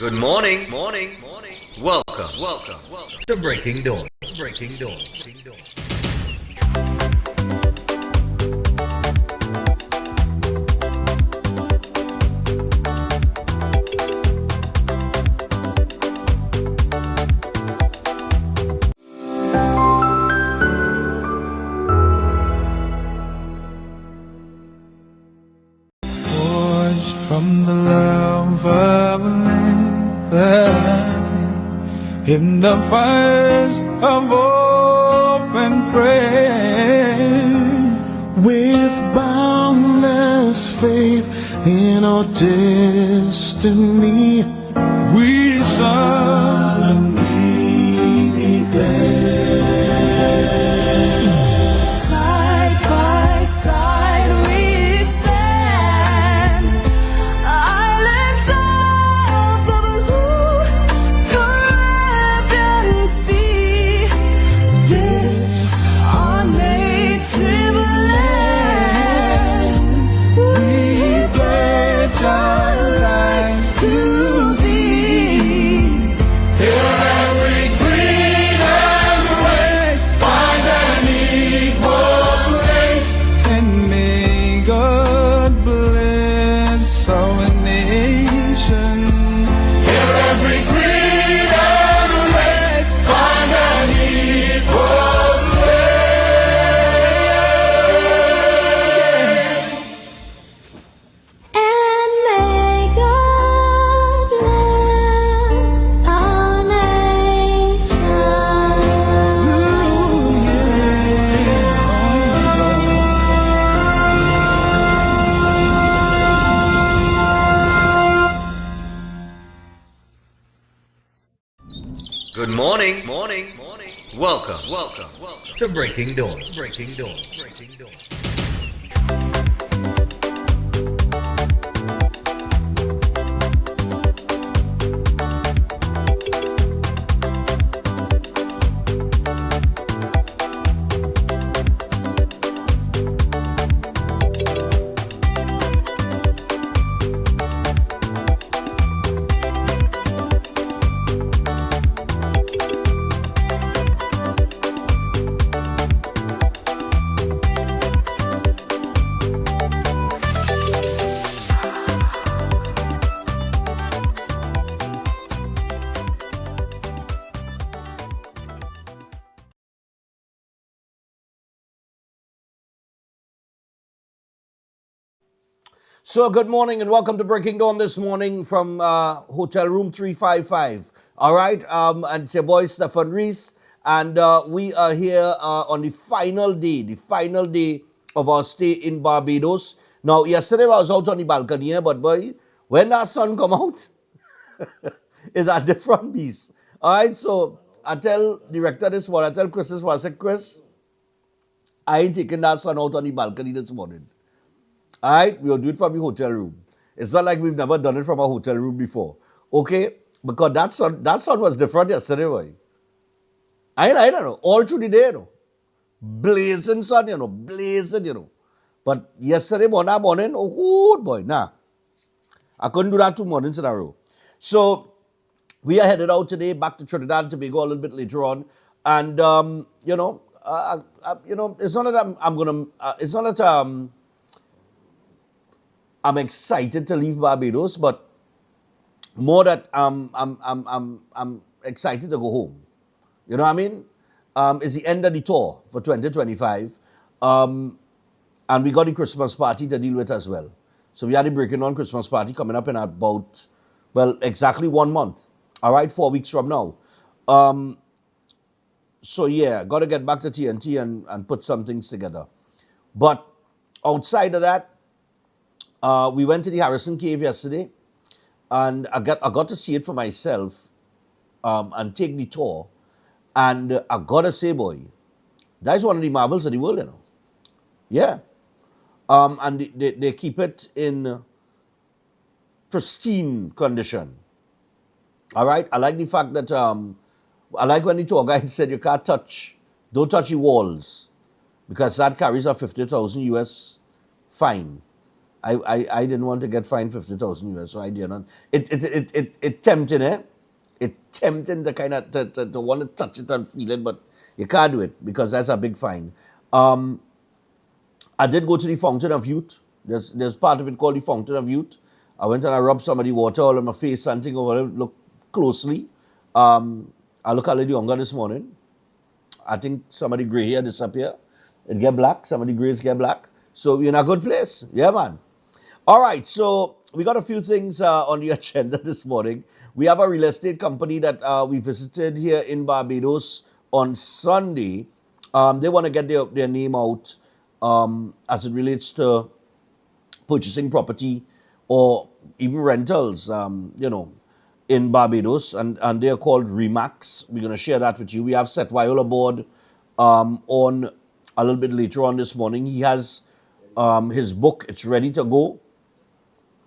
Good morning. Welcome to Breaking Dawn. Breaking Dawn. Forged from the love of liberty in the fires of hope and prayer, with boundless faith in our destiny, we solemnly declare. Side by side we stand, islands of the blue Caribbean Sea. This our native land. We pledge our lives to thee. Here every creed and race find an equal place, and may God bless our nation. Here every creed and race find an equal place. And may God bless our nation. Good morning. Welcome to Breaking Dawn. Breaking Dawn. So, good morning and welcome to Breaking Dawn this morning from Hotel Room 355. All right, and it's your boy Stefan Reese, and we are here on the final day of our stay in Barbados. Now, yesterday I was out on the balcony here, but boy, when that sun come out, it's a different beast. All right, so I tell the rector this morning, I tell Chris this morning, I said, Chris, I ain't taking that sun out on the balcony this morning. All right, we'll do it from the hotel room. It's not like we've never done it from a hotel room before. Okay? Because that sun was different yesterday, boy. I don't know. All through the day, blazing sun, blazing. But yesterday morning, oh, good boy, nah. I couldn't do that 2 mornings in a row. So, we are headed out today back to Trinidad and Tobago a little bit later on. And, it's not that I'm excited to leave Barbados, but more that I'm excited to go home. You know what I mean? It's the end of the tour for 2025. And we got the Christmas party to deal with as well. So we had the Breaking On Christmas party coming up in about, exactly 1 month. All right, 4 weeks from now. So yeah, got to get back to TNT and put some things together. But outside of that, we went to the Harrison Cave yesterday, and I got to see it for myself and take the tour. And I got to say, boy, that is one of the marvels of the world, Yeah. And they keep it in pristine condition. All right? I like the fact that, I like when the tour guide said you can't don't touch the walls, because that carries a 50,000 US fine. I didn't want to get fined 50,000 US, so I didn't. It tempting, eh? It tempting to kind of to want to touch it and feel it, but you can't do it because that's a big fine. I did go to the Fountain of Youth. There's part of it called the Fountain of Youth. I went and I rubbed some of the water all on my face and thing over there, look closely. I look a little younger this morning. I think some of the grey hair disappear. It get black. Some of the greys get black. So we're in a good place. Yeah, man. All right. So we got a few things on the agenda this morning. We have a real estate company that we visited here in Barbados on Sunday. They want to get their name out as it relates to purchasing property or even rentals, in Barbados, and they're called Remax. We're going to share that with you. We have Seth Weil aboard on a little bit later on this morning. He has his book. It's ready to go.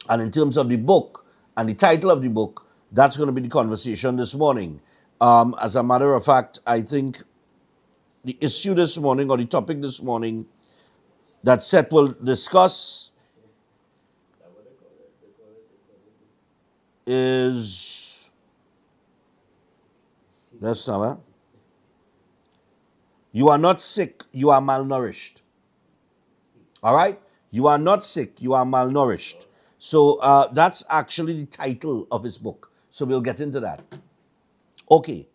And in terms of the book and the title of the book, that's going to be the conversation this morning. As a matter of fact, I think the issue this morning or the topic this morning that Seth will discuss is that's now. You are not sick, you are malnourished. All right? You are not sick, you are malnourished. So that's actually the title of his book. So we'll get into that. Okay.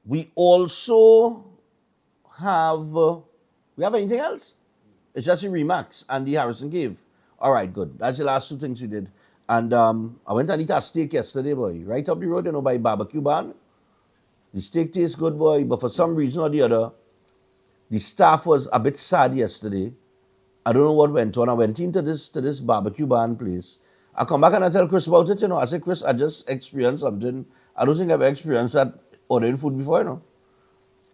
We also have, we have anything else? It's just the Remax and the Harrison Cave. All right, good. That's the last two things we did. And I went and eat a steak yesterday, boy. Right up the road, by Barbecue Barn. The steak tastes good, boy. But for some reason or the other, the staff was a bit sad yesterday. I don't know what went on. I went into this Barbecue Barn place. I come back and I tell Chris about it, I said, Chris, I just experienced something. I don't think I've experienced that ordering food before,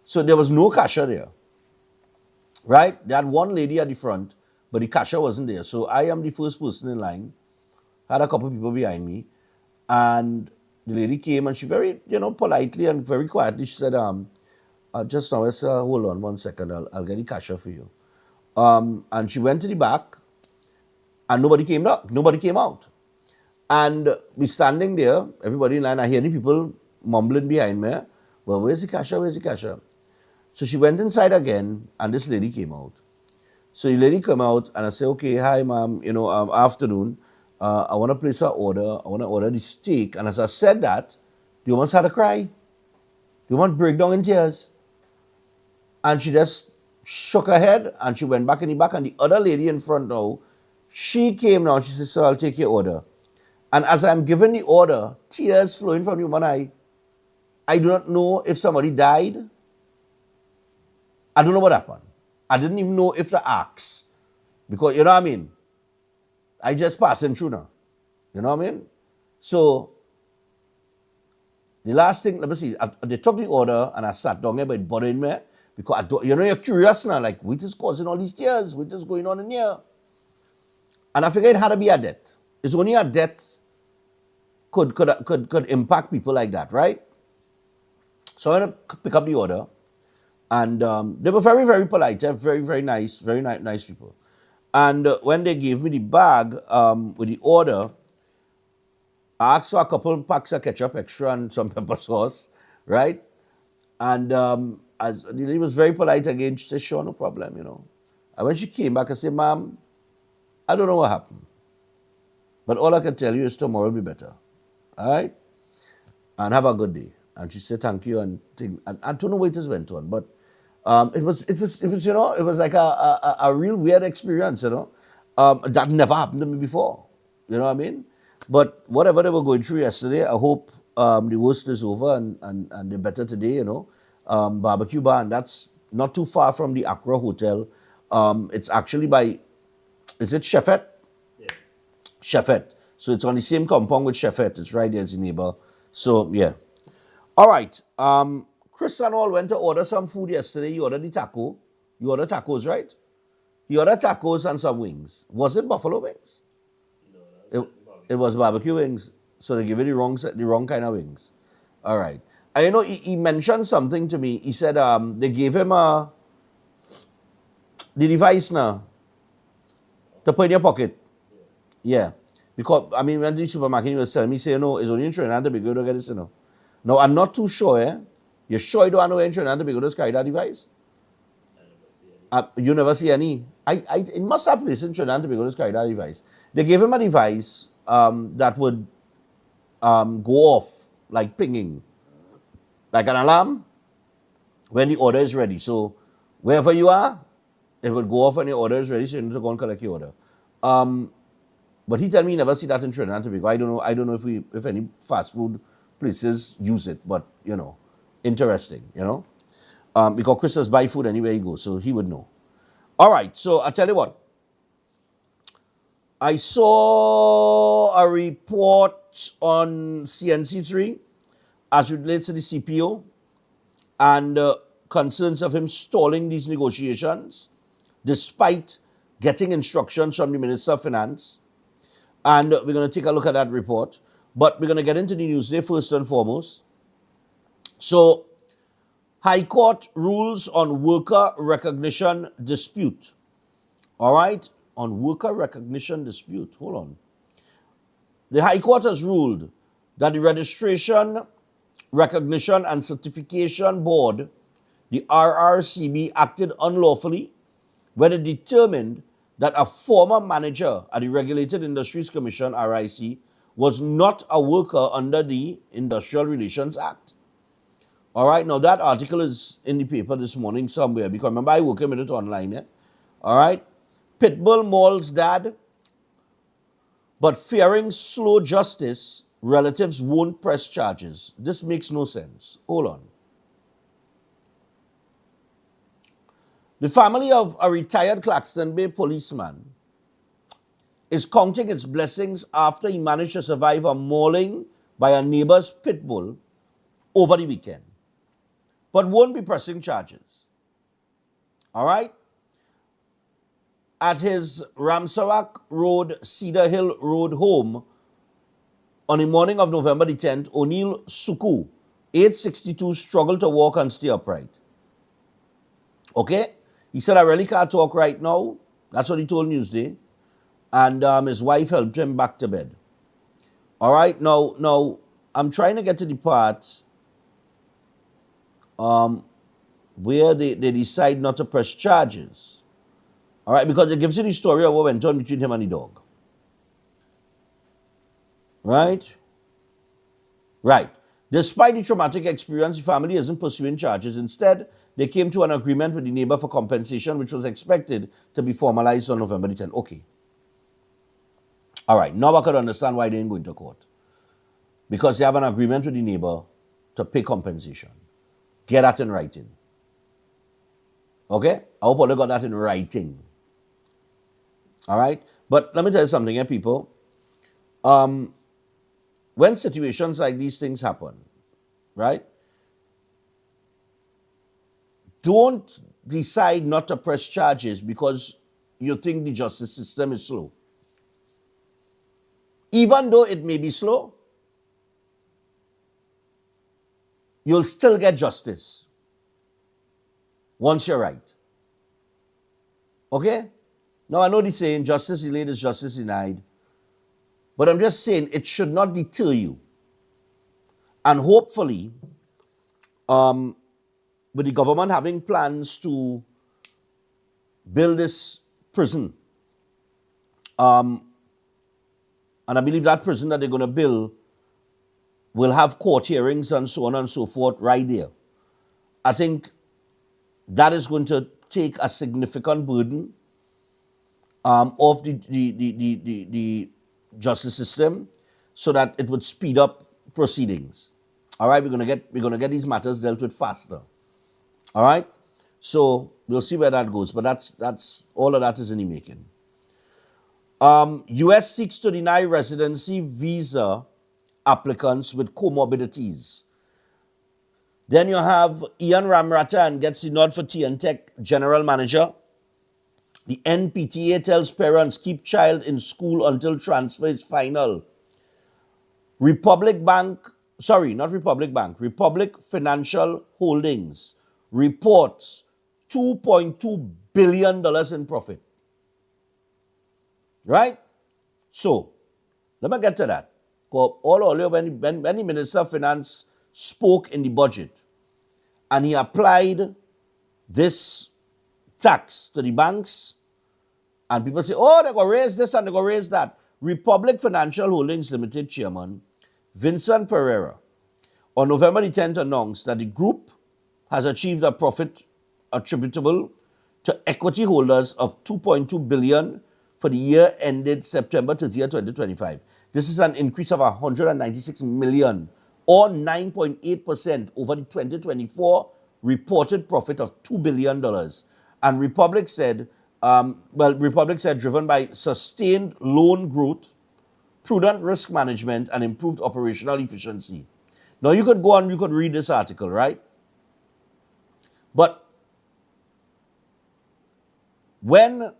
So there was no cashier there. Right? They had one lady at the front, but the cashier wasn't there. So I am the first person in line. Had a couple of people behind me, and the lady came and she very, politely and very quietly, she said, just now, I said, hold on 1 second, I'll get the cashier for you. And she went to the back, and nobody came out. And we standing there, everybody in line, I hear the people mumbling behind me, well, where's the cashier? So she went inside again, and this lady came out. So the lady came out, and I said, okay, hi, ma'am, afternoon. I want to place an order. I want to order the steak. And as I said that, the woman started to cry. The woman broke down in tears. And she just shook her head and she went back in the back. And the other lady in front now, she came now and she said, sir, I'll take your order. And as I'm giving the order, tears flowing from the woman eye. I do not know if somebody died. I don't know what happened. I didn't even know if the axe, because you know what I mean? I just passing through now. You know what I mean? So, the last thing, let me see, they took the order and I sat down there, but it bothering me because you're curious now, like, what is causing all these tears? What is going on in here? And I figured it had to be a death. It's only a death could impact people like that, right? So I went to pick up the order, and they were very, very polite, very, very nice people. And when they gave me the bag with the order, I asked for a couple packs of ketchup extra and some pepper sauce, right? And as the lady was very polite again, she said, sure, no problem, And when she came back, I said, ma'am, I don't know what happened. But all I can tell you is tomorrow will be better. All right? And have a good day. And she said, thank you. And I don't know what this went on, but it was like a real weird experience, that never happened to me before. You know what I mean? But whatever they were going through yesterday, I hope the worst is over and they're better today, Barbecue Barn, that's not too far from the Accra Hotel. It's actually by, is it Sheffet? Yeah. Sheffet. So it's on the same compound with Sheffet. It's right there, it's a neighbor. So, yeah. All right. Chris and all went to order some food yesterday. You ordered the taco. You ordered tacos, right? You ordered tacos and some wings. Was it buffalo wings? No, it was barbecue wings. So they gave you the wrong kind of wings. All right. And he mentioned something to me. He said they gave him the device now. To put in your pocket. Yeah. Because, I mean, when the supermarket was telling me, say, it's only in Trinidad and Tobago to get this, No, I'm not too sure, eh? You sure you don't know where in Trinidad and Tobago to carry that device? You never see any. It must have places in Trinidad and Tobago to carry that device. They gave him a device that would go off, like pinging, like an alarm, when the order is ready. So wherever you are, it would go off when the order is ready, so you need to go and collect your order. But he tell me he never see that in Trinidad and Tobago. I don't know if any fast food places use it, but interesting, because Chris does buy food anywhere he goes, so he would know. All right, so I tell you what. I saw a report on CNC3 as it relates to the CPO and concerns of him stalling these negotiations despite getting instructions from the Minister of Finance. And we're going to take a look at that report. But we're going to get into the news today first and foremost. So, High Court rules on worker recognition dispute. All right? On worker recognition dispute. Hold on. The High Court has ruled that the Registration, Recognition and Certification Board, the RRCB, acted unlawfully when it determined that a former manager at the Regulated Industries Commission, RIC, was not a worker under the Industrial Relations Act. All right, now that article is in the paper this morning somewhere, because remember I work a minute online, eh? All right, Pitbull mauls dad, but fearing slow justice, relatives won't press charges. This makes no sense. Hold on. The family of a retired Claxton Bay policeman is counting its blessings after he managed to survive a mauling by a neighbor's pit bull over the weekend, but won't be pressing charges. All right? At his Ramsarak Road, Cedar Hill Road home on the morning of November the 10th, O'Neill Suku, age 62, struggled to walk and stay upright. Okay? He said, I really can't talk right now. That's what he told Newsday. And his wife helped him back to bed. All right? Now, I'm trying to get to the part where they decide not to press charges. All right? Because it gives you the story of what went on between him and the dog. Right? Right. Despite the traumatic experience, the family isn't pursuing charges. Instead, they came to an agreement with the neighbor for compensation, which was expected to be formalized on November the 10th. Okay. All right. Now I could understand why they didn't go into court. Because they have an agreement with the neighbor to pay compensation. Get that in writing. Okay? I hope all they got that in writing. All right? But let me tell you something here, people. When situations like these things happen, right? Don't decide not to press charges because you think the justice system is slow. Even though it may be slow, you'll still get justice once you're right. Okay? Now, I know the saying, justice delayed is justice denied. But I'm just saying it should not deter you. And hopefully, with the government having plans to build this prison, and I believe that prison that they're going to build will have court hearings and so on and so forth right there. I think that is going to take a significant burden off the justice system so that it would speed up proceedings. All right, we're gonna get these matters dealt with faster. All right, so we'll see where that goes. But that's all of that is in the making. U.S. seeks to deny residency visa applicants with comorbidities. Then you have Ian Ramratan gets the nod for TNTech general manager. The NPTA tells parents keep child in school until transfer is final. Republic Financial Holdings reports $2.2 billion in profit. Right? So, let me get to that. 'Cause all earlier when the Minister of Finance spoke in the budget and he applied this tax to the banks, and people say, oh, they're going to raise this and they're going to raise that. Republic Financial Holdings Limited Chairman Vincent Pereira on November the 10th announced that the group has achieved a profit attributable to equity holders of $2.2 billion for the year ended September 30th, 2025. This is an increase of $196 million or 9.8% over the 2024 reported profit of $2 billion. And Republic said, driven by sustained loan growth, prudent risk management, and improved operational efficiency. Now, you could go on, you could read this article, right? But when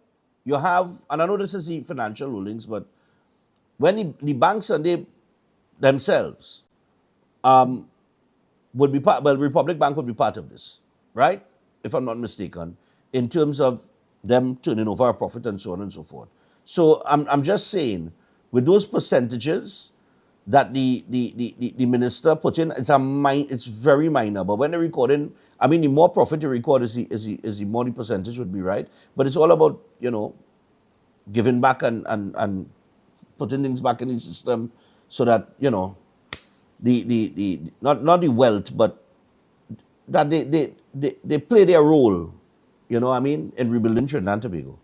you have, and I know this is the financial rulings, but when the banks and they themselves would be part, well, Republic Bank would be part of this, right? If I'm not mistaken, in terms of them turning over a profit and so on and so forth. So I'm just saying, with those percentages that the minister put in, it's very minor. But when they're recording, I mean, the more profit you record is the more the percentage would be, right? But it's all about, giving back and putting things back in the system so that, the not the wealth, but that they play their role, in rebuilding Trinidad and Tobago.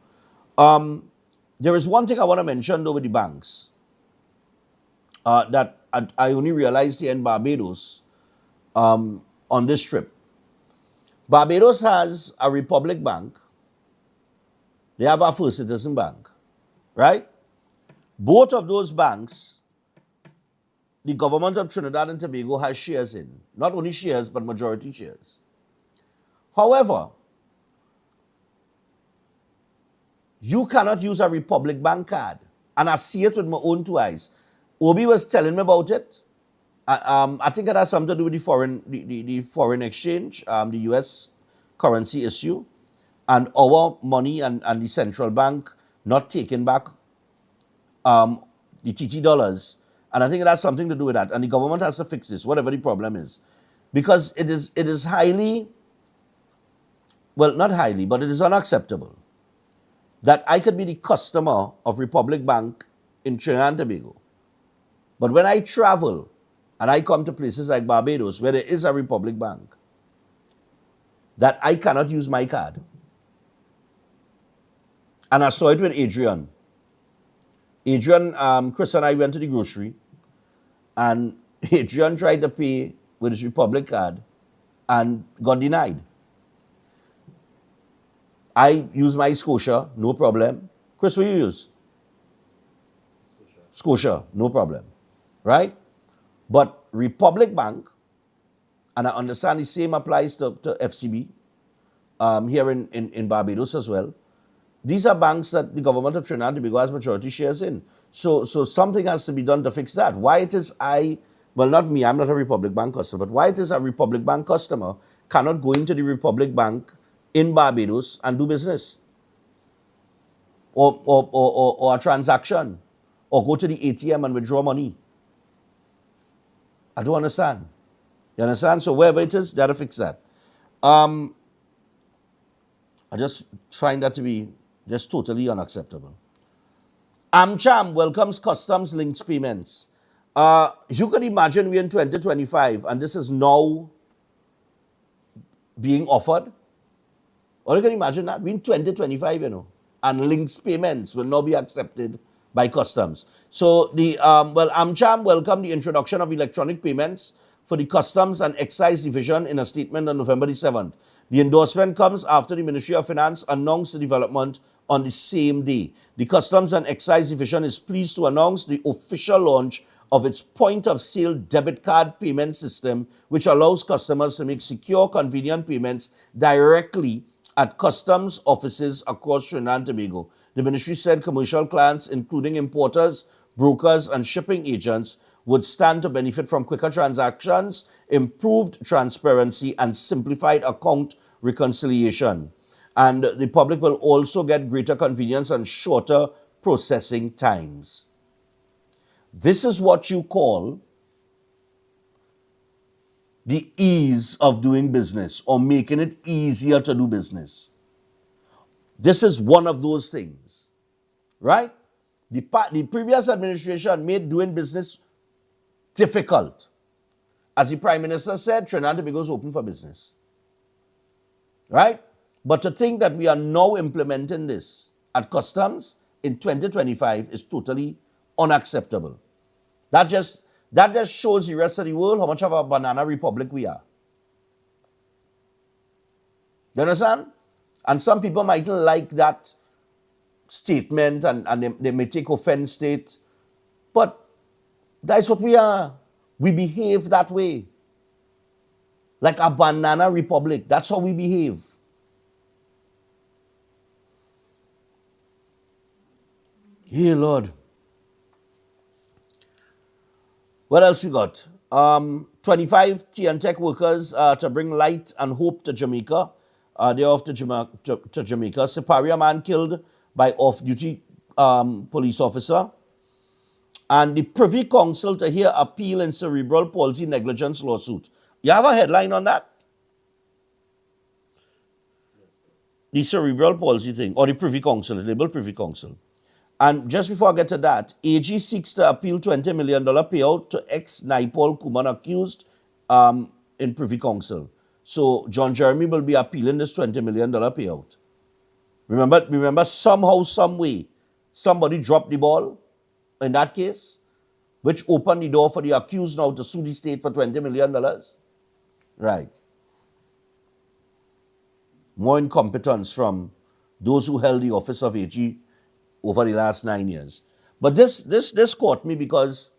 There is one thing I want to mention though with the banks that I only realized here in Barbados on this trip. Barbados has a Republic Bank. They have a First Citizen Bank, right? Both of those banks, the government of Trinidad and Tobago has shares in. Not only shares, but majority shares. However, you cannot use a Republic Bank card. And I see it with my own two eyes. Obi was telling me about it. I think it has something to do with the foreign exchange, the US currency issue, and our money and the central bank not taking back the TT dollars. And I think it has something to do with that. And the government has to fix this, whatever the problem is. Because it is highly, well, not highly, but it is unacceptable that I could be the customer of Republic Bank in Trinidad and Tobago. But when I travel and I come to places like Barbados where there is a Republic Bank, that I cannot use my card. And I saw it with Adrian. Chris and I went to the grocery and Adrian tried to pay with his Republic card and got denied. I use my Scotia, no problem. Chris, what do you use? Scotia, no problem. Right? But Republic Bank, and I understand the same applies to FCB here in Barbados as well. These are banks that the government of Trinidad and Tobago has majority shares in. So something has to be done to fix that. Why it is not me, I'm not a Republic Bank customer, but why it is a Republic Bank customer cannot go into the Republic Bank in Barbados and do business or a transaction or go to the ATM and withdraw money. I don't understand. You understand? So wherever it is, they have to fix that. I just find that to be just totally unacceptable. AmCham welcomes customs-linked payments. You could imagine we're in 2025 and this is now being offered. Or you can imagine that we're in 2025, and links payments will now be accepted by customs. So AmCham welcomed the introduction of electronic payments for the Customs and Excise Division in a statement on November the 7th. The endorsement comes after the Ministry of Finance announced the development on the same day. The Customs and Excise Division is pleased to announce the official launch of its point-of-sale debit card payment system, which allows customers to make secure, convenient payments directly at customs offices across Trinidad and Tobago. The ministry said commercial clients, including importers, brokers, and shipping agents, would stand to benefit from quicker transactions, improved transparency, and simplified account reconciliation. And the public will also get greater convenience and shorter processing times. This is what you call the ease of doing business or making it easier to do business. This is one of those things, right? The previous administration made doing business difficult. As the Prime Minister said, Trinidad and Tobago is open for business, right? But to think that we are now implementing this at customs in 2025 is totally unacceptable. That just shows the rest of the world how much of a banana republic we are. You understand? And some people mightn't like that statement and they may take offense to it. But that's what we are. We behave that way. Like a banana republic. That's how we behave. Hey, Lord. What else we got? 25 TNTech workers to bring light and hope to Jamaica. They're off to Jamaica. Siparia man killed by off-duty police officer. And the Privy Council to hear appeal in cerebral palsy negligence lawsuit. You have a headline on that? The cerebral palsy thing, or the Privy Council, the label Privy Council. And just before I get to that, AG seeks to appeal $20 million payout to ex-Naipal Kuman accused in Privy Council. So John Jeremy will be appealing this $20 million payout. Remember, somehow, some way, somebody dropped the ball in that case, which opened the door for the accused now to sue the state for $20 million. Right. More incompetence from those who held the office of AG over the last 9 years. But this caught me because,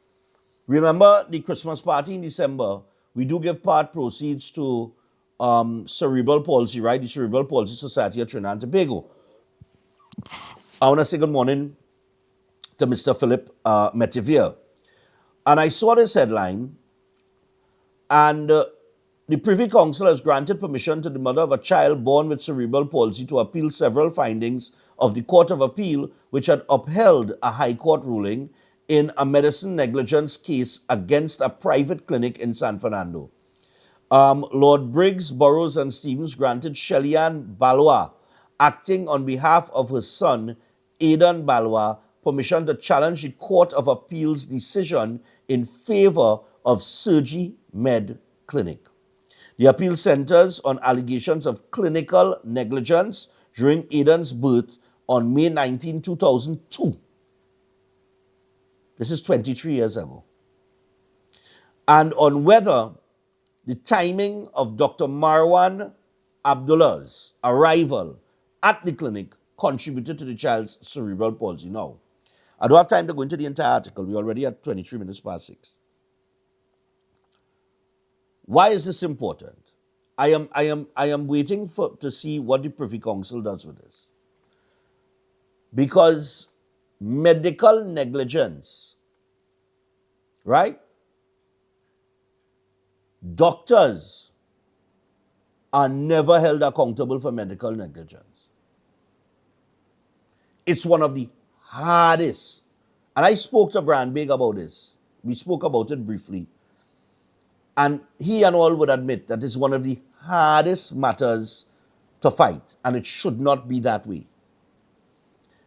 remember the Christmas party in December, we do give part proceeds to cerebral palsy, right? The Cerebral Palsy Society of Trinidad and Tobago. I want to say good morning to Mr. Philip Metivier. And I saw this headline, and the Privy Council has granted permission to the mother of a child born with cerebral palsy to appeal several findings of the Court of Appeal, which had upheld a High Court ruling in a medicine negligence case against a private clinic in San Fernando. Lord Briggs, Burroughs and Stevens granted Shellyanne Balwa, acting on behalf of her son, Aidan Balwa, permission to challenge the Court of Appeal's decision in favor of Surgery Med Clinic. The appeal centers on allegations of clinical negligence during Aidan's birth on May 19, 2002. This is 23 years ago. And on whether the timing of Dr. Marwan Abdullah's arrival at the clinic contributed to the child's cerebral palsy. Now, I don't have time to go into the entire article. We're already at 23 minutes past 6. Why is this important? I am waiting to see what the Privy Council does with this. Because medical negligence, right? Doctors are never held accountable for medical negligence. It's one of the hardest. And I spoke to Brandbig about this. We spoke about it briefly. And he and all would admit that it's one of the hardest matters to fight. And it should not be that way.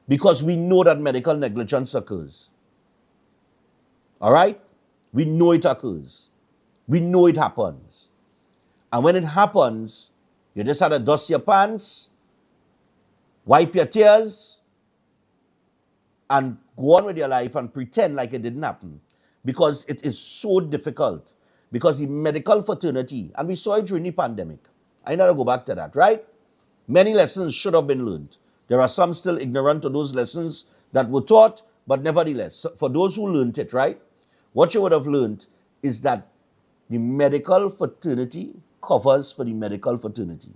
Because we know that medical negligence occurs. All right? We know it occurs. We know it happens. And when it happens, you just have to dust your pants, wipe your tears, and go on with your life and pretend like it didn't happen. Because it is so difficult. Because the medical fraternity, and we saw it during the pandemic. I never go back to that, right? Many lessons should have been learned. There are some still ignorant to those lessons that were taught, but nevertheless, for those who learned it, right? What you would have learned is that the medical fraternity covers for the medical fraternity.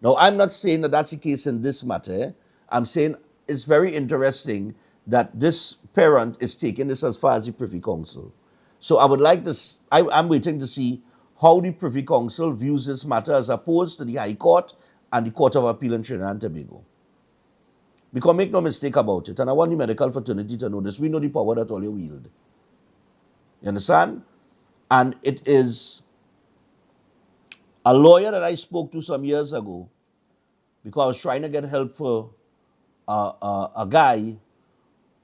Now, I'm not saying that that's the case in this matter. I'm saying it's very interesting that this parent is taking this as far as the Privy Council. So I would like this, I'm waiting to see how the Privy Council views this matter as opposed to the High Court and the Court of Appeal in Trinidad and Tobago. Because make no mistake about it, and I want the medical fraternity to know this, we know the power that all you wield. You understand? And it is a lawyer that I spoke to some years ago because I was trying to get help for a guy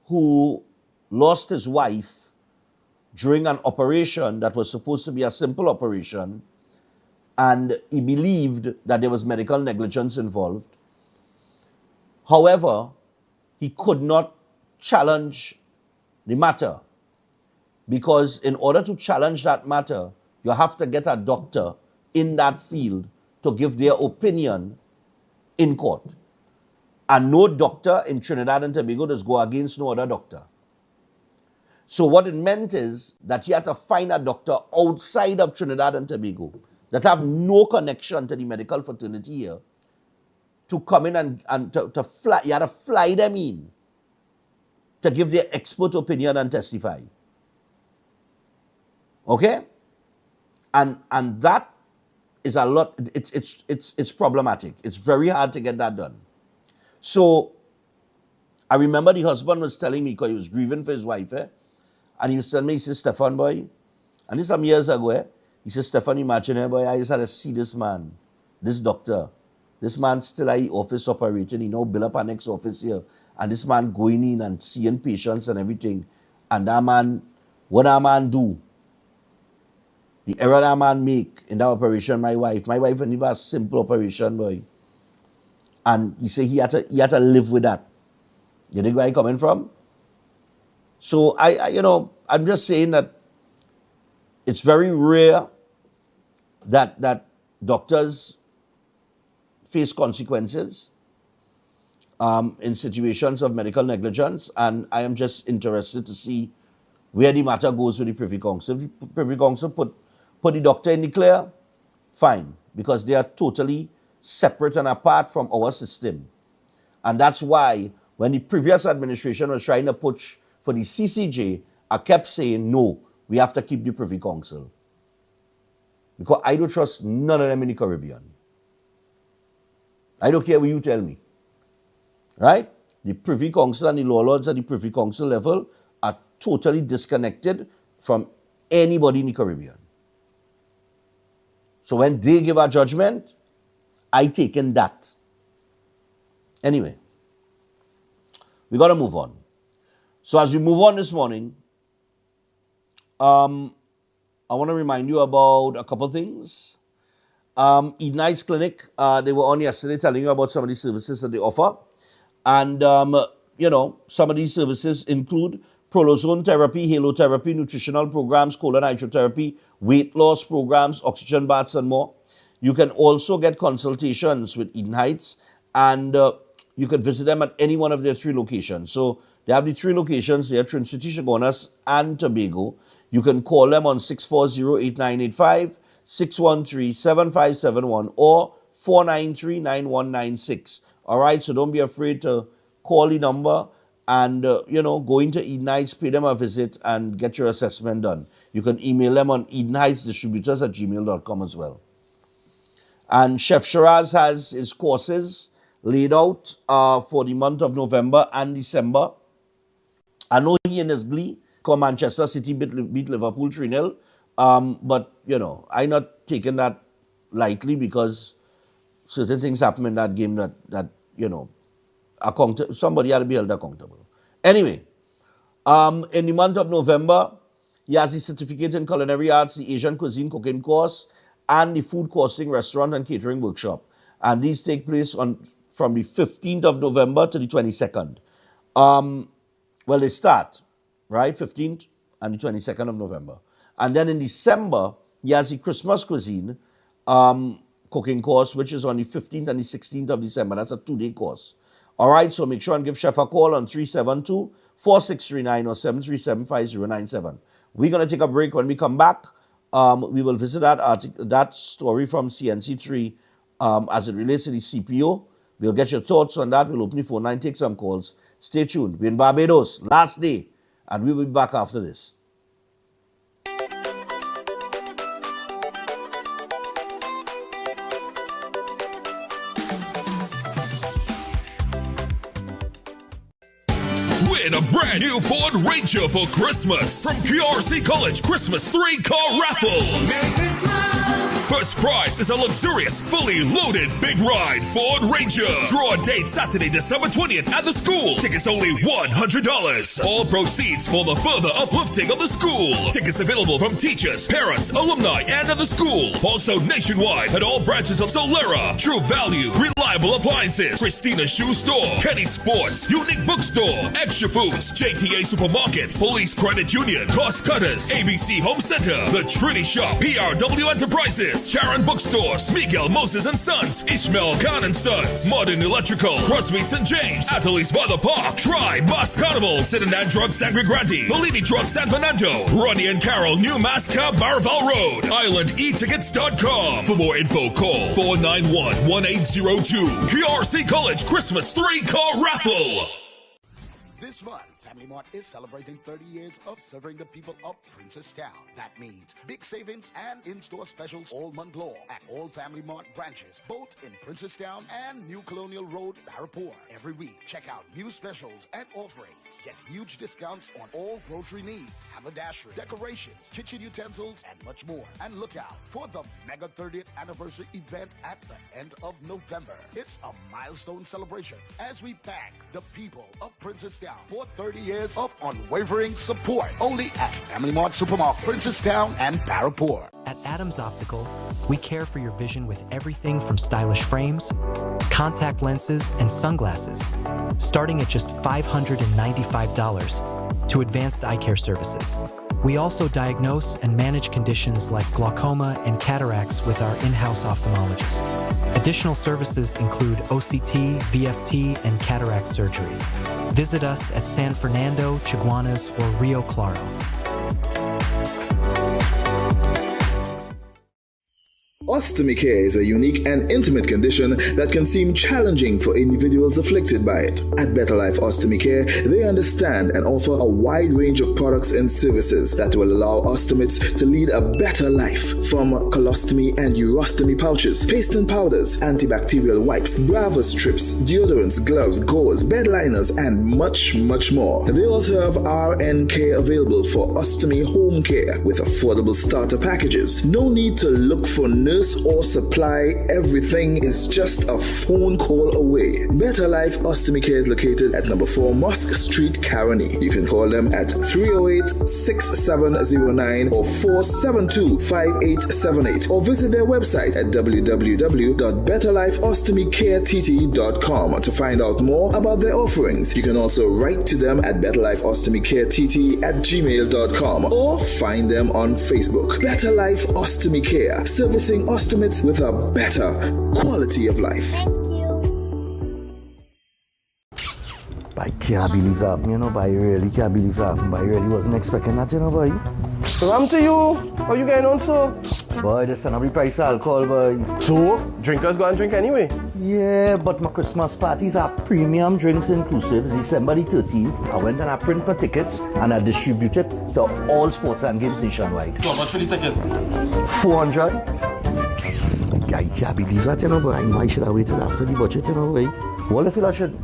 who lost his wife during an operation that was supposed to be a simple operation, and he believed that there was medical negligence involved. However, he could not challenge the matter because in order to challenge that matter, you have to get a doctor in that field to give their opinion in court. And no doctor in Trinidad and Tobago does go against no other doctor. So what it meant is that you had to find a doctor outside of Trinidad and Tobago that have no connection to the medical fraternity here to come in and to fly. You had to fly them in to give their expert opinion and testify. Okay? And that is a lot, it's problematic. It's very hard to get that done. So I remember the husband was telling me, because he was grieving for his wife, and he was telling me, he said, Stefan boy, and this some years ago, he said, Stefan, imagine, boy, I just had to see this man, this doctor. This man still at the office operating, he now build up our next office here. And this man going in and seeing patients and everything. And that man, what that man do? The error that man make in that operation, my wife had never a simple operation, boy. And he said he had to live with that. You think where I'm coming from? So I'm just saying that it's very rare that doctors face consequences in situations of medical negligence, and I am just interested to see where the matter goes with the Privy Council. If the Privy Council put the doctor in the clear, fine, because they are totally separate and apart from our system. And that's why when the previous administration was trying to push for the CCJ, I kept saying, no, we have to keep the Privy Council. Because I don't trust none of them in the Caribbean. I don't care what you tell me. Right? The Privy Council and the law lords at the Privy Council level are totally disconnected from anybody in the Caribbean. So when they give a judgment, I take in that. Anyway, we got to move on. So as we move on this morning, I want to remind you about a couple things. Eden Heights Clinic, they were on yesterday telling you about some of the services that they offer. And, some of these services include prolozone therapy, halotherapy, nutritional programs, colon hydrotherapy, weight loss programs, oxygen baths, and more. You can also get consultations with Eden Heights, and you can visit them at any one of their 3 locations. So they have the 3 locations there, Trinity, Chaguanas, and Tobago. You can call them on 640-8985, 613-7571, or 493-9196. All right, so don't be afraid to call the number and, go into Eden Heights, pay them a visit, and get your assessment done. You can email them on edenheightsdistributors@gmail.com as well. And Chef Shiraz has his courses laid out for the month of November and December. I know he in his glee, because Manchester City beat Liverpool 3-0. But, I'm not taking that lightly because certain things happen in that game that somebody had to be held accountable. Anyway, in the month of November, he has his certificate in culinary arts, the Asian cuisine cooking course, and the food costing restaurant and catering workshop. And these take place from the 15th of November to the 22nd. They start, right? 15th and the 22nd of November. And then in December, he has the Christmas cuisine cooking course, which is on the 15th and the 16th of December. That's a 2-day course. All right, so make sure and give Chef a call on 372-4639 or 737-5097. We're going to take a break. When we come back, we will visit that story from CNC3 as it relates to the CPO. We'll get your thoughts on that. We'll open the phone line, take some calls. Stay tuned. We're in Barbados, last day, and we'll be back after this. Win a brand new Ford Ranger for Christmas from QRC College Christmas 3-car raffle. First prize is a luxurious, fully loaded big ride Ford Ranger. Draw date Saturday, December 20th at the school. Tickets only $100. All proceeds for the further uplifting of the school. Tickets available from teachers, parents, alumni, and of the school. Also nationwide at all branches of Solera, True Value, Reliable Appliances, Christina Shoe Store, Kenny Sports, Unique Bookstore, Extra Foods, JTA Supermarkets, Police Credit Union, Cost Cutters, ABC Home Center, The Trinity Shop, PRW Enterprises, Sharon Bookstores, Miguel Moses and Sons, Ishmael Khan and Sons, Modern Electrical, Crosby St. James, Athletes by the Park, Tribe, Mass Carnival, Citinan Drugs Sangre Grande, Bellini Drugs San Fernando, Ronnie and Carol, New Mass Cab, Baraval Road, IslandEtickets.com. For more info, call 491-1802. QRC College Christmas 3-car raffle. This month, Family Mart is celebrating 30 years of serving the people of Princestown. That means big savings and in-store specials all month long at all Family Mart branches, both in Princestown and New Colonial Road, Parapoor. Every week, check out new specials and offerings. Get huge discounts on all grocery needs, haberdashery, decorations, kitchen utensils, and much more. And look out for the mega 30th anniversary event at the end of November. It's a milestone celebration as we thank the people of Princestown for 30 years of unwavering support. Only at Family Mart Supermarket, Princestown and Parapoor. At Adams Optical, we care for your vision with everything from stylish frames, contact lenses, and sunglasses, starting at just $595 to advanced eye care services. We also diagnose and manage conditions like glaucoma and cataracts with our in-house ophthalmologist. Additional services include OCT, VFT, and cataract surgeries. Visit us at San Fernando, Chaguanas, or Rio Claro. Ostomy care is a unique and intimate condition that can seem challenging for individuals afflicted by it. At Better Life Ostomy Care, they understand and offer a wide range of products and services that will allow ostomates to lead a better life, from colostomy and urostomy pouches, paste and powders, antibacterial wipes, Brava strips, deodorants, gloves, gauze, bed liners, and much, much more. They also have RN care available for ostomy home care with affordable starter packages. No need to look for nurse or supply. Everything is just a phone call away. Better Life Ostomy Care is located at number 4 Mosque Street, Caroni. You can call them at 308-6709 or 472-5878 or visit their website at www.betterlifeostomycareTT.com to find out more about their offerings. You can also write to them at betterlifeostomycarettt@gmail.com or find them on Facebook. Better Life Ostomy Care, servicing ostomates with a better quality of life. I can't believe that, but I really can't believe that. But I really wasn't expecting that, boy. So I'm to you. How you getting on, so? Boy, there's another price of alcohol, boy. So? Drinkers go and drink anyway. Yeah, but my Christmas parties are premium drinks inclusive. It's December the 13th. I went and I print my tickets and I distributed to all sports and games nationwide. So how much for the ticket? 400. I can't believe that, boy. I should have waited after the budget, boy. What if I should?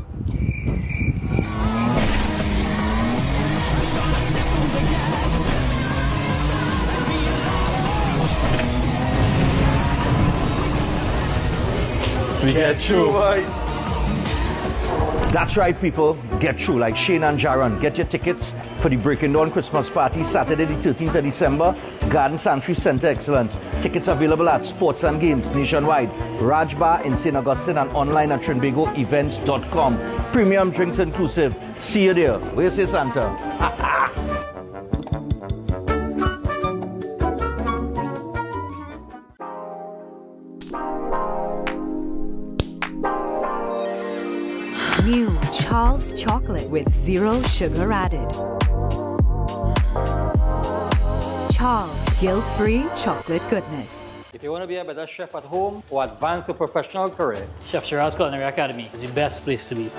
We get through. That's right, people. Get through like Shane and Jaron. Get your tickets for the Breaking Dawn Christmas party Saturday the 13th of December. Garden Sanctuary Center Excellence. Tickets available at Sports and Games nationwide. Raj Bar in St. Augustine and online at trinbagoevents.com. Premium drinks inclusive. See you there. Where you say, Santa? New Charles chocolate with 0 sugar added. Charles guilt-free chocolate goodness. If you want to be a better chef at home or advance your professional career, Chef Shiraz Culinary Academy is the best place to be.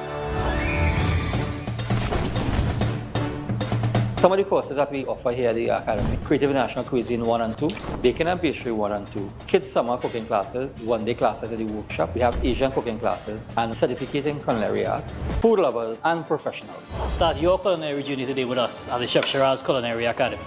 Some of the courses that we offer here at the Academy: Creative International Cuisine 1 and 2, Baking and Pastry 1 and 2, Kids Summer Cooking Classes, one-day classes at the workshop. We have Asian cooking classes and certificate in culinary arts, food lovers and professionals. Start your culinary journey today with us at the Chef Shiraz Culinary Academy.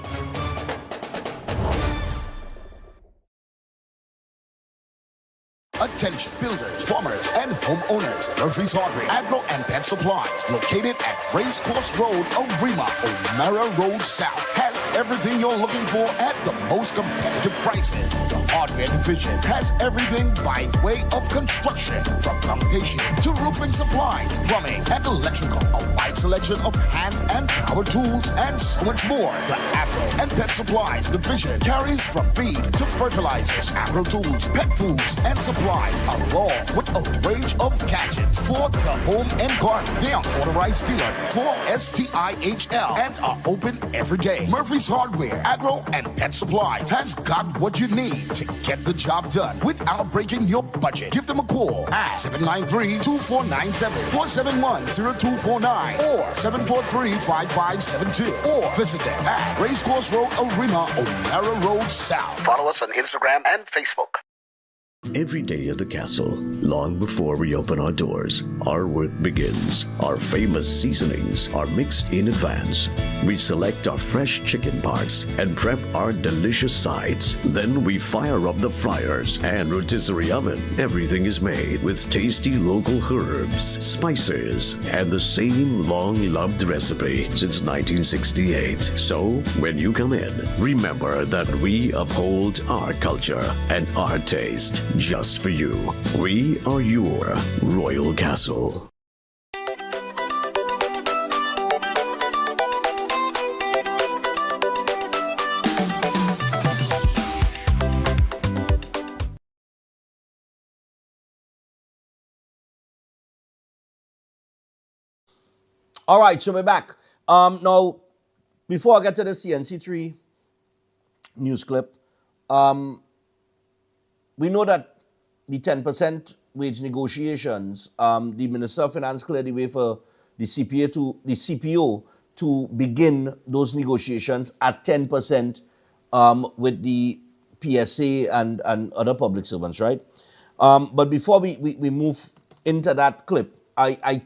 Attention builders, farmers, and homeowners. Murphy's Hardware, Agro and Pet Supplies, located at Racecourse Road, Arima, O'Mara Road South, has everything you're looking for at the most competitive prices. The hardware division has everything by way of construction, from foundation to roofing supplies, plumbing, and electrical. A wide selection of hand and power tools, and so much more. The Agro and Pet Supplies division carries from feed to fertilizers, agro tools, pet foods, and supplies, along with a range of gadgets for the home and garden. They are authorized dealers for STIHL and are open every day. Murphy's Hardware, Agro, and Pet Supplies has got what you need to get the job done without breaking your budget. Give them a call at 793-2497, 471-0249, or 743-5572, or visit them at Racecourse Road, Arima, O'Mara Road South. Follow us on Instagram and Facebook. Every day at the castle, long before we open our doors, our work begins. Our famous seasonings are mixed in advance. We select our fresh chicken parts and prep our delicious sides. Then we fire up the fryers and rotisserie oven. Everything is made with tasty local herbs, spices, and the same long-loved recipe since 1968. So, when you come in, remember that we uphold our culture and our taste. Just for you. We are your Royal Castle. All right, so we're back. Now, before I get to the CNC3 news clip, we know that the 10% wage negotiations, the Minister of Finance cleared the way for the CPO to begin those negotiations at 10% with the PSA and other public servants, right? But before we move into that clip, I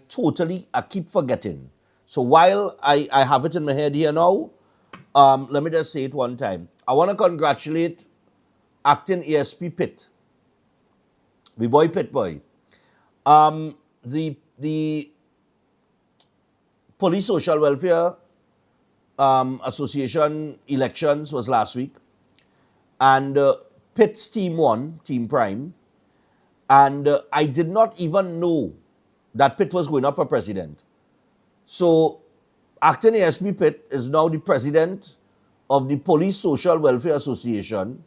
keep forgetting. So while I have it in my head here now, let me just say it one time. I want to congratulate Acting ASP Pitt. We boy Pitt boy. The Police Social Welfare Association elections was last week, and Pitt's team won, Team Prime, and I did not even know that Pitt was going up for president. So Acting ASP Pitt is now the president of the Police Social Welfare Association,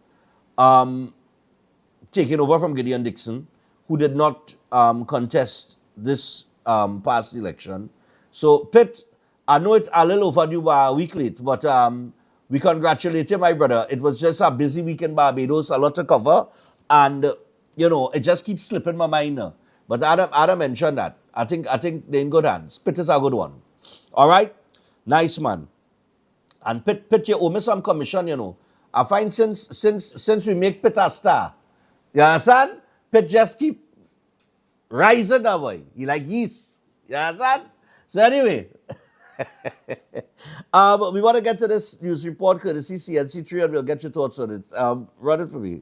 taken over from Gideon Dixon, who did not contest this past election. So, Pitt, I know it's a little overdue by a week late, but we congratulate you, my brother. It was just a busy week in Barbados, a lot to cover, and, you know, it just keeps slipping my mind now. But Adam mentioned that. I think they're in good hands. Pitt is a good one. All right? Nice, man. And Pitt, you owe me some commission, you know. I find since we make Pitt a star, you understand? Pitt just keep rising that way. You like yeast. You understand? So anyway, we want to get to this news report courtesy CNC3 and we'll get your thoughts on it. Run it for me.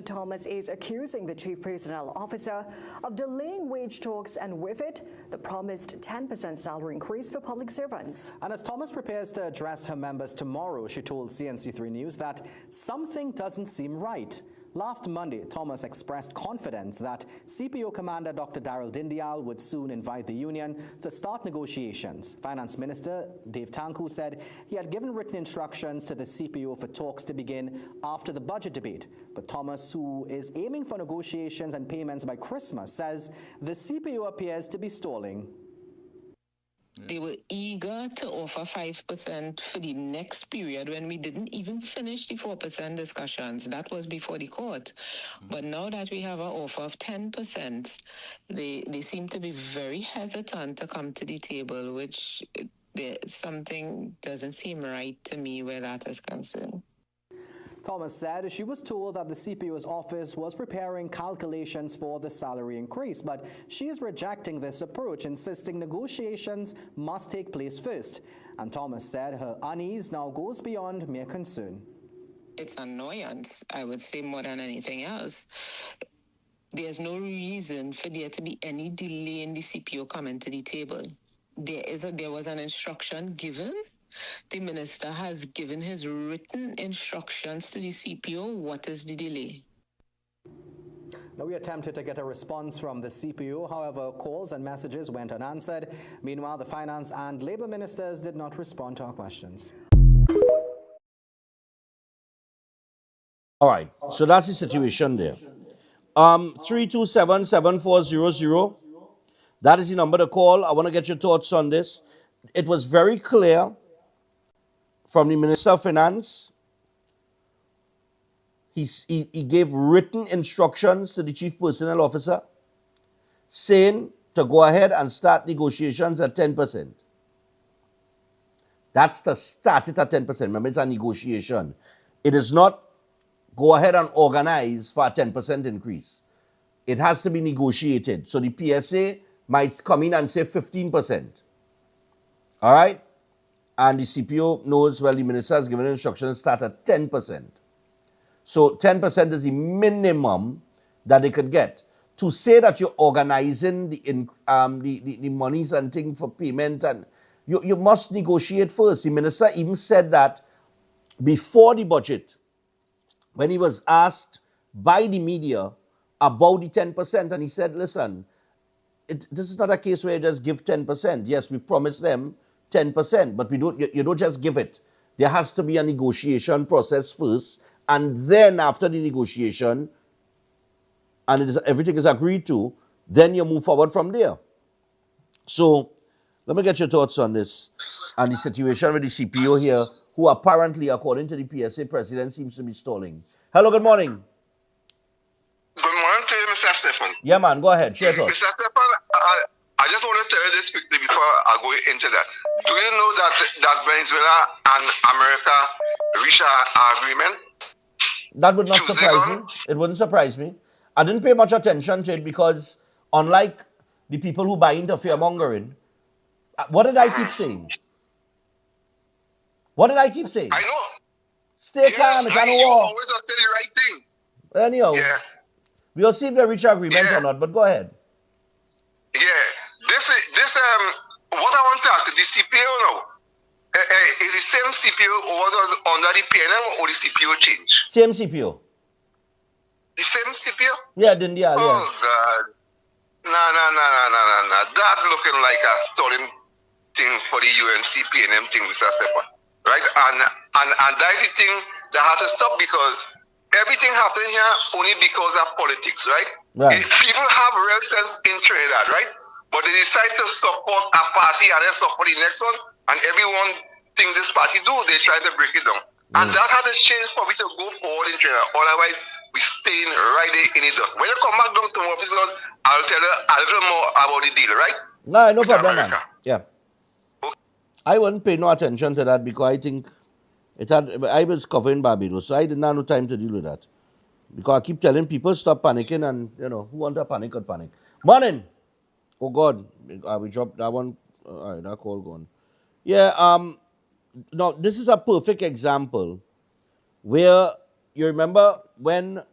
Thomas is accusing the Chief Personnel Officer of delaying wage talks and with it, the promised 10% salary increase for public servants. And as Thomas prepares to address her members tomorrow, she told CNC3 News that something doesn't seem right. Last Monday, Thomas expressed confidence that CPO Commander Dr. Daryl Dindial would soon invite the union to start negotiations. Finance Minister Dave Tanku said he had given written instructions to the CPO for talks to begin after the budget debate. But Thomas, who is aiming for negotiations and payments by Christmas, says the CPO appears to be stalling. They were eager to offer 5% for the next period when we didn't even finish the 4% discussions. That was before the court. But now that we have an offer of 10%, they seem to be very hesitant to come to the table, which something doesn't seem right to me where that is concerned. Thomas said she was told that the CPO's office was preparing calculations for the salary increase, but she is rejecting this approach, insisting negotiations must take place first. And Thomas said her unease now goes beyond mere concern. It's annoyance, I would say, more than anything else. There's no reason for there to be any delay in the CPO coming to the table. There was an instruction given. The minister has given his written instructions to the CPO. What is the delay? Now, we attempted to get a response from the CPO. However, calls and messages went unanswered. Meanwhile, the finance and labor ministers did not respond to our questions. All right, so that's the situation there. 327-7400. That is the number to call. I want to get your thoughts on this. It was very clear from the Minister of Finance. He gave written instructions to the Chief Personnel Officer saying to go ahead and start negotiations at 10%. That's to start it at 10%. Remember, it's a negotiation. It is not go ahead and organize for a 10% increase. It has to be negotiated. So the PSA might come in and say 15%. All right? And the CPO knows, well, the minister has given instructions to start at 10%. So 10% is the minimum that they could get. To say that you're organizing the monies and things for payment, and you must negotiate first. The minister even said that before the budget, when he was asked by the media about the 10%, and he said, listen, this is not a case where you just give 10%. Yes, we promised them 10%, but you don't just give it. There has to be a negotiation process first, and then after the negotiation, and everything is agreed to, then you move forward from there. So, let me get your thoughts on this and the situation with the CPO here, who apparently, according to the PSA president, seems to be stalling. Hello, good morning. Good morning to you, Mr. Stephan. Yeah, man, go ahead. Share thoughts. Mr. Stephan, I just want to tell you this quickly before I go into that. Do you know that Venezuela and America reached an agreement? That would not surprise me. It wouldn't surprise me. I didn't pay much attention to it because, unlike the people who buy into fear-mongering, what did I keep saying? What did I keep saying? I know. Stay calm, it's not a war. You always say the right thing. Anyhow, we'll see if they reach an agreement or not, but go ahead. Yeah. This what I want to ask, the CPO now, is the same CPO or was under the PNM or the CPO change? Same CPO. The same CPO? Yeah, Dindial, Oh, God. Nah. That looking like a stolen thing for the UNC PNM thing, Mr. Stephan. Right? And that is the thing that had to stop because everything happened here only because of politics, right? Right. People have real sense in Trinidad, right? But they decide to support a party and then support the next one, and everyone think this party do, they try to break it down. And that had to change for me to go forward in Trinidad. Otherwise, we staying right there in the dust. When you come back down to my office, I'll tell you a little more about the deal, right? No problem, man. Yeah. I wouldn't pay no attention to that because I think I was covering Barbados, so I did not have no time to deal with that. Because I keep telling people stop panicking, and who want to panic could panic. Morning. Oh God, we dropped that one. All right, that call gone. Yeah. Now this is a perfect example where you remember when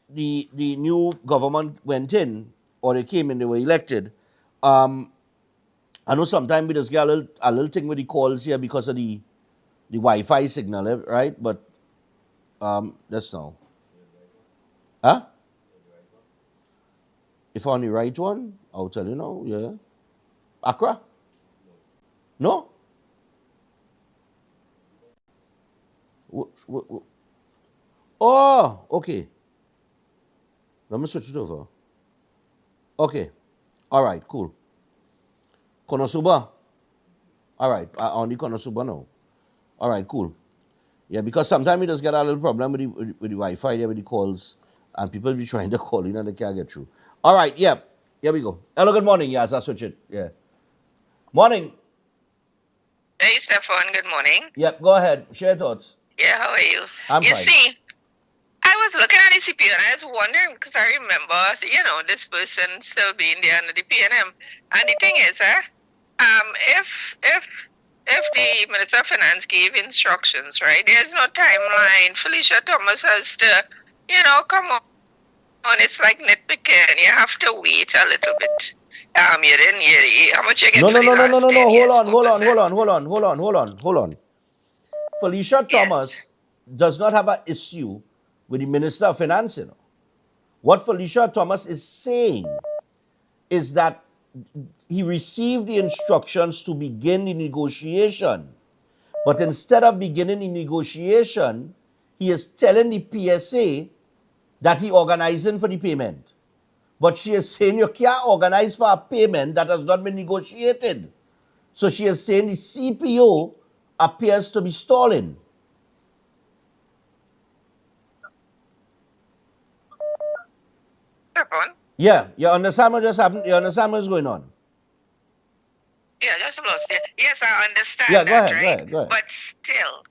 the new government went in, or they came in, they were elected. I know sometimes we just get a little thing with the calls here because of the Wi-Fi signal, right? But that's now. Huh? If on the right one, I'll tell you now, yeah. Accra? No? Oh, okay. Let me switch it over. Okay. All right, cool. Konosuba? All right, on the Konosuba now. All right, cool. Yeah, because sometimes we just get a little problem with the Wi-Fi there with the calls, and people be trying to call in and they can't get through. All right, yeah. Here we go. Hello, good morning. Yes, I'll switch it. Yeah. Morning. Hey, Stefan, good morning. Yep, go ahead. Share your thoughts. Yeah, how are you? I'm you fine. see, I was looking at the CPU and I was wondering because I remember, this person still being there under the PNM. And the thing is, if the Minister of Finance gave instructions, right, there's no timeline. Felicia Thomas has to, come on. It's like nitpicking. You have to wait a little bit. How much you get No. for the last 10 years? Hold on. Felicia Thomas does not have an issue with the Minister of Finance, What Felicia Thomas is saying is that he received the instructions to begin the negotiation. But instead of beginning the negotiation, he is telling the PSA that he organizing for the payment. But she is saying you can't organize for a payment that has not been negotiated. So she is saying the CPO appears to be stalling. Yeah, you understand what just happened? You understand what's going on? Yeah, just lost it. Yes, I understand. Yeah, that, go ahead. But still,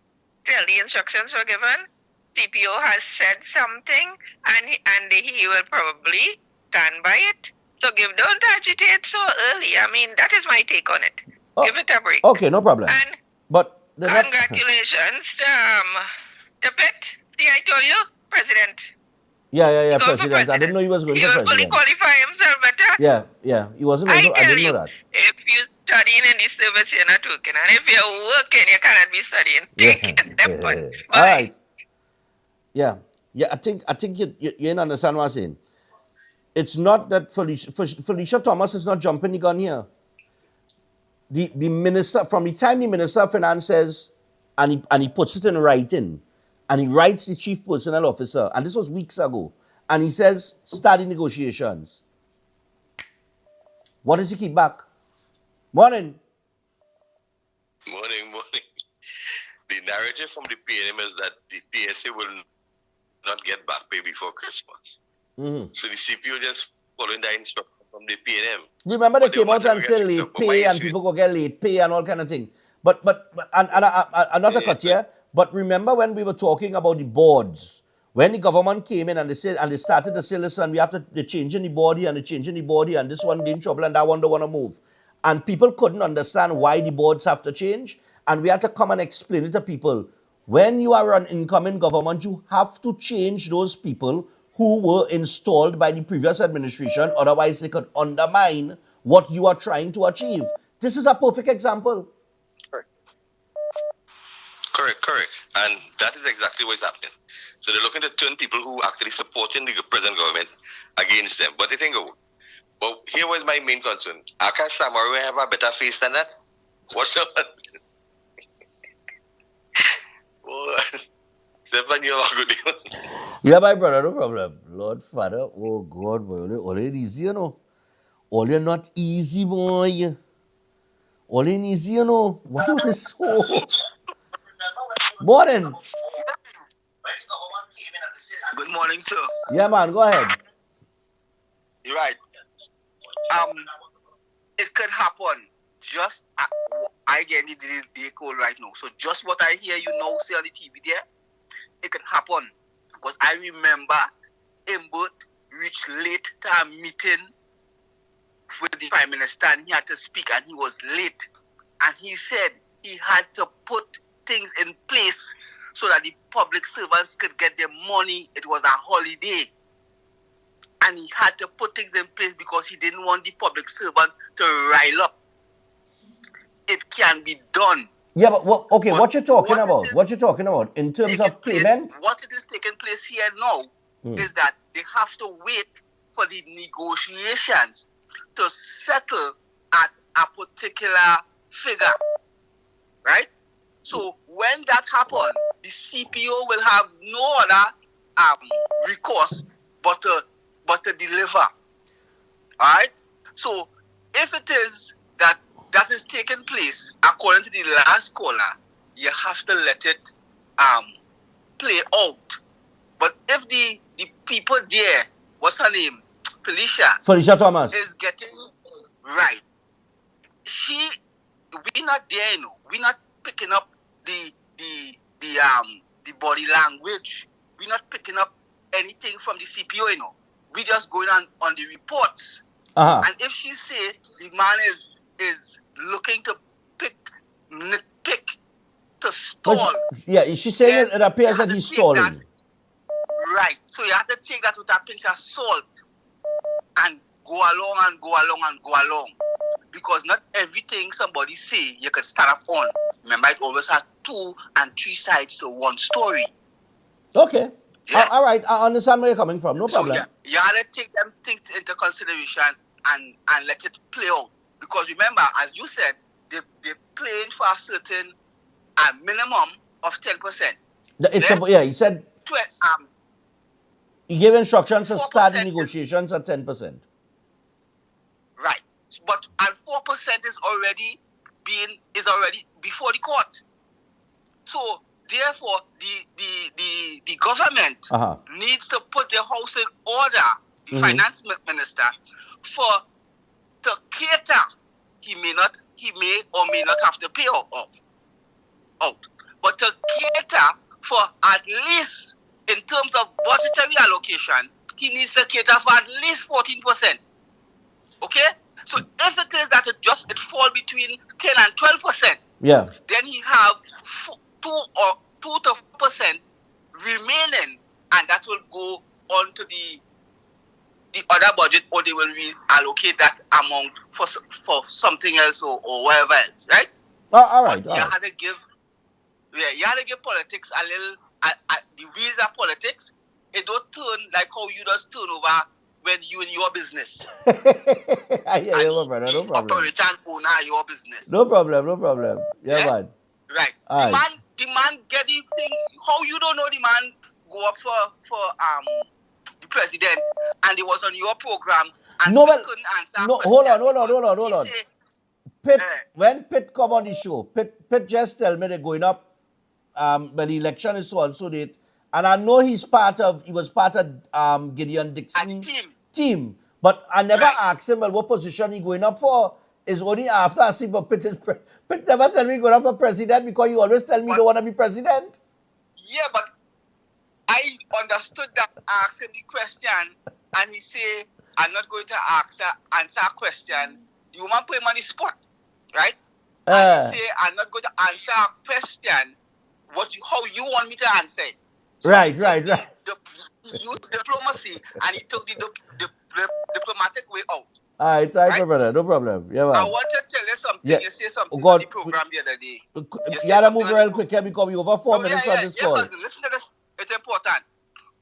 the instructions were given. CPO has said something, and he will probably stand by it. So don't agitate so early. I mean, that is my take on it. Give it a break. Okay, no problem. And but congratulations, the pet. See, I told you, President. Yeah, President. I didn't know he was going He for will fully President. qualify himself better. Yeah, he wasn't going to. I didn't know that. If you studying in the service, you're not working. And if you're working, you cannot be studying. Take a step on. All right. Yeah. I think you didn't understand what I'm saying. It's not that Felicia Thomas is not jumping the gun here. The minister, from the time the Minister of Finance says, and he puts it in writing, and he writes the Chief Personnel Officer, and this was weeks ago, and he says, start the negotiations. What does he keep back? Morning. Morning. The narrative from the PNM is that the PSA will not get back pay before Christmas. Mm-hmm. So the CPO just following that instruction from the PNM. Remember they came out and said late pay and people go get late pay and all kind of thing. But another cut here. But remember when we were talking about the boards, when the government came in and they started to say, listen, they're changing the board here and they're changing the board here and this one in trouble and that one don't want to move. And people couldn't understand why the boards have to change. And we had to come and explain it to people. When you are an incoming government, you have to change those people who were installed by the previous administration. Otherwise, they could undermine what you are trying to achieve. This is a perfect example. Correct. And that is exactly what is happening. So they're looking to turn people who actually supporting the present government against them. But they think, but here was my main concern. Akash Samaru have a better face than that? What's up? Stefan, you have a good day. Yeah, my brother, no problem. Lord Father, oh God, boy, all ain't easy, you know. All you're not easy, boy. All ain't easy, you know. Why is so? Morning. Good morning, sir. Yeah, man, go ahead. You're right. It could happen. Just I get the day call right now. So just what I hear you now say on the TV there, it could happen. Because I remember Imbert reached late to a meeting with the Prime Minister and he had to speak and he was late. And he said he had to put things in place so that the public servants could get their money. It was a holiday. And he had to put things in place because he didn't want the public servant to rile up. It can be done. Yeah, but what you're talking about? What you're talking about in terms of payment? What it is taking place here now is that they have to wait for the negotiations to settle at a particular figure, right? So when that happens, the CPO will have no other recourse but to deliver. All right. So if it is that is taking place according to the last caller, you have to let it play out. But if the people there, what's her name, Felicia Thomas, is getting right, we not there, you know. we're not picking up the body language. We're not picking up anything from the CPO, you know. We just going on the reports. And if she say the man is looking to nitpick, to stall. She's saying it appears that he's stalling. Right. So you have to take that with a pinch of salt and go along and go along and go along. Because not everything somebody say you can stand up on. Remember, it always has 2 and 3 sides to one story. Okay. Yeah. All right. I understand where you're coming from. No problem. So you have to take them things into consideration and let it play out. Because remember, as you said, they're playing for a certain minimum of 10%. He said he gave instructions to start the negotiations at 10%. Right. But and 4% is already before the court. So therefore the government needs to put the house in order, the finance minister, to cater. He may or may not have to pay out. But to cater for at least, in terms of budgetary allocation, he needs to cater for at least 14%. Okay? So if it is that it fall between 10 and 12%, then he have 2 to 4% remaining, and that will go on to the other budget, or they will reallocate that amount for something else or whatever else, right? All right. You had to give politics a little. The wheels of politics, it don't turn like how you just turn over when you in your business. No problem. No problem. Operator and owner your business. No problem. Yeah, man. Right. The man get the thing. How you don't know the man go up for the president and he was on your program and couldn't answer. No, hold on. Pitt, when Pitt come on the show, Pitt just tell me they're going up when the election is so and so date. And I know he was part of Gideon Dixon's team. But I never asked him, well, what position he going up for. It's only after I see, but Pitt never tell me going up for president because you always tell me you don't want to be president. Yeah, but I understood that. I asked him the question and he say, I'm not going to answer a question. You want to put him on the spot, right? And he say, I'm not going to answer a question how you want me to answer it. So Right. He used diplomacy and he took the diplomatic way out. All right, brother, no problem. Yeah, man. I want to tell you something. Yeah. You say something on the program the other day. You have to move real quick here because we over 4 minutes on this call. Listen to this. It's important.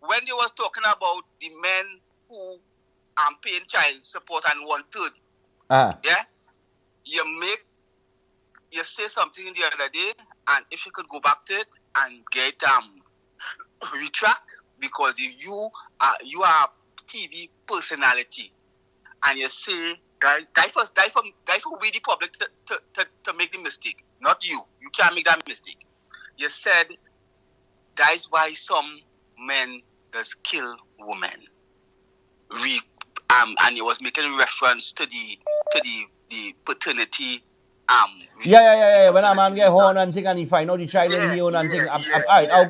When they was talking about the men who are paying child support and 1/3, you say something the other day, and if you could go back to it and get retract, because you are a TV personality, and you say die for we the public to make the mistake, not you. You can't make that mistake. You said that's why some men does kill women. And you was making reference to the paternity. When a man get horn and thing and he find out the child in him and thing. All right, I'll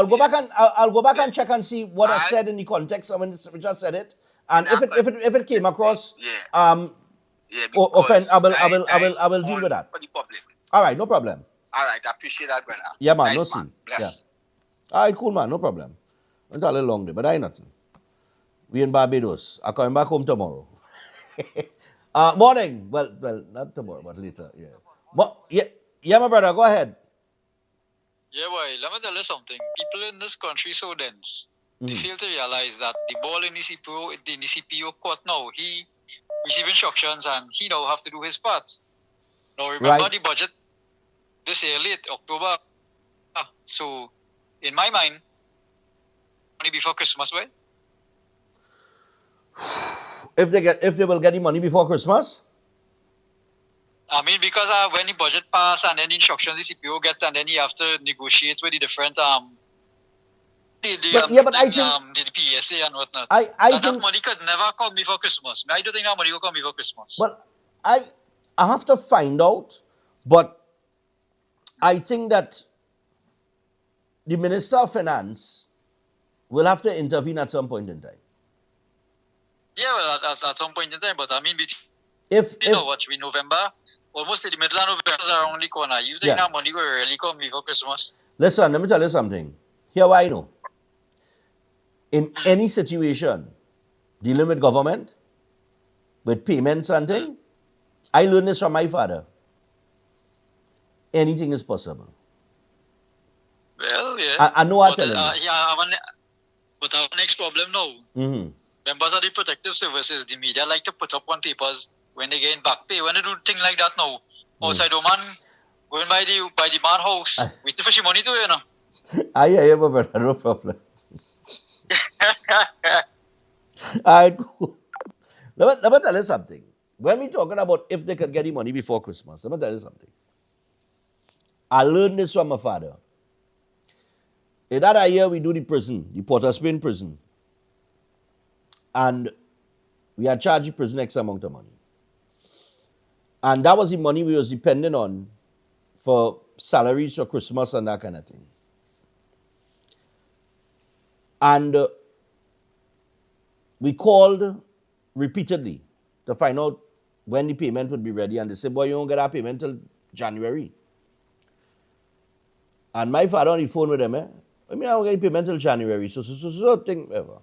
go back and check and see what I said in the context of when we just said it. And if it came across offense, I will deal with that. For the public. All right, no problem. All right, I appreciate that, brother. Yeah, man, Nice, no man. see. Bless. Yeah. All right, cool, man, no problem. It's a little long day, but I ain't nothing. We in Barbados. I'm coming back home tomorrow. Morning. Well, not tomorrow, but later. Yeah. Yeah, my brother, go ahead. Yeah, boy, let me tell you something. People in this country so dense. They fail to realize that the ball in the CPO court now, he receive instructions and he now have to do his part. Now remember the budget this year late, October. So in my mind, money before Christmas, boy. If they will get the money before Christmas? I mean, because when the budget pass and then the instructions the CPO get, and then you have to negotiate with the different the PSA and whatnot. That money could never come before Christmas. I don't think that money will come before Christmas. Well, I have to find out, but I think that the Minister of Finance will have to intervene at some point in time. Yeah, well, at some point in time, but I mean, If what we November, almost in the middle of November is around the corner. You think that money will really come before Christmas? Listen, let me tell you something. Here what I know. In any situation dealing with government, with payments and things, I learned this from my father. Anything is possible. Well, yeah. I know what I'm telling you. But our next problem now, members of the protective services, the media like to put up on papers when they get back pay. When they do things like that now, outside the man, going by the man house, waiting for some money to, you know. I hear you, brother, no problem. Alright, cool. Let me tell you something. When we talking about if they could get the money before Christmas, let me tell you something. I learned this from my father. In that year, we do the prison, the Port of Spain prison. And we had charged the prison X amount of money. And that was the money we was depending on for salaries for Christmas and that kind of thing. And we called repeatedly to find out when the payment would be ready. And they said, boy, you don't get our payment till January. And my father on the phone with them, I don't get payment till January. So thing, whatever.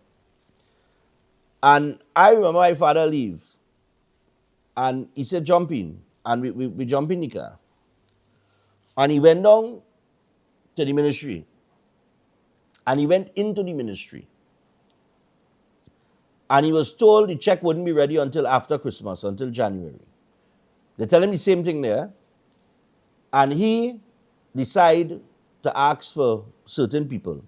And I remember my father leave. And he said, jump in. And we jump in the car. And he went down to the ministry. And he went into the ministry. And he was told the check wouldn't be ready until after Christmas, until January. They tell him the same thing there. And he decided to ask for certain people.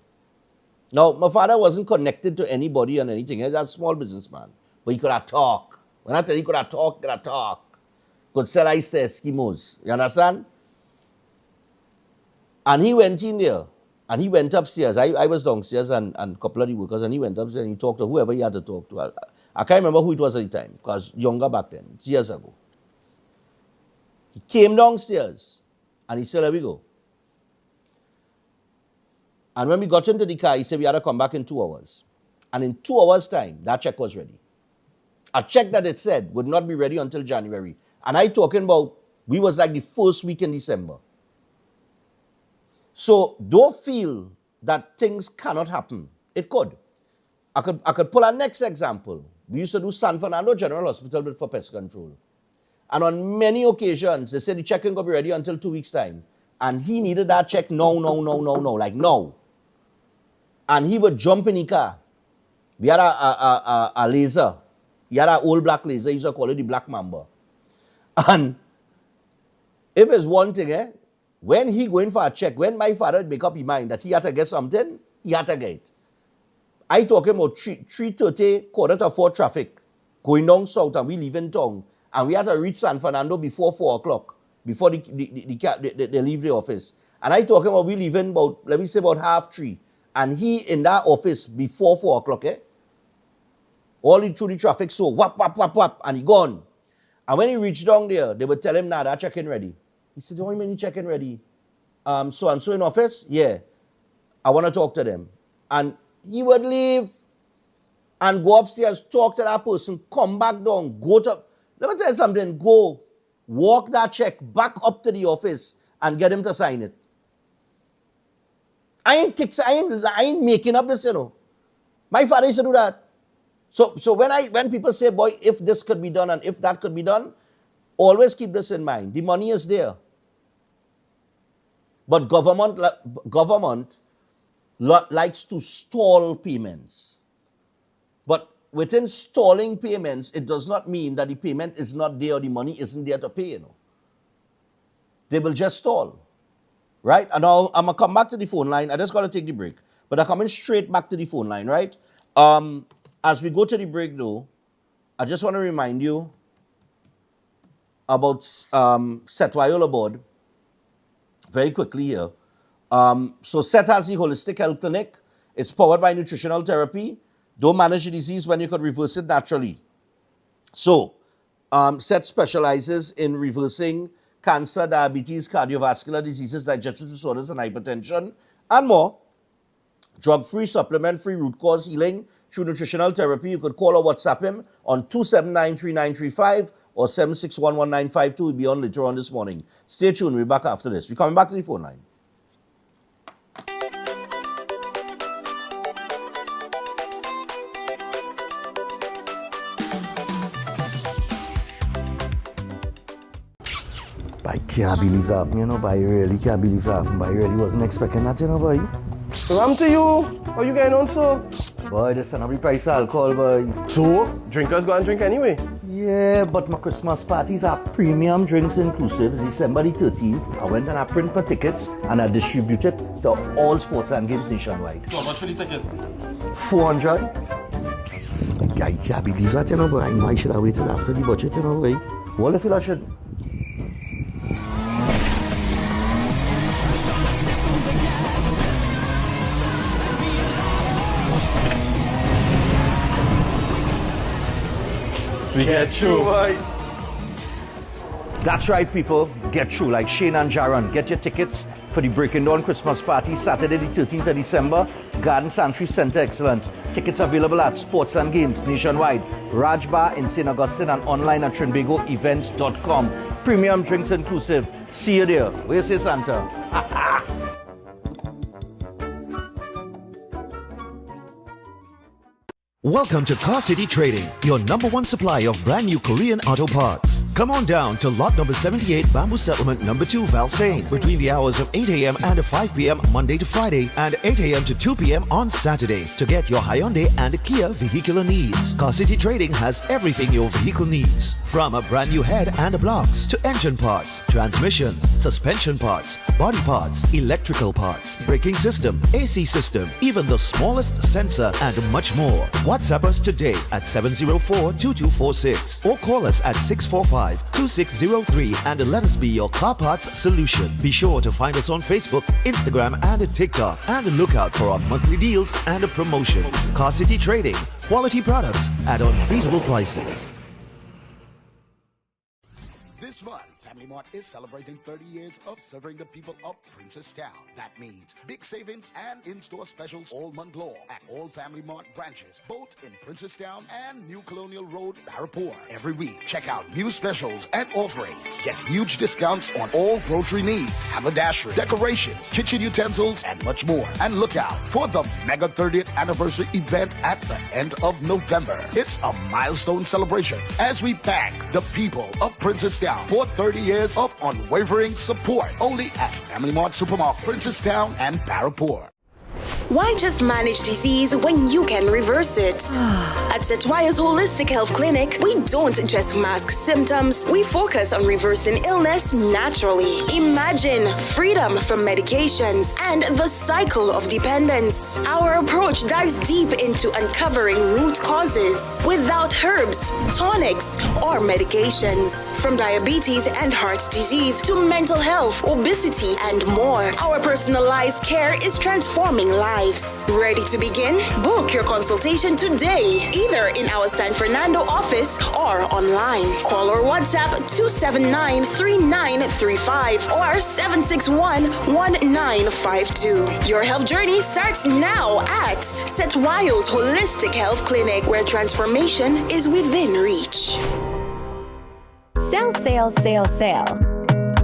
Now, my father wasn't connected to anybody and anything. He was a small businessman. But he could have talk. When I tell you he could have talk. Could sell ice to Eskimos. You understand? And he went in there. And he went upstairs. I was downstairs and a couple of the workers. And he went upstairs and he talked to whoever he had to talk to. I can't remember who it was at the time. Because younger back then. 3 years ago. He came downstairs. And he said, here we go. And when we got into the car, he said we had to come back in 2 hours. And in 2 hours' time, that check was ready. A check that it said would not be ready until January. And I talking about, we was like the first week in December. So don't feel that things cannot happen. It could. I could pull a next example. We used to do San Fernando General Hospital for pest control. And on many occasions, they said the check ain't going to be ready until 2 weeks' time. And he needed that check no, like no. And he would jump in the car. We had a laser. He had an old black laser. He used to call it the Black Mamba. And if it's one thing, when he going for a check, when my father would make up his mind that he had to get something, he had to get it. I talking about 3:30, 3:45 traffic, going down south and we leaving town. And we had to reach San Fernando before 4 o'clock, before they leave the office. And I talking about we leaving about, let me say about 3:30. And he in that office before 4 o'clock, all through the traffic, so whap, and he gone. And when he reached down there, they would tell him, nah, that check-in ready. He said, what do you mean check-in ready? So-and-so in office? Yeah. I want to talk to them. And he would leave and go upstairs, talk to that person, come back down, go to, let me tell you something, go, walk that check back up to the office and get him to sign it. I ain't making up this, My father used to do that. So when people say, boy, if this could be done and if that could be done, always keep this in mind. The money is there. But government likes to stall payments. But within stalling payments, it does not mean that the payment is not there or the money isn't there to pay, They will just stall. Right? And now I'm going to come back to the phone line. I just got to take the break. But I'm coming straight back to the phone line, right? As we go to the break, though, I just want to remind you about SET Viola board very quickly here. So SET has the Holistic Health Clinic. It's powered by nutritional therapy. Don't manage the disease when you could reverse it naturally. So SET specializes in reversing cancer, diabetes, cardiovascular diseases, digestive disorders, and hypertension, and more. Drug-free, supplement-free root cause healing through nutritional therapy. You could call or WhatsApp him on 279-3935 or 761-1952. We'll be on later on this morning. Stay tuned. We'll be back after this. We're coming back to the phone line. I can't believe that, you know, but I really can't believe that. But I really wasn't expecting that, you know, boy. Ram to you. How you getting on, so? Boy, this is not the price of alcohol, boy. So, drinkers go and drink anyway? Yeah, but my Christmas parties are premium drinks inclusive. It's December the 13th. I went and I print my tickets and I distributed to all sports and games nationwide. How much for the ticket? 400. I can't believe that, you know, boy. I know I should have waited after the budget, you know, boy. What if I should? We get through. That's right, people. Get through like Shane and Jaron. Get your tickets for the Breaking Dawn Christmas party Saturday the 13th of December. Garden Sanctuary Center Excellence. Tickets available at Sports and Games nationwide. Raj Bar in St. Augustine and online at trinbagoevents.com. Premium drinks inclusive. See you there. Where you say, Santa? Welcome to Car City Trading, your #1 supply of brand new Korean auto parts. Come on down to lot number 78, Bamboo Settlement number 2, Valsain, between the hours of 8 a.m. and 5 p.m. Monday to Friday and 8 a.m. to 2 p.m. on Saturday to get your Hyundai and Kia vehicular needs. Car City Trading has everything your vehicle needs, from a brand new head and blocks to engine parts, transmissions, suspension parts, body parts, electrical parts, braking system, AC system, even the smallest sensor and much more. WhatsApp us today at 704-2246 or call us at 645-2603 and let us be your car parts solution. Be sure to find us on Facebook, Instagram and TikTok and look out for our monthly deals and promotions. Car City Trading, quality products at unbeatable prices. This month, Family Mart is celebrating 30 years of serving the people of Princestown. That means big savings and in-store specials all month long at all Family Mart branches, both in Princestown and New Colonial Road, Barrapore. Every week, check out new specials and offerings. Get huge discounts on all grocery needs, haberdashery, decorations, kitchen utensils, and much more. And look out for the mega 30th anniversary event at the end of November. It's a milestone celebration as we thank the people of Princestown for 30 years of unwavering support. Only at Family Mart Supermarket, Princestown and Barrapore. Why just manage disease when you can reverse it? At Setwaya's Holistic Health Clinic, we don't just mask symptoms, we focus on reversing illness naturally. Imagine freedom from medications and the cycle of dependence. Our approach dives deep into uncovering root causes without herbs, tonics, or medications. From diabetes and heart disease to mental health, obesity, and more, our personalized care is transforming lives. Ready to begin? Book your consultation today, either in our San Fernando office or online. Call or WhatsApp 279-3935 or 761-1952. Your health journey starts now at Setwayo's Holistic Health Clinic, where transformation is within reach. Sale, sale, sale, sale.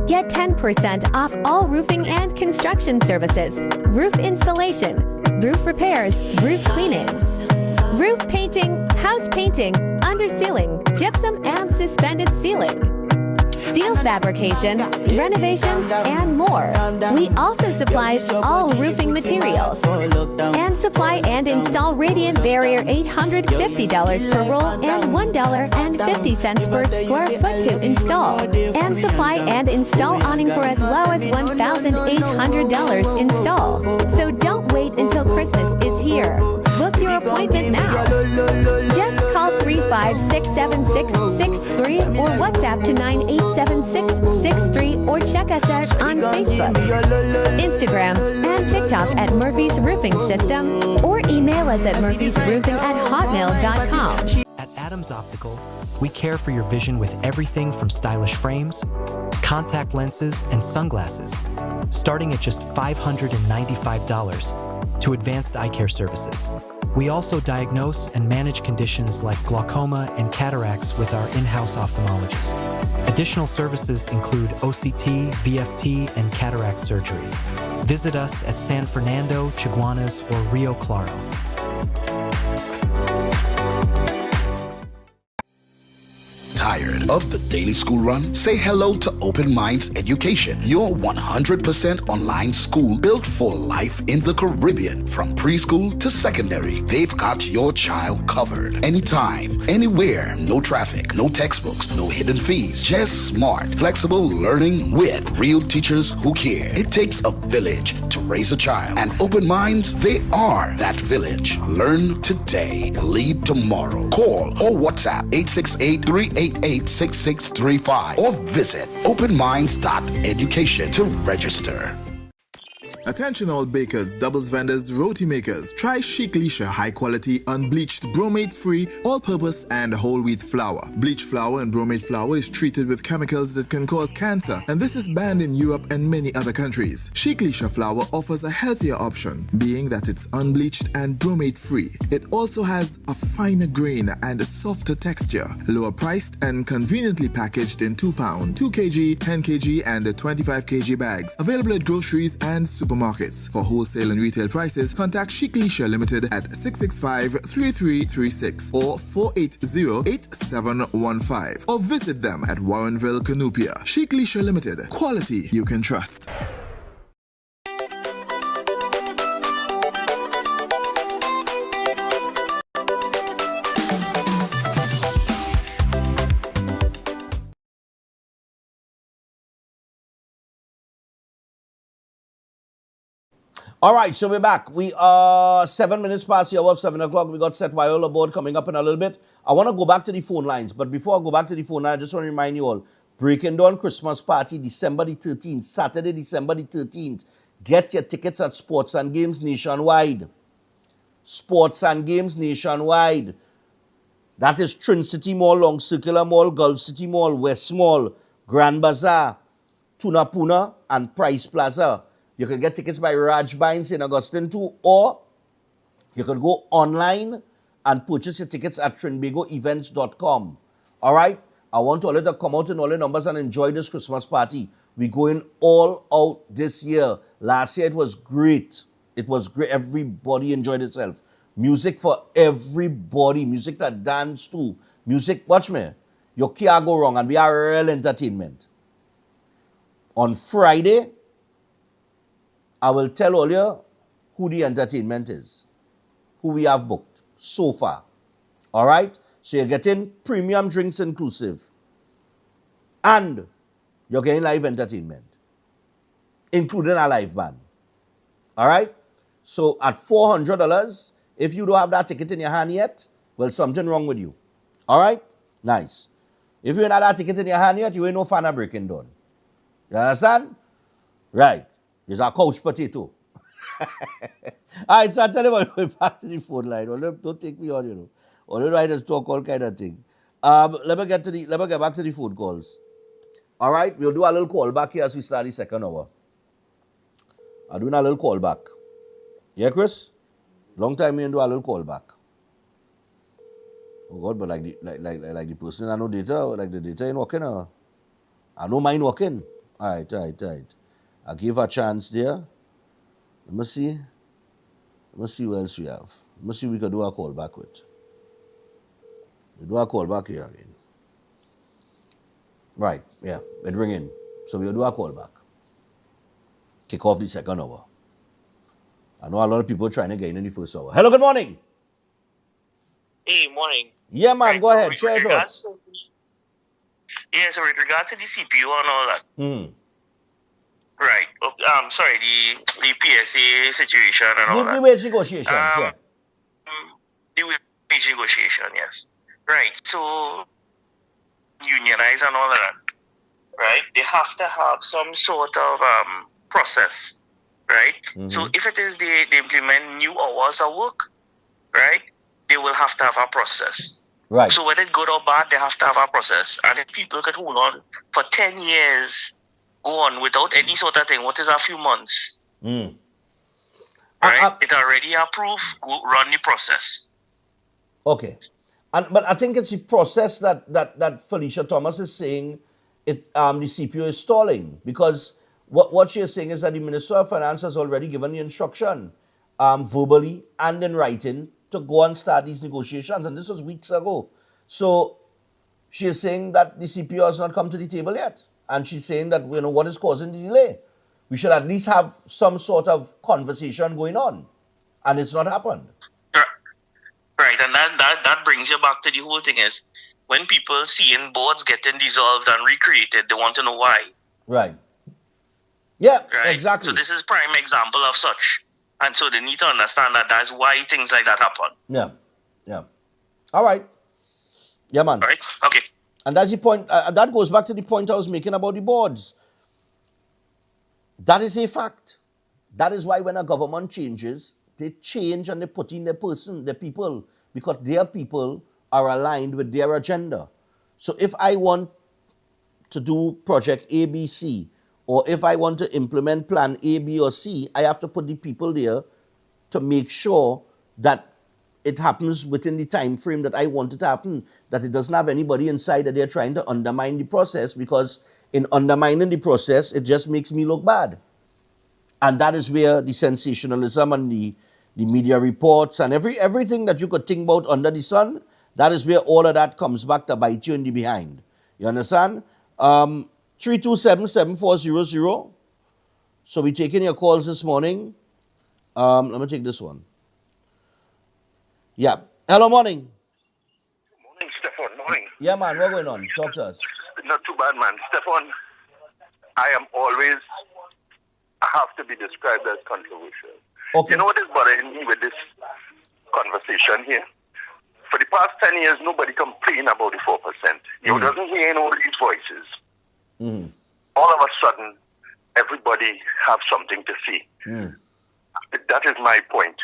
Get 10% off all roofing and construction services, roof installation, roof repairs, roof cleaning, roof painting, house painting, undersealing, gypsum and suspended ceiling, steel fabrication, renovations, and more. We also supply all roofing materials and supply and install radiant barrier $850 per roll and $1.50 per square foot to install, and supply and install awning for as low as $1,800 install. So don't wait until Christmas is here. Book your appointment now. Just call 3567663 or WhatsApp to 987-663 or check us out on Facebook, Instagram, and TikTok at Murphy's Roofing System or email us at murphysroofing@hotmail.com. At Adams Optical, we care for your vision with everything from stylish frames, contact lenses, and sunglasses, starting at just $595, to advanced eye care services. We also diagnose and manage conditions like glaucoma and cataracts with our in-house ophthalmologist. Additional services include OCT, VFT, and cataract surgeries. Visit us at San Fernando, Chaguanas, or Rio Claro. Tired of the daily school run? Say hello to Open Minds Education, your 100% online school built for life in the Caribbean. From preschool to secondary, they've got your child covered. Anytime, anywhere, no traffic, no textbooks, no hidden fees, just smart, flexible learning with real teachers who care. It takes a village to raise a child, and Open Minds, they are that village. Learn today, lead tomorrow. Call or WhatsApp 868-388-6635 or visit openminds.education to register. Attention all bakers, doubles vendors, roti makers. Try Chic Lisha high quality unbleached bromate free all-purpose and whole wheat flour. Bleached flour and bromate flour is treated with chemicals that can cause cancer, and this is banned in Europe and many other countries. Chic Lisha flour offers a healthier option, being that it's unbleached and bromate free. It also has a finer grain and a softer texture, lower priced and conveniently packaged in 2 pound, 2 kg, 10 kg and 25 kg bags. Available at groceries and supermarkets. For wholesale and retail prices, contact Chic Lisha Limited at 665-3336 or 480-8715 or visit them at Warrenville, Canoopia. Chic Lisha Limited. Quality you can trust. All right, so we're back. We are 7 minutes past the hour of 7 o'clock. We got Seth Viola board coming up in a little bit. I want to go back to the phone lines, but before I go back to the phone line, I just want to remind you all, Breaking Dawn Christmas Party, December the 13th, Saturday, December the 13th. Get your tickets at Sports and Games Nationwide. Sports and Games Nationwide. That is Trin City Mall, Long Circular Mall, Gulf City Mall, West Mall, Grand Bazaar, Tunapuna, and Price Plaza. You can get tickets by Raj Bynes in Augustine too, or you can go online and purchase your tickets at trinbagoevents.com. All right? I want all of you to come out in all the numbers and enjoy this Christmas party. We're going all out this year. Last year it was great. It was great. Everybody enjoyed itself. Music for everybody. Music to dance to. Music, watch me. You can't go wrong, and we are real entertainment. On Friday, I will tell all you who the entertainment is, who we have booked so far. All right? So you're getting premium drinks inclusive. And you're getting live entertainment, including a live band. All right? So at $400, if you don't have that ticket in your hand yet, well, something wrong with you. All right? Nice. If you don't have that ticket in your hand yet, you ain't no fan of Breaking Dawn. You understand? Right. There's a couch potato. All right, so I tell you what, we're back to the phone line. Don't take me on, you know. All the writers talk all kind of thing. Let me get back to the phone calls. All right, we'll do a little call back here as we start the second hour. I'm doing a little call back. Yeah, Chris? Long time we didn't do a little call back. Oh God, but like the person I know data, like the data ain't working. I know mine working. All right. I give a chance there. Let me see what else we have. Let me see if we can do a call back with. We do a call back here again. Right, yeah, it ring in. So we'll do a call back. Kick off the second hour. I know a lot of people trying to get in the first hour. Hello, good morning. Hey, morning. Yeah, man, go ahead. Share your thoughts. Yeah, so with regard to the CPU and all that. Right. Sorry, the PSA situation and all that. The wage negotiations, yeah. The wage negotiation, yes. Right. So, unionize and all of that. Right. They have to have some sort of process. Right. So, if it is they implement new hours of work, right, they will have to have a process. Right. So whether it's good or bad, they have to have a process. And if people can hold on for 10 years, go on without any sort of thing, what is a few months? Mm. Right? It already approved, go run the process. Okay. But I think it's the process that Felicia Thomas is saying the CPO is stalling, because what she is saying is that the Minister of Finance has already given the instruction verbally and in writing to go and start these negotiations, and this was weeks ago. So she is saying that the CPO has not come to the table yet, and she's saying that, you know, what is causing the delay? We should at least have some sort of conversation going on, and it's not happened. Right, and that brings you back to the whole thing is, when people seeing boards getting dissolved and recreated, they want to know why. Right. Yeah, right? Exactly. So this is prime example of such. And so they need to understand that that's why things like that happen. Yeah. All right. Yeah, man. All right, okay. And that's the point. That goes back to the point I was making about the boards. That is a fact. That is why when a government changes, they change and they put in their people, because their people are aligned with their agenda. So if I want to do project A, B, C, or if I want to implement plan A, B, or C, I have to put the people there to make sure that it happens within the time frame that I want it to happen, that it doesn't have anybody inside that they're trying to undermine the process, because in undermining the process, it just makes me look bad. And that is where the sensationalism and the media reports and everything that you could think about under the sun, that is where all of that comes back to bite you in the behind. You understand? 327-7400. So we're taking your calls this morning. Let me take this one. Yeah. Hello, morning. Morning, Stefan. Morning. Yeah, man. What's going on? Talk to us. Not too bad, man. Stefan, I have to be described as controversial. Okay. You know what is bothering me with this conversation here? For the past 10 years, nobody complained about the 4%. You doesn't hear any of these voices. Mm-hmm. All of a sudden, everybody have something to say. That is my point.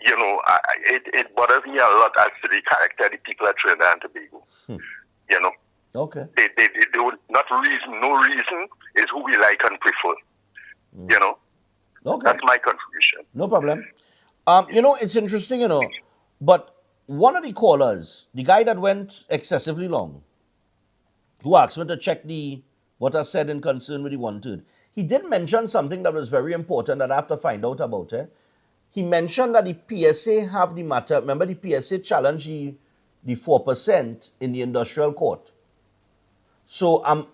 You know, it bothers me a lot as to the character of the people at Trinidad and Tobago. You know? Okay. They would not reason, no reason is who we like and prefer. You know? Okay. That's my contribution. No problem. You know, it's interesting, you know, but one of the callers, the guy that went excessively long, who asked me to check what I said in concern with the 1/3, he did mention something that was very important that I have to find out about. He mentioned that the PSA have the matter. Remember, the PSA challenged the 4% in the industrial court. So I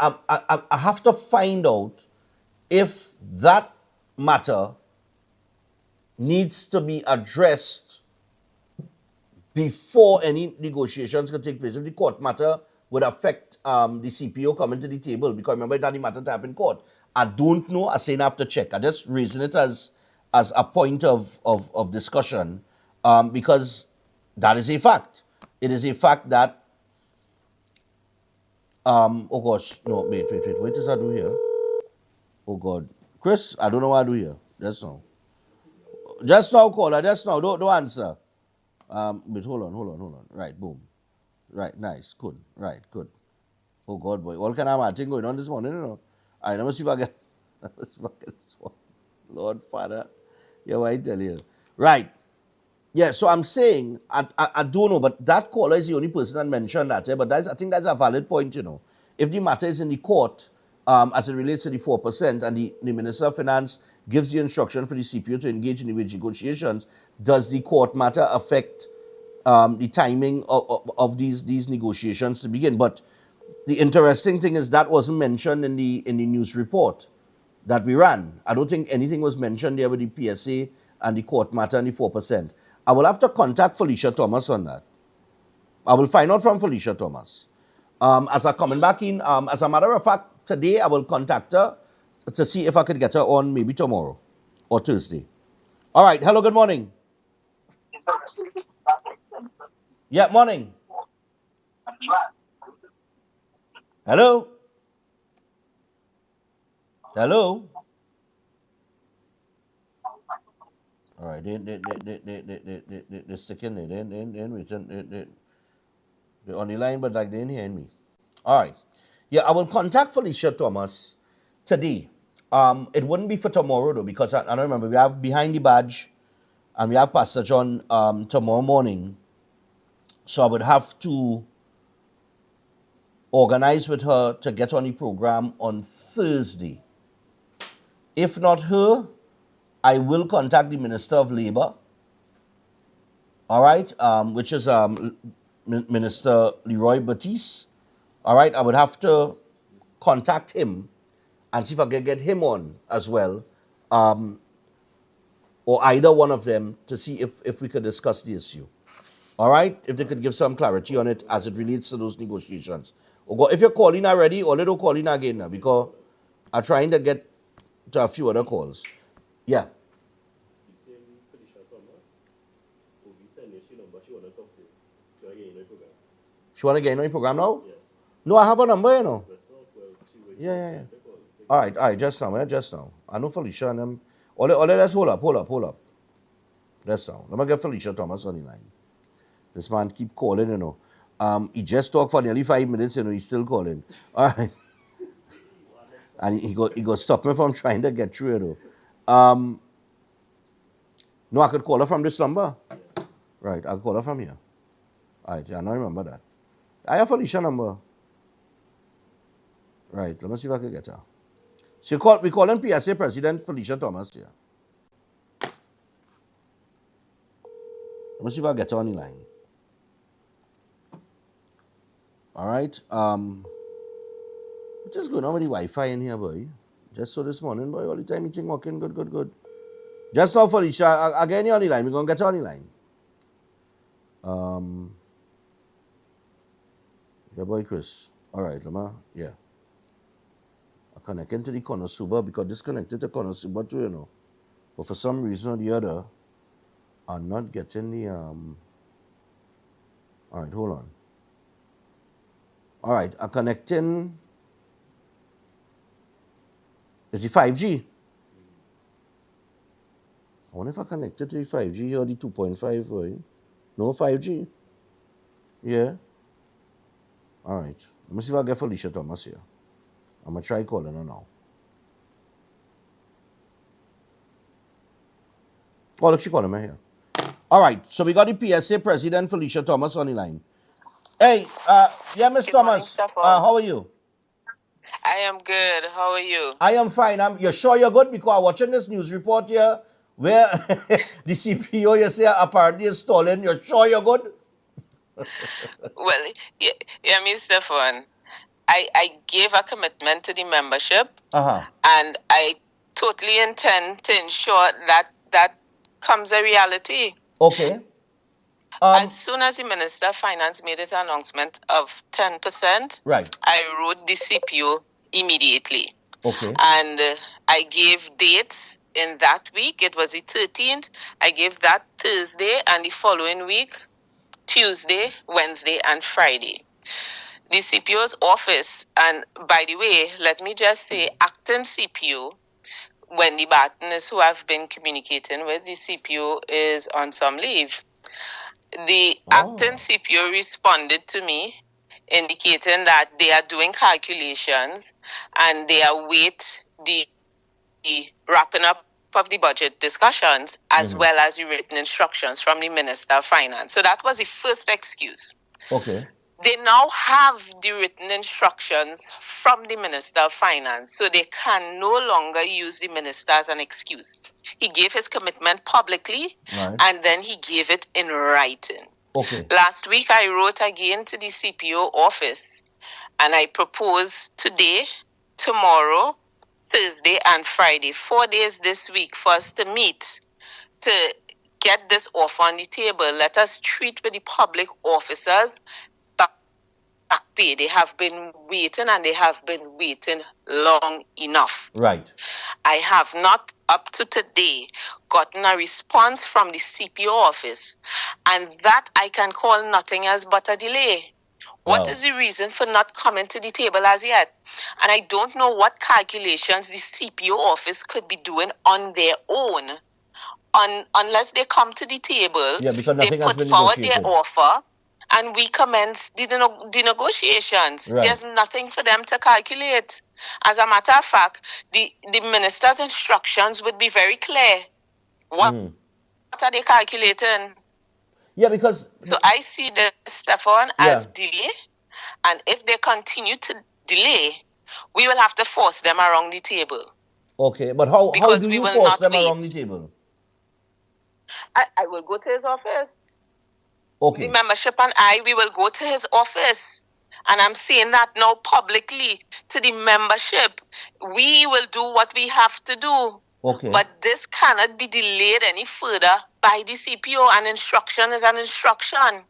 have to find out if that matter needs to be addressed before any negotiations can take place. If the court matter would affect the CPO coming to the table, because remember that the matter to happen in court. I don't know. I say I have to check. I just raising it as a point of discussion, because that is a fact. It is a fact that oh gosh, no, wait, what does I do here? Oh God. Chris, I don't know what I do here. Just now, caller, just now, don't answer. But hold on. Right, boom. Right, nice, good, right, good. Oh God, boy, all kind of thing going on this morning, you know. Let me see if I get this one. Lord Father, yeah, what I tell you. Right. Yeah, so I'm saying, I don't know, but that caller is the only person that mentioned that, but I think that's a valid point, you know. If the matter is in the court, as it relates to the 4%, and the Minister of Finance gives the instruction for the CPO to engage in the wage negotiations, does the court matter affect the timing of these negotiations to begin? But the interesting thing is that wasn't mentioned in the news report that we ran. I don't think anything was mentioned there with the PSA and the court matter and the 4%. I will have to contact Felicia Thomas on that. I will find out from Felicia Thomas. As I'm coming back in, as a matter of fact, today I will contact her to see if I could get her on maybe tomorrow or Thursday. All right. Hello, good morning. Yeah, morning. Hello? Hello? All right, they're sticking there. They're on the line, but like they ain't hearing me. All right. Yeah, I will contact Felicia Thomas today. It wouldn't be for tomorrow though, because I don't remember. We have Behind the Badge and we have Pastor John tomorrow morning. So I would have to organize with her to get on the program on Thursday. If not her, I will contact the Minister of Labor, all right, which is Minister Leroy Batiste. All right, I would have to contact him and see if I can get him on as well, or either one of them, to see if we could discuss the issue. All right, if they could give some clarity on it as it relates to those negotiations. If you're calling already, or little calling again now, because I'm trying to get to a few other calls. Yeah. She want to get in the program now? Yes. No, I have a number, you know. Yeah. All right, just now. I know Felicia and them. Let's hold up. Let's now. Let me get Felicia Thomas on the line. This man keep calling, you know. He just talked for nearly 5 minutes, you know, he's still calling. All right. And he go stop me from trying to get through, you know. No, I could call her from this number. Right, I'll call her from here. All right, yeah, I don't remember that. I have Felicia number. Right, let me see if I can get her. We call him PSA President Felicia Thomas here. Let me see if I get her on the line. All right. What is going on with the Wi-Fi in here, boy? Just so this morning, boy, all the time it's working good. Just now, Felicia, again, you're on the line. We're going to get her on the line. Yeah, boy, Chris. All right, Lama. Yeah. I connected to the Konosuba because disconnected to Konosuba too, you know. But for some reason or the other, I'm not getting the All right, hold on. All right, I'm connecting. Is it 5G? I wonder if I connected to the 5G or the 2.5, boy. No 5G? Yeah. All right. Let me see if I get Felicia Thomas here. I'm going to try calling her now. Oh, look, she calling me here. All right. So we got the PSA President, Felicia Thomas, on the line. Hey, yeah, Miss Thomas. How are you? I am good. How are you? I am fine. You're sure you're good? Because I'm watching this news report here where the CPO, you say, apparently is stolen. You're sure you're good? Well, yeah, Mr. Fon, I gave a commitment to the membership, and I totally intend to ensure that comes a reality. Okay. As soon as the Minister of Finance made his announcement of 10%, right, I wrote the CPO immediately. Okay. And I gave dates in that week. It was the 13th. I gave that Thursday, and the following week, Tuesday, Wednesday, and Friday. The CPO's office, and by the way, let me just say, acting CPO, Wendy Barton, is who I've been communicating with. The CPO is on some leave. The acting CPO responded to me indicating that they are doing calculations and they await the wrapping up of the budget discussions as well as the written instructions from the Minister of Finance. So that was the first excuse. Okay. They now have the written instructions from the Minister of Finance, so they can no longer use the minister as an excuse. He gave his commitment publicly, and then he gave it in writing. Okay. Last week, I wrote again to the CPO office, and I proposed today, tomorrow, Thursday, and Friday, 4 days this week for us to meet to get this off on the table. Let us treat with the public officers back pay. They have been waiting, and they have been waiting long enough. Right. I have not, up to today, gotten a response from the CPO office, and that I can call nothing else but a delay. What is the reason for not coming to the table as yet? And I don't know what calculations the CPO office could be doing on their own, unless they come to the table, because they put forward their offer, and we commence the negotiations. Right. There's nothing for them to calculate. As a matter of fact, the minister's instructions would be very clear. What are they calculating? Yeah, because... So I see this, Stefan, as delay. And if they continue to delay, we will have to force them around the table. Okay, but how do you force them around the table? I will go to his office. Okay. The membership and we will go to his office. And I'm saying that now publicly to the membership. We will do what we have to do. Okay. But this cannot be delayed any further by the CPO. An instruction is an instruction.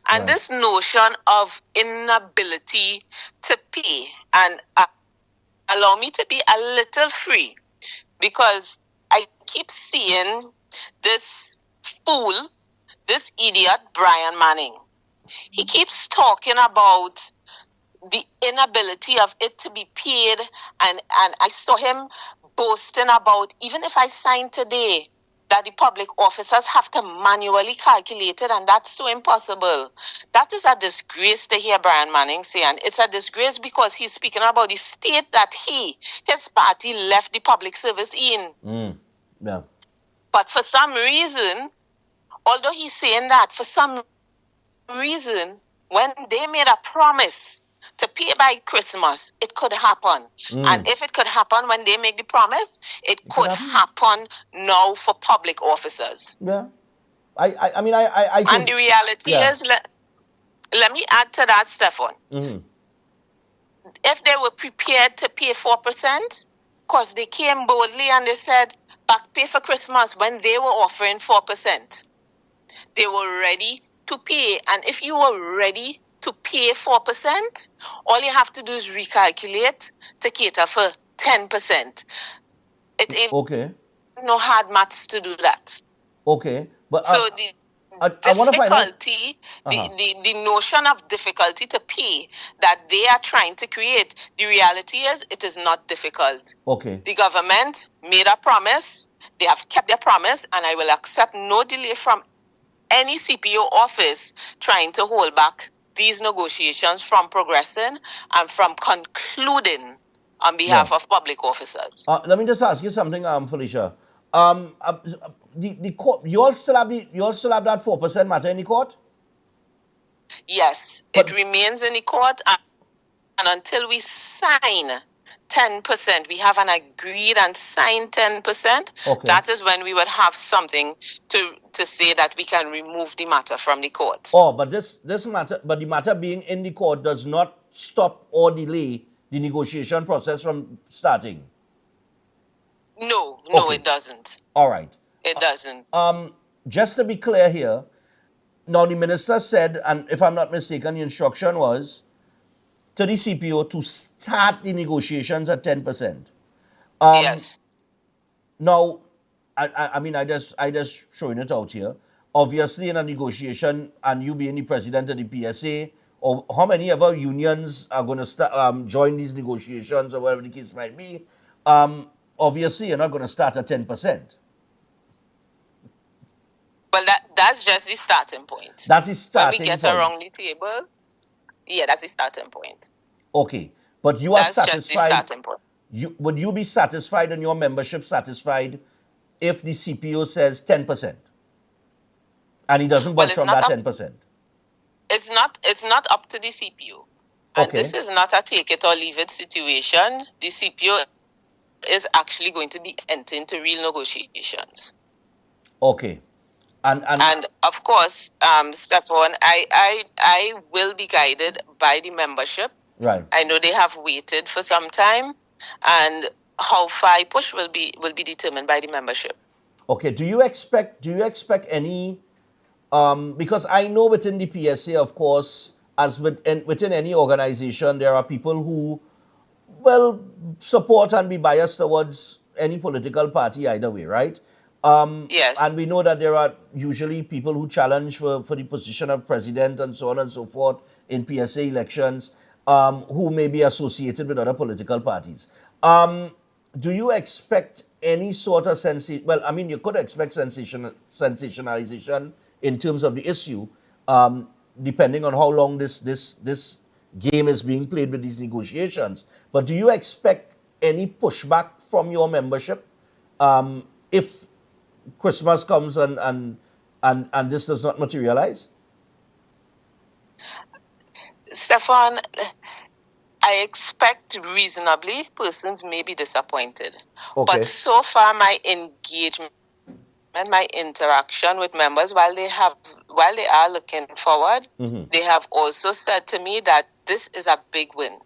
And this notion of inability to pay, and allow me to be a little free, because I keep seeing this fool, this idiot, Brian Manning. He keeps talking about the inability of it to be paid, and I saw him boasting about, even if I sign today, that the public officers have to manually calculate it, and that's so impossible. That is a disgrace to hear Brian Manning say, and it's a disgrace because he's speaking about the state that his party left the public service in. Yeah. But for some reason, although he's saying that, for some reason, when they made a promise to pay by Christmas, it could happen. And if it could happen when they make the promise, it could happen now for public officers. Yeah. I mean, I and the reality is, let me add to that, Stefan. If they were prepared to pay 4%, because they came boldly and they said, back pay for Christmas when they were offering 4%. They were ready to pay. And if you were ready to pay 4%, all you have to do is recalculate to cater for 10%. It ain't no hard maths to do that. Okay. But so I want to find out. The notion of difficulty to pay that they are trying to create, the reality is it is not difficult. Okay. The government made a promise. They have kept their promise, and I will accept no delay from any CPO office trying to hold back these negotiations from progressing and from concluding on behalf of public officers. Let me just ask you something, Felicia. The court, you all still have that 4% matter in the court? Yes, it remains in the court, and until we sign 10%, we have an agreed and signed 10%. Okay. That is when we would have something to say that we can remove the matter from the court. Oh, but this matter, but the matter being in the court does not stop or delay the negotiation process from starting. No, it doesn't. All right. It doesn't. Just to be clear here, now the minister said, and if I'm not mistaken, the instruction was to the CPO to start the negotiations at 10%. Yes. Now, I mean, I just throwing it out here. Obviously, in a negotiation, and you being the president of the PSA, or how many other unions are going to join these negotiations, or whatever the case might be, obviously, you're not going to start at 10%. Well, that's just the starting point. That's the starting point. When we get around the table, that's the starting point. Okay, but you are satisfied. Just the starting point. Would you be satisfied and your membership satisfied if the CPO says 10% and he doesn't budge from that 10%? It's not up to the CPO. And this is not a take it or leave it situation. The CPO is actually going to be entering into real negotiations. Okay. And of course, Stefan, I will be guided by the membership. Right. I know they have waited for some time, and how far I push will be determined by the membership. Okay. Do you expect any? Because I know within the PSA, of course, as within any organization, there are people who, well, support and be biased towards any political party either way, right? Yes. And we know that there are usually people who challenge for the position of president and so on and so forth in PSA elections, who may be associated with other political parties. Do you expect any sort of well, I mean, you could expect sensationalization in terms of the issue, depending on how long this game is being played with these negotiations. But do you expect any pushback from your membership if Christmas comes and this does not materialize? Stefan, I expect reasonably persons may be disappointed. Okay. But so far my engagement and my interaction with members, while they are looking forward, they have also said to me that this is a big win.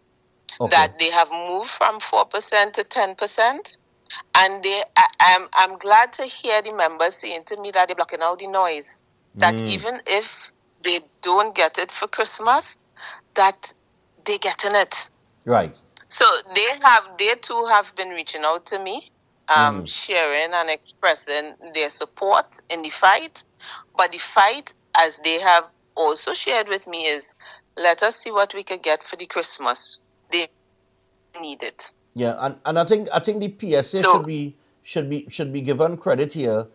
Okay. That they have moved from 4% to 10%. And I'm glad to hear the members saying to me that they're blocking out the noise. That even if they don't get it for Christmas, that they're getting it. Right. So they too have been reaching out to me, sharing and expressing their support in the fight. But the fight, as they have also shared with me, is let us see what we could get for the Christmas. They need it. Yeah, and I think the PSA should be given credit here.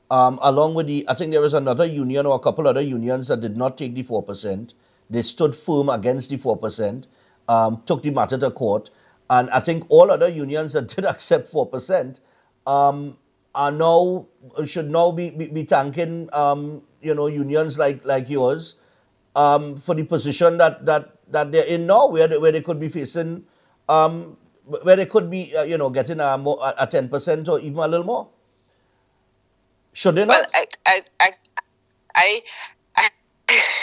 Along with I think there was another union or a couple other unions that did not take the 4%. They stood firm against the 4%, took the matter to court, and I think all other unions that did accept 4% should now be thanking unions like yours for the position that they're in now, where they could be facing where they could be getting a 10% or even a little more. Should they not? Well,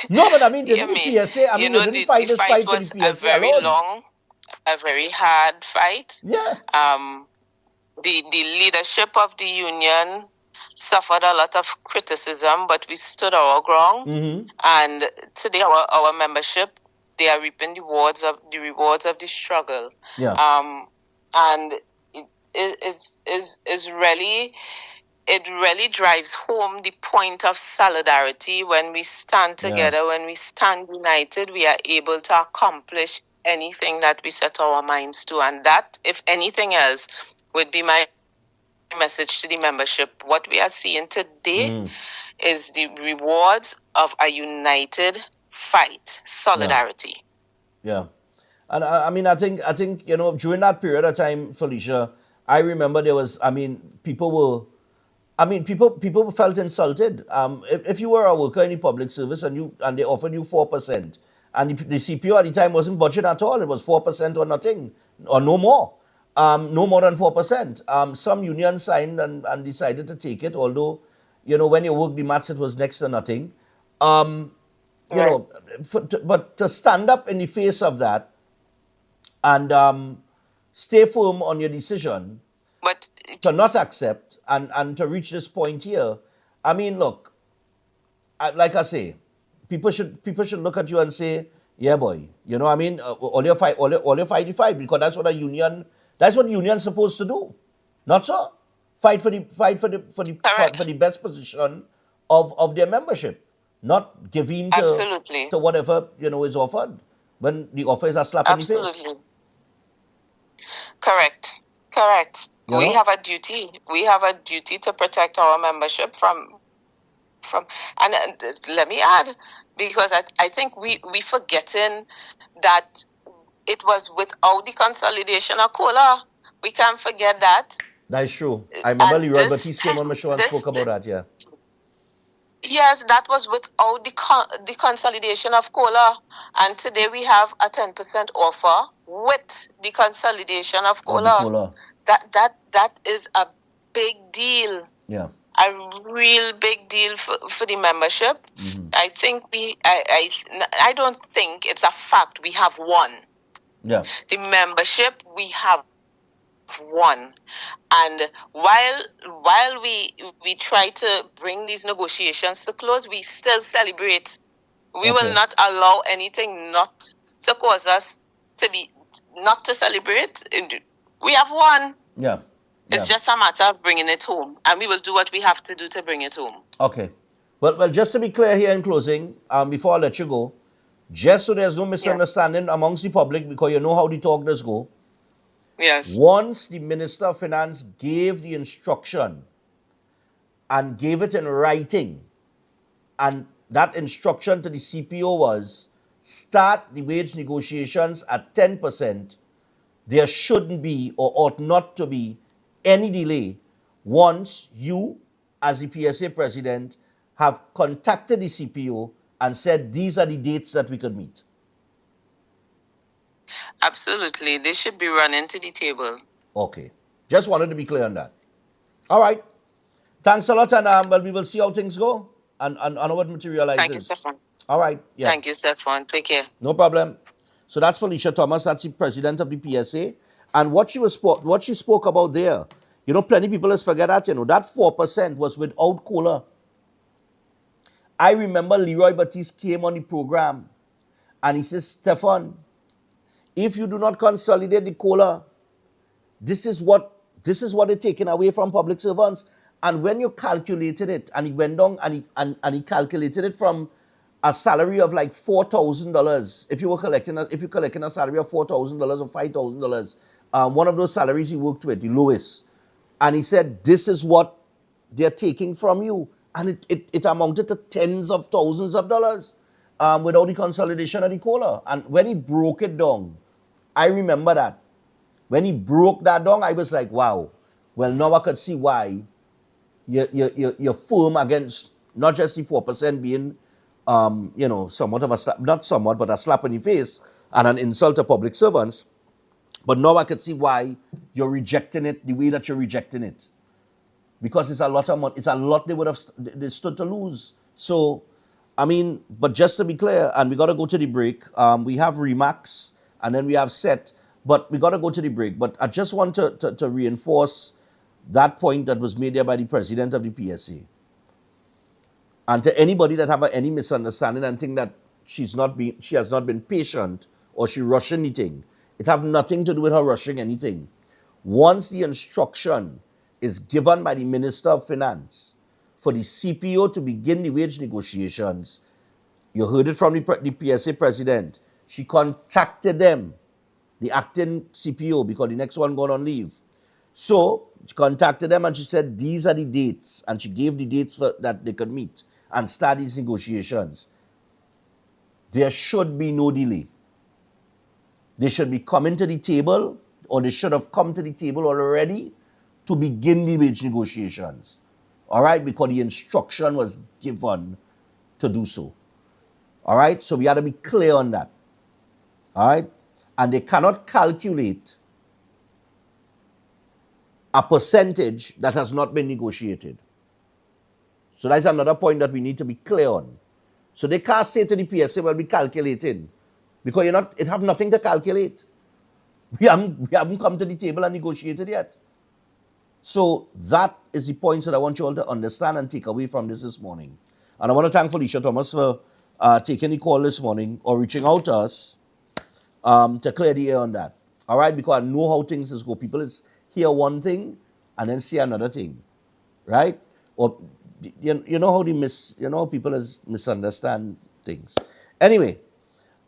no, but I mean, they didn't PSA. I mean, they didn't fight this fight for the PSA alone. A very hard fight. Yeah. The leadership of the union suffered a lot of criticism, but we stood our ground. And today, our membership, they are reaping the rewards of the struggle. Yeah. And it really drives home the point of solidarity. When we stand together, when we stand united, we are able to accomplish anything that we set our minds to. And that, if anything else, would be my message to the membership. What we are seeing today is the rewards of a united fight, solidarity. Yeah. And I mean, I think during that period of time, Felicia, I remember there was, people felt insulted. If you were a worker in the public service and they offered you 4%, and the CPO at the time wasn't budget at all, it was 4% or nothing, or no more. No more than 4%. Some unions signed and decided to take it, although, when you work the maths, it was next to nothing. But to stand up in the face of that and stay firm on your decision, but to not accept and to reach this point here, I mean, look, like I say, people should look at you and say, yeah, boy, all your fight the fight, because that's what union's supposed to do. Not so. Fight for the best position of their membership, not give in to whatever is offered when the offer is a slap in the face. Correct. We have a duty. We have a duty to protect our membership from and let me add, because I think we forgetting that it was without the consolidation of COLA. We can't forget that. That is true. I remember Leroy Batiste came on my show and spoke about that, yeah. Yes, that was without the consolidation of COLA. And today we have a 10% offer with the consolidation of COLA. That is a big deal. Yeah. A real big deal for the membership. I think I don't think it's a fact we have won. Yeah. The membership, we have won. And while we try to bring these negotiations to close, we still celebrate. We will not allow anything not to cause us not to celebrate. We have won. Yeah. It's just a matter of bringing it home, and we will do what we have to do to bring it home. Okay. Well, just to be clear here in closing, before I let you go, just so there's no misunderstanding amongst the public, because you know how the talk does go. Yes. Once the Minister of Finance gave the instruction and gave it in writing and that instruction to the CPO was start the wage negotiations at 10%. There shouldn't be or ought not to be any delay once you, as the PSA president, have contacted the CPO and said these are the dates that we could meet. Absolutely. They should be running to the table. Okay. Just wanted to be clear on that. All right. Thanks a lot, and well, we will see how things go and how it materializes. Thank you, Stefan. All right. Yeah. Thank you, Stefan. Take care. No problem. So that's Felicia Thomas. That's the president of the PSA. And what she spoke about there, you know, plenty of people has forget that, you know, that 4% was without COLA. I remember Leroy Batiste came on the program and he says, Stefan, if you do not consolidate the COLA, this is what they're taking away from public servants. And when you calculated it, and he went down and he calculated it from a salary of like $4,000. If you're collecting a salary of $4,000 or $5,000, one of those salaries he worked with, the lowest, and he said, this is what they're taking from you. And it amounted to tens of thousands of dollars without the consolidation of the COLA. And when he broke it down, I remember that. When he broke that down, I was like, wow. Well, now I could see why you're firm against not just the 4% being, you know, somewhat of a slap, not somewhat, but a slap in the face and an insult to public servants. But now I could see why you're rejecting it the way that you're rejecting it. Because it's a lot of money. It's a lot they stood to lose. So, I mean, but just to be clear, and we got to go to the break. We have Remax and then we have Set, but we got to go to the break. But I just want to reinforce that point that was made there by the president of the PSA. And to anybody that have any misunderstanding and think that she has not been patient or she rushed anything, it have nothing to do with her rushing anything. Once the instruction is given by the Minister of Finance for the CPO to begin the wage negotiations, you heard it from the PSA president, she contacted them, the acting CPO, because the next one gone on leave. So she contacted them and she said, these are the dates. And she gave the dates that they could meet and start these negotiations. There should be no delay. They should be coming to the table, or they should have come to the table already to begin the wage negotiations. All right? Because the instruction was given to do so. All right? So we have to be clear on that. All right? And they cannot calculate a percentage that has not been negotiated. So that's another point that we need to be clear on. So they can't say to the PSA, well, we're calculating. Because it have nothing to calculate. We haven't come to the table and negotiated yet. So that is the points that I want you all to understand and take away from this morning. And I want to thank Felicia Thomas for taking the call this morning or reaching out to us to clear the air on that. All right? Because I know how things is go. People is hear one thing and then see another thing. Right? Or you know how people is misunderstand things. Anyway,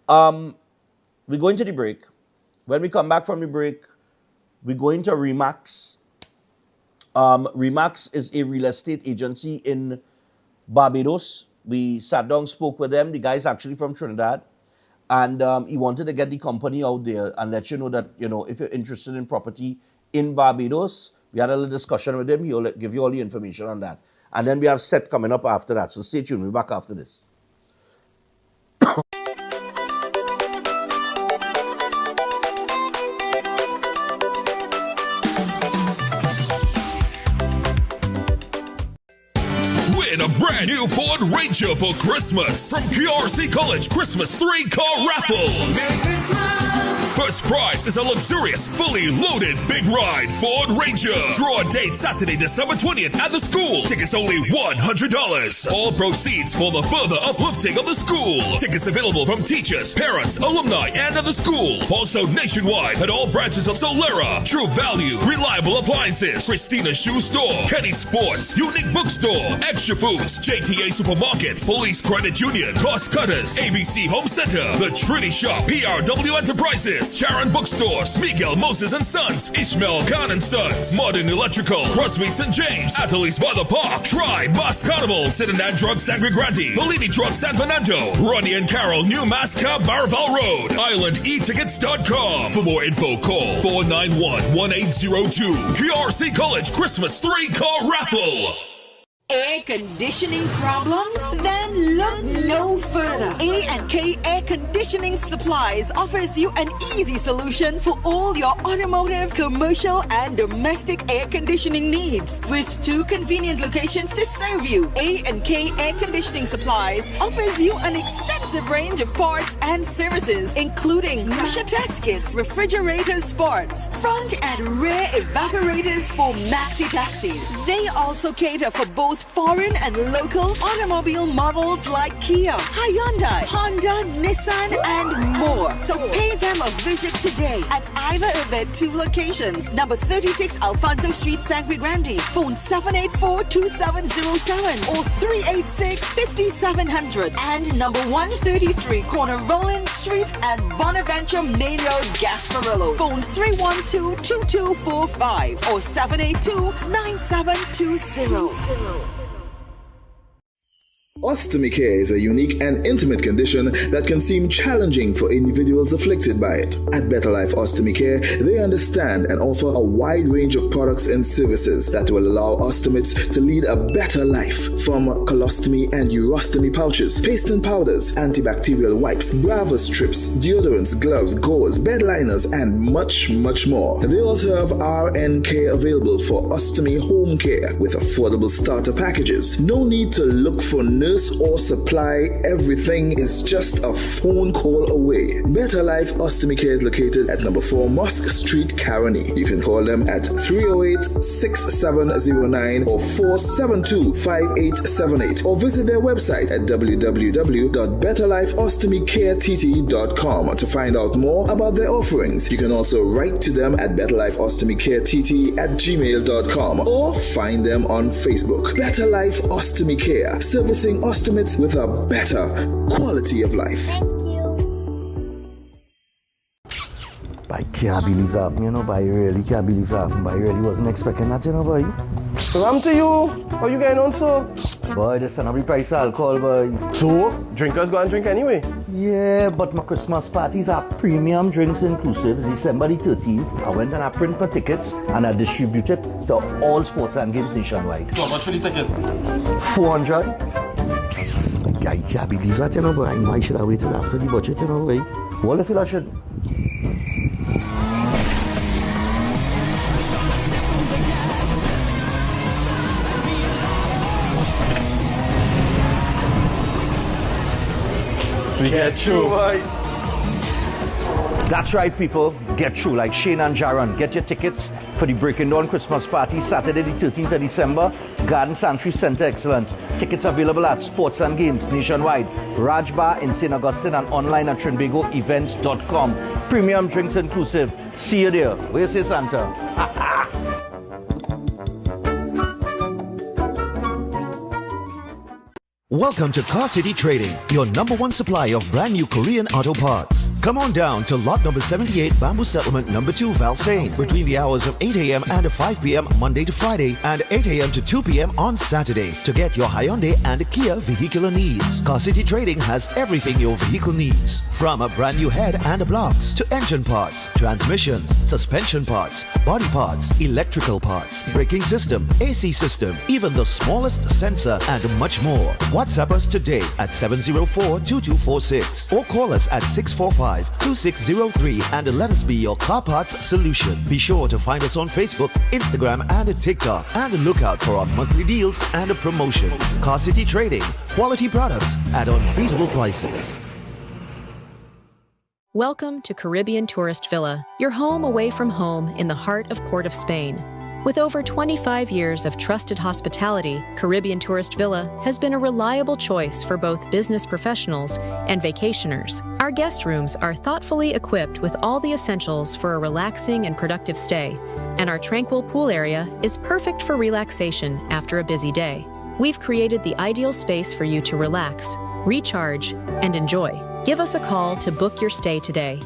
we're going to the break. When we come back from the break, we're going to Remax. Remax is a real estate agency in Barbados. We sat down, spoke with them. The guy's actually from Trinidad. And he wanted to get the company out there and let you know that, if you're interested in property in Barbados, we had a little discussion with him. He'll give you all the information on that. And then we have Set coming up after that. So stay tuned. We'll be back after this. Win a brand new Ford Ranger for Christmas from QRC College Christmas 3-car raffle. First prize is a luxurious, fully loaded big ride Ford Ranger. Draw date Saturday, December 20th at the school. Tickets only $100. All proceeds for the further uplifting of the school. Tickets available from teachers, parents, alumni, and of the school. Also nationwide at all branches of Solera, True Value, Reliable Appliances, Christina Shoe Store, Kenny Sports, Unique Bookstore, Extra Foods, JTA Supermarkets, Police Credit Union, Cost Cutters, ABC Home Center, The Trinity Shop, PRW Enterprises, West Sharon Bookstores, Miguel Moses and Sons, Ishmael Khan and Sons, Modern Electrical, Crosby St. James, Athletes by the Park, Tribe, Mass Carnival, Citadel Drugs Sangre Grande, Bellini Drugs San Fernando, Ronnie and Carol, New Mass Cab, Baraval Road, IslandEtickets.com. For more info, call 491-1802. QRC College Christmas 3-car raffle. Air conditioning problems? Then look no further. A&K Air Conditioning Supplies offers you an easy solution for all your automotive, commercial, and domestic air conditioning needs. With 2 convenient locations to serve you, A&K Air Conditioning Supplies offers you an extensive range of parts and services, including pressure test kits, refrigerator parts, front and rear evaporators for maxi taxis. They also cater for both foreign and local automobile models like Kia, Hyundai, Honda, Nissan, and more. So pay them a visit today at either of their 2 locations. Number 36 Alfonso Street, Sangre Grande. Phone 784-2707 or 386-5700. And number 133 Corner Roland Street and Bonaventure Main Road, Gasparillo. Phone 312-2245 or 782-9720. Ostomy care is a unique and intimate condition that can seem challenging for individuals afflicted by it. At Better Life Ostomy Care, they understand and offer a wide range of products and services that will allow ostomates to lead a better life. From colostomy and urostomy pouches, paste and powders, antibacterial wipes, Brava strips, deodorants, gloves, gauze, bed liners, and much, much more. They also have RN care available for ostomy home care with affordable starter packages. No need to look for nurse or supply, everything is just a phone call away. Better Life Ostomy Care is located at number 4 Mosque Street, Caroni. You can call them at 308-6709 or 472-5878 or visit their website at www.betterlifeostomycareTT.com to find out more about their offerings. You can also write to them at betterlifeostomycareTT@gmail.com or find them on Facebook. Better Life Ostomy Care, servicing ostomates with a better quality of life. I can't believe that, you know, but I really can't believe that. But I really wasn't expecting that, you know, boy. Ram to you. How you getting on, so? Boy, there's another price of alcohol, boy. So, drinkers go and drink anyway? Yeah, but my Christmas parties are premium drinks inclusive. It's December the 13th. I went and I print my tickets and I distributed to all sports and games nationwide. How much for the ticket? 400. I can't believe that, you know, but I know I should have waited after the budget, you know, boy. What if I should? Get through. That's right, people. Get through like Shane and Jaron. Get your tickets for the Breaking Dawn Christmas Party, Saturday the 13th of December, Garden Sanctuary Center Excellence. Tickets available at Sports and Games nationwide, Raj Bar in St. Augustine, and online at TrinbagoEvents.com. Premium drinks inclusive. See you there. Where say Santa? Welcome to Car City Trading, your #1 supply of brand new Korean auto parts. Come on down to lot number 78, Bamboo Settlement number 2, Valsayn, between the hours of 8 a.m. and 5 p.m. Monday to Friday and 8 a.m. to 2 p.m. on Saturday to get your Hyundai and Kia vehicular needs. Car City Trading has everything your vehicle needs, from a brand new head and blocks to engine parts, transmissions, suspension parts, body parts, electrical parts, braking system, AC system, even the smallest sensor, and much more. WhatsApp us today at 704-2246 or call us at 645-2603 and let us be your car parts solution. Be sure to find us on Facebook, Instagram, and TikTok, and look out for our monthly deals and promotions. Car City Trading, quality products at unbeatable prices. Welcome to Caribbean Tourist Villa, your home away from home in the heart of Port of Spain. With over 25 years of trusted hospitality, Caribbean Tourist Villa has been a reliable choice for both business professionals and vacationers. Our guest rooms are thoughtfully equipped with all the essentials for a relaxing and productive stay, and our tranquil pool area is perfect for relaxation after a busy day. We've created the ideal space for you to relax, recharge, and enjoy. Give us a call to book your stay today.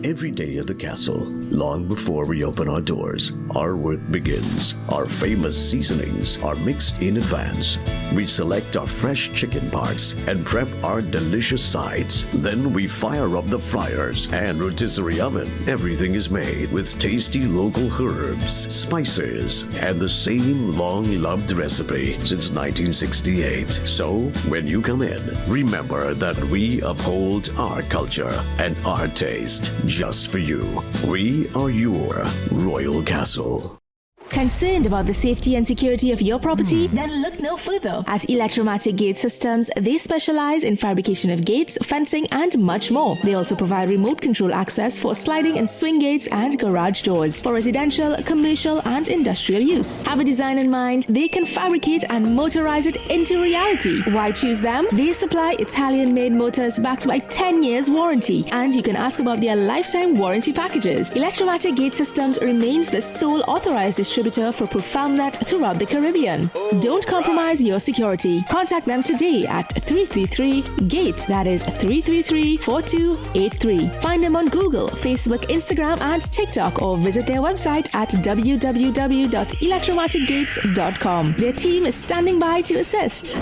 Every day at the castle, long before we open our doors, our work begins. Our famous seasonings are mixed in advance. We select our fresh chicken parts and prep our delicious sides. Then we fire up the fryers and rotisserie oven. Everything is made with tasty local herbs, spices, and the same long-loved recipe since 1968. So, when you come in, remember that we uphold our culture and our taste. Just for you. We are your Royal Castle. Concerned about the safety and security of your property? Then look no further. At Electromatic Gate Systems, they specialize in fabrication of gates, fencing, and much more. They also provide remote control access for sliding and swing gates and garage doors for residential, commercial, and industrial use. Have a design in mind? They can fabricate and motorize it into reality. Why choose them? They supply Italian-made motors backed by 10 years warranty, and you can ask about their lifetime warranty packages. Electromatic Gate Systems remains the sole authorized distributor for ProfoundNet throughout the Caribbean. Don't compromise your security. Contact them today at 333-GATE, that is 333-4283. Find them on Google, Facebook, Instagram, and TikTok, or visit their website at www.electromaticgates.com. Their team is standing by to assist.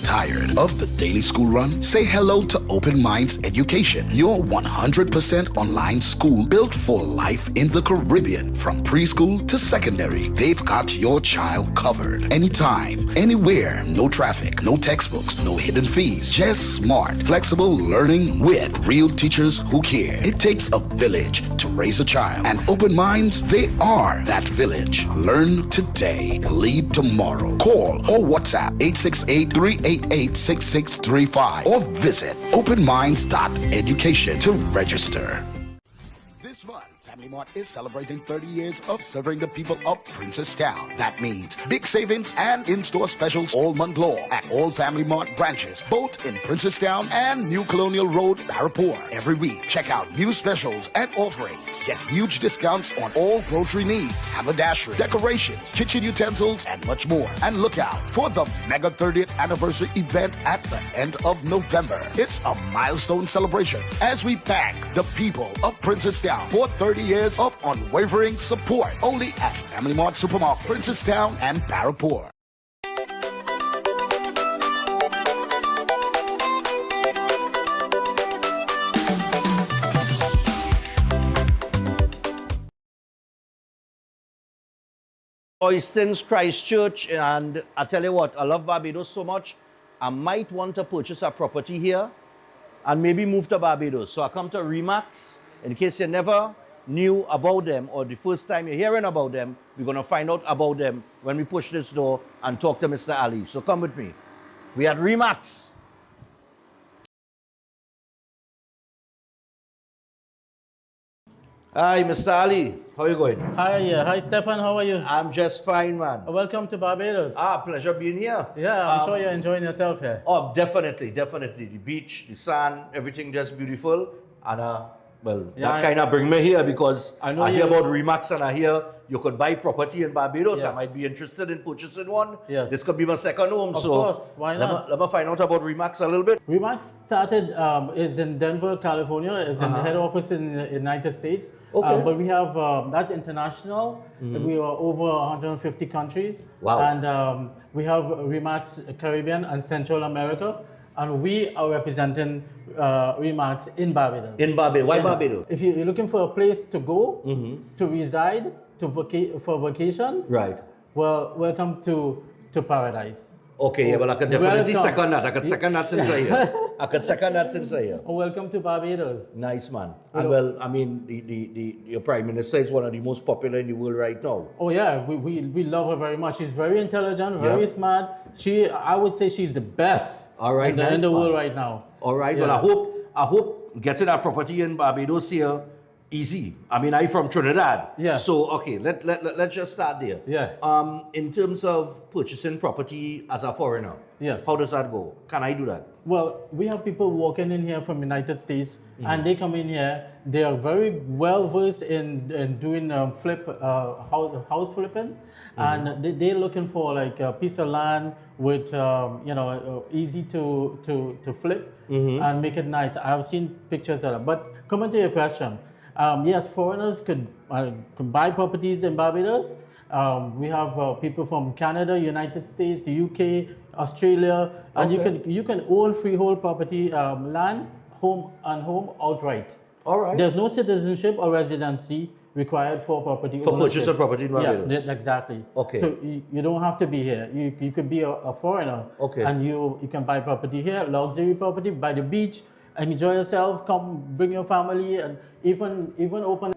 Tired of the daily school run? Say hello to Open Minds Education, your 100% online school built for life in the Caribbean. From preschool to secondary, they've got your child covered. Anytime, anywhere, no traffic, no textbooks, no hidden fees. Just smart, flexible learning with real teachers who care. It takes a village to raise a child, and Open Minds, they are that village. Learn today, lead tomorrow. Call or WhatsApp 868-388-6635 or visit openminds.education to register. This month, Family Mart is celebrating 30 years of serving the people of Princestown. That means big savings and in-store specials all month long at all Family Mart branches, both in Princestown and New Colonial Road, Barrapore. Every week, check out new specials and offerings. Get huge discounts on all grocery needs, haberdashery, decorations, kitchen utensils, and much more. And look out for the mega 30th anniversary event at the end of November. It's a milestone celebration as we thank the people of Princestown for 30 years of unwavering support. Only at Family Mart Supermarket, Princestown and Barrapore. Oystins, Christchurch, and I tell you what, I love Barbados so much, I might want to purchase a property here and maybe move to Barbados. So I come to Remax. In case you never knew about them or the first time you're hearing about them, we're going to find out about them when we push this door and talk to Mr. Ali. So come with me. We at Remax. Hi, Mr. Ali. How are you going? Hi, Stefan. How are you? I'm just fine, man. Welcome to Barbados. Pleasure being here. Yeah, I'm sure you're enjoying yourself here. Oh, definitely. The beach, the sun, everything just beautiful. And that kind of bring me here because I hear about Remax and I hear you could buy property in Barbados. Yeah. I might be interested in purchasing one. Yes. This could be my second home. Of course, why not? Let me find out about Remax a little bit. Remax started, is in Denver, California. It's in the head office in the United States. Okay. But we have, that's international. We are over 150 countries. Wow. And we have Remax Caribbean and Central America. And we are representing Remax in Barbados. In Barbados. Why Barbados? If you're looking for a place to go, to reside, for vacation, right? Well, welcome to paradise. Okay, yeah, well, I could definitely second that. I could second that since I'm here. Welcome to Barbados. Nice, man. And well, I mean, your Prime Minister is one of the most popular in the world right now. Oh yeah, we love her very much. She's very intelligent, very smart. I would say she's the best in the world right now. All right, well, I hope getting a property in Barbados here easy. I mean, I'm from Trinidad. Yeah. So, okay, let's just start there. Yeah. In terms of purchasing property as a foreigner, yes. How does that go? Can I do that? Well, we have people walking in here from United States, and they come in here. They are very well versed in doing house flipping, and they're looking for like a piece of land with easy to flip and make it nice. I've seen pictures of that. But coming to your question, yes, foreigners could buy properties in Barbados. We have people from Canada, United States, the UK, Australia, and you can own freehold property, land, home outright. All right. There's no citizenship or residency required for property For ownership. purchase of property in Barbados. Yeah, exactly. Okay. So you don't have to be here. You could be a foreigner. Okay. And you can buy property here, luxury property by the beach. Enjoy yourself. Come, bring your family, and even open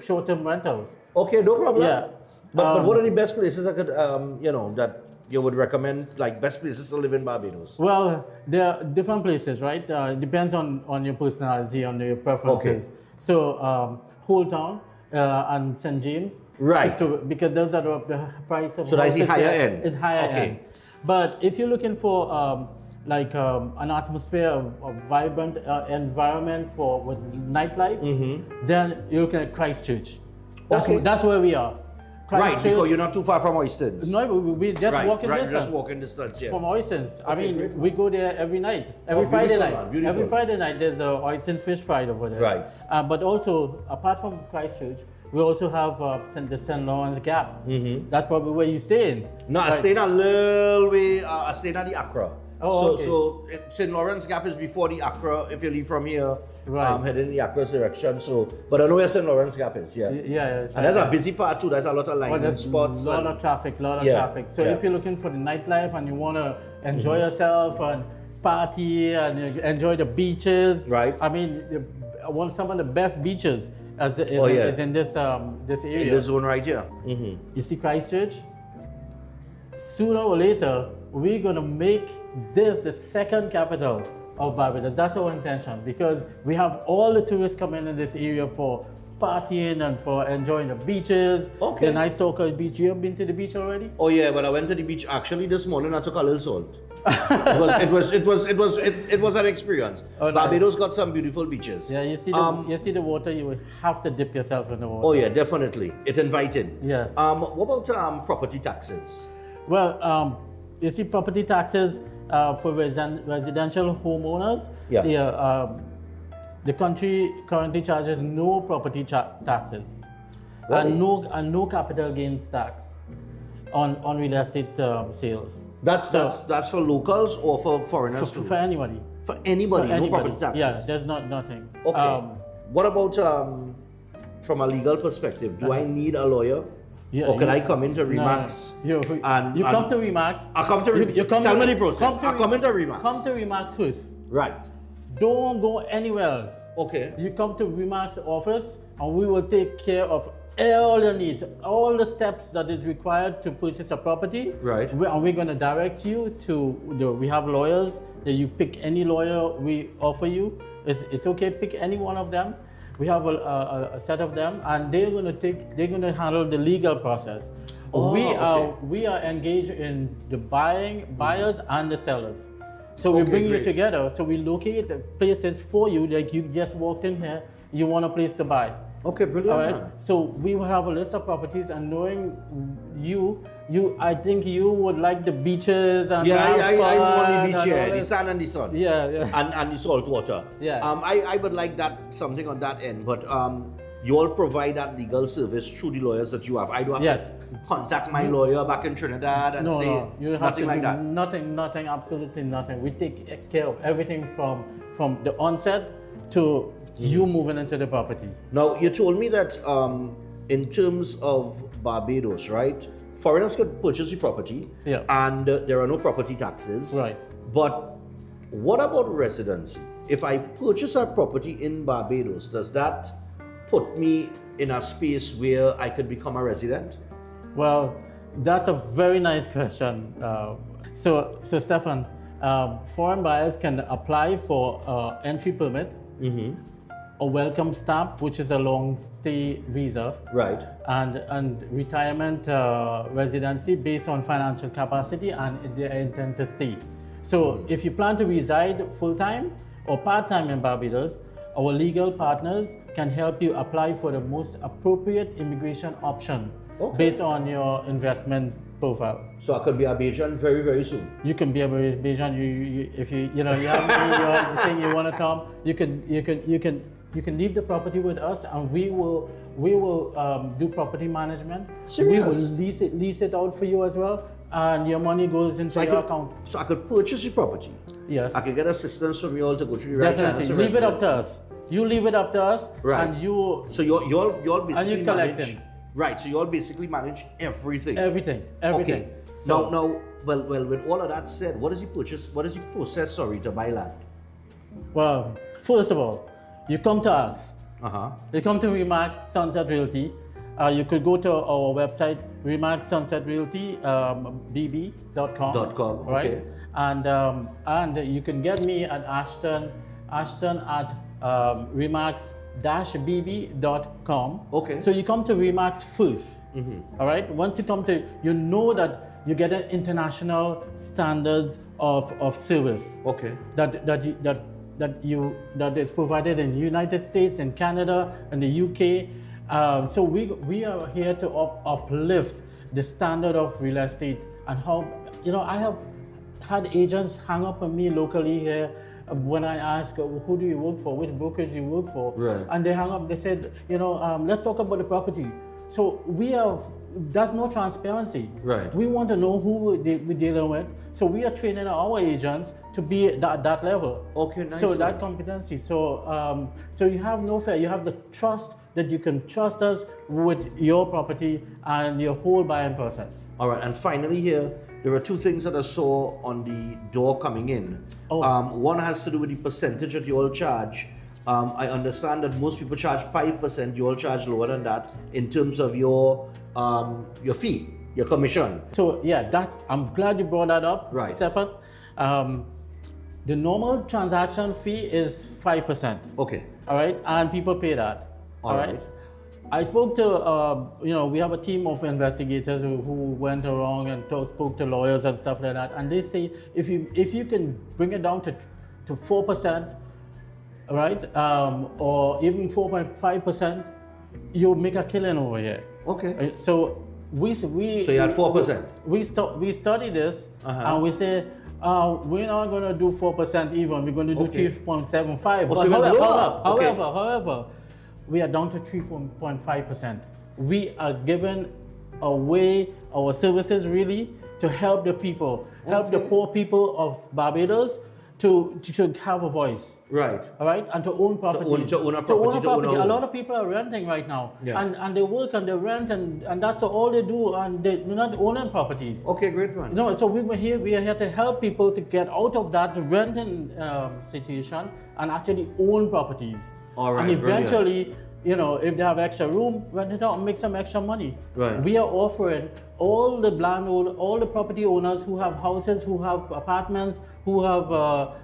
short-term rentals. Okay, no problem. Yeah. But what are the best places I could that you would recommend, like best places to live in Barbados? Well, there are different places, right? Depends on your personality, on your preferences. Okay. So Whole Town and St. James. Right. Because those are the price of. So that's the higher there. end. It's higher Okay. end. But if you're looking for an atmosphere, a vibrant environment with nightlife, then you're looking at Christchurch. That's where we are. Right, because you're not too far from Oystons. No, we just walking distance. Just walking distance, yeah. From Oystons. I Okay, mean, great. we go there every night, every Friday beautiful, night. man, beautiful. Every Friday night, there's a Oystons fish fry over there. Right. But also, apart from Christchurch, we also have the St. Lawrence Gap. That's probably where you stay in. No, I Right. stayed a little way. I stayed at the Accra. Oh, so okay. St. Lawrence Gap is before the Accra. If you leave from here, Right. heading in the Accra direction. So, but I know where St. Lawrence Gap is. Yeah. Yeah. And there's a busy part too. There's a lot of Well, lining there's spots. a lot and- of traffic, Yeah, So yeah. if you're looking for the nightlife and you want to enjoy yourself and party and you enjoy the beaches, right? I mean, some of the best beaches is in this area. In this zone right here. You see Christchurch? Sooner or later, we're going to make this the second capital of Barbados. That's our intention, because we have all the tourists coming in this area for partying and for enjoying the beaches. Okay. The nice Toka beach. You have been to the beach already? Oh yeah, but I went to the beach actually this morning. I took a little salt. It was an experience. Oh, no. Barbados got some beautiful beaches. Yeah, you see the water. You will have to dip yourself in the water. Oh yeah, definitely. It's inviting. Yeah. What about property taxes? Well, you see property taxes for residential homeowners. Yeah. The country currently charges no property taxes, Really? and no capital gains tax on real estate sales. That's for locals or for foreigners too? For anybody. For anybody, no property taxes. Yeah, there's nothing. Okay. What about from a legal perspective? Do I need a lawyer? Yeah, or can I come into Remax? You come to Remax. I come to Tell me the process. I come into Remax. Come to Remax first. Right. Don't go anywhere else. Okay. You come to Remax office and we will take care of all your needs, all the steps that is required to purchase a property. Right. And we're going to direct you we have lawyers that you pick any lawyer we offer you. It's okay, pick any one of them. We have a set of them, and they're going to handle the legal process. Oh, We are engaged in the buyers and the sellers. So we Okay, bring you great. together. So we locate the places for you. Like you just walked in here, you want a place to buy. Okay, brilliant. All right. man. So we will have a list of properties, and knowing you, I think you would like the beaches and Yeah, have I want fun the beach and here, all the that. sand and the sun. Yeah. And the salt water. Yeah. I would like that, something on that end, but you all provide that legal service through the lawyers that you have. I don't have to contact my lawyer back in Trinidad and say you have nothing to like do that. Nothing, absolutely nothing. We take care of everything from the onset to you moving into the property. Now, you told me that in terms of Barbados, right? Foreigners can purchase the property, and there are no property taxes. Right. But what about residency? If I purchase a property in Barbados, does that put me in a space where I could become a resident? Well, that's a very nice question. So Stefan, foreign buyers can apply for entry permit. a welcome stamp, which is a long stay visa. Right. And retirement residency based on financial capacity and their intent to stay. So if you plan to reside full-time or part-time in Barbados, our legal partners can help you apply for the most appropriate immigration option based on your investment profile. So I could be a Bajan very, very soon. You can be a Bajan. If you have the thing you want to come, you can leave the property with us, and we will do property management. Serious? We will lease it out for you as well, and your money goes into your account. So I could purchase your property. Yes. I could get assistance from you all to go through the right Definitely. channels. Leave it up to us. You leave it up to us, Right. and you. So you're basically and you collect manage. it. Right. So you all basically manage everything. Everything. Okay. So, Now, well, with all of that said, what does he purchase? What does he process? Sorry, to buy land. Well, first of all, you come to us. You come to Remax Sunset Realty. You could go to our website, Remax Sunset Realty, bb.com. Right? okay. And you can get me at Ashton at remax-bb.com. Okay. So you come to Remax first. All right. Once you come to, you know that you get an international standards of service. Okay. That is provided in the United States, in Canada, and the UK. So we are here to uplift the standard of real estate, and how, I have had agents hang up on me locally here when I ask, who do you work for, which brokerage do you work for? Right. And they hang up, they said, let's talk about the property. So there's no transparency. Right. We want to know who we're dealing with. So we are training our agents to be at that level. Okay, nice. So that competency. So so you have no fear. You have the trust that you can trust us with your property and your whole buying process. All right. And finally here, there are two things that I saw on the door coming in. One has to do with the percentage that you all charge. I understand that most people charge 5%. You all charge lower than that in terms of your fee, your commission. So yeah, I'm glad you brought that up, right, Stefan. The normal transaction fee is 5%. Okay. All right, and people pay that. All right. I spoke to, we have a team of investigators who went around and spoke to lawyers and stuff like that, and they say if you can bring it down to 4%, right, or even 4.5%, you make a killing over here. Okay. So we So you had 4%. We study this, and we say we're not going to do 4% even. We're going to do 3.75. But however, we are down to 3.5%. We are giving away our services really to help the people, help the poor people of Barbados to have a voice. Right. All right, and to own property. To own a property. A lot of people are renting right now, Yeah. and they work and they rent, and that's all they do, and they're not owning properties. Okay, great one. So we are here to help people to get out of that renting situation and actually own properties. All right, and eventually, if they have extra room, rent it out and make some extra money. Right. We are offering all the landlord, all the property owners who have houses, who have apartments, who have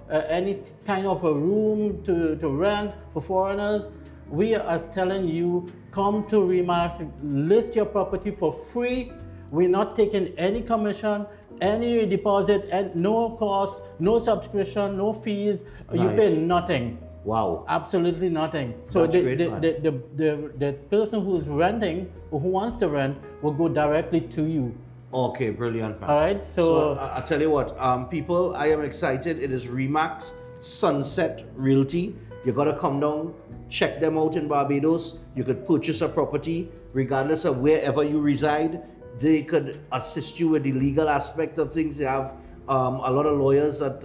any kind of a room to rent for foreigners. We are telling you, come to Remax, list your property for free. We're not taking any commission, any deposit, and no cost, no subscription, no fees. You Nice. pay nothing. Wow. Absolutely nothing. So That's great, man. the person who's renting or who wants to rent will go directly to you. Okay, brilliant, man. All right, so I tell you what, people, I am excited. It is Remax Sunset Realty. You gotta come down, check them out in Barbados. You could purchase a property regardless of wherever you reside. They could assist you with the legal aspect of things. They have a lot of lawyers that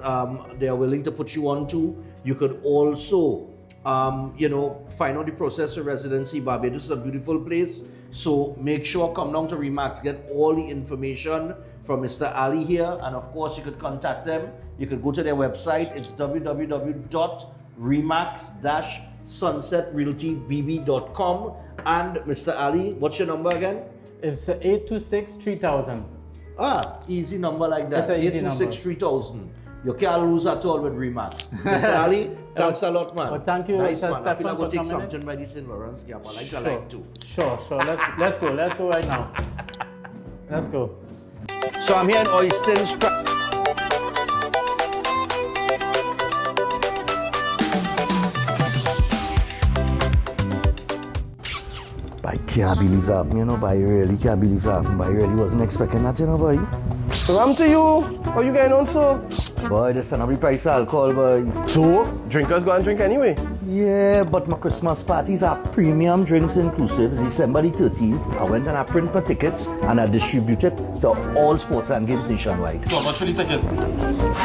they are willing to put you on to. You could also, find out the process of residency. Barbados is a beautiful place. So make sure, come down to Remax, get all the information from Mr. Ali here. And of course, you could contact them. You could go to their website. It's www.remax-sunsetrealtybb.com. And Mr. Ali, what's your number again? It's 826-3000. Easy number like that. It's an easy number. 826-3000. You can't lose at all with Remax. Mr. Ali, thanks a lot, man. Well, thank you, Nice, Mr. man. I feel like Stefan, we'll take for coming something by the St. Lawrence Gap. I like Sure. the line too. Sure. Let's go. Let's go right now. Let's go. So I'm here in Oyston's. I can't believe that, you know, but I really can't believe that. But I really wasn't expecting that, you know, boy. So I'm to you. How you getting on, so? Boy, there's another price of alcohol, boy. So, drinkers go and drink anyway? Yeah, but my Christmas parties are premium drinks inclusive. It's December the 13th. I went and I print my tickets and I distributed to all sports and games nationwide. So how much for the ticket?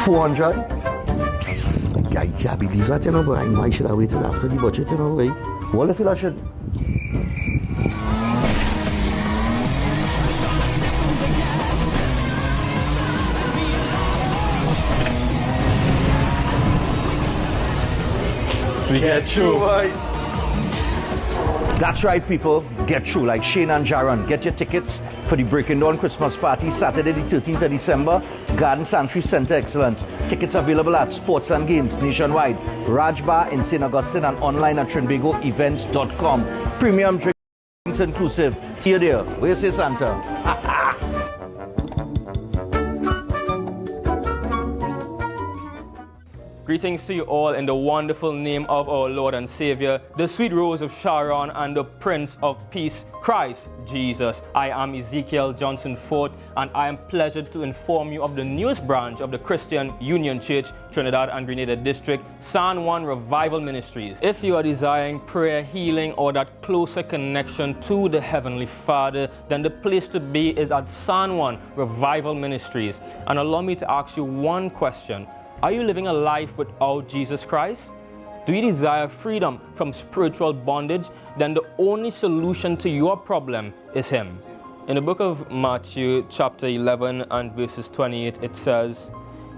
400. I can't believe that, you know, boy. I should have waited after the budget, you know, boy. What if I should? We get through. That's right, people. Get through like Shane and Jaron. Get your tickets for the Breaking Dawn Christmas Party, Saturday the 13th of December, Garden Sanctuary Center Excellence. Tickets available at Sports and Games nationwide, Raj Bar in St. Augustine, and online at trinbagoevents.com. Premium drinks inclusive. See you there. Where's the Santa? Greetings to you all in the wonderful name of our Lord and Savior, the sweet rose of Sharon and the Prince of Peace, Christ Jesus. I am Ezekiel Johnson Fort, and I am pleasured to inform you of the newest branch of the Christian Union Church, Trinidad and Grenada District, San Juan Revival Ministries. If you are desiring prayer, healing, or that closer connection to the Heavenly Father, then the place to be is at San Juan Revival Ministries. And allow me to ask you one question. Are you living a life without Jesus Christ? Do you desire freedom from spiritual bondage? Then the only solution to your problem is Him. In the book of Matthew, chapter 11 and verses 28, it says,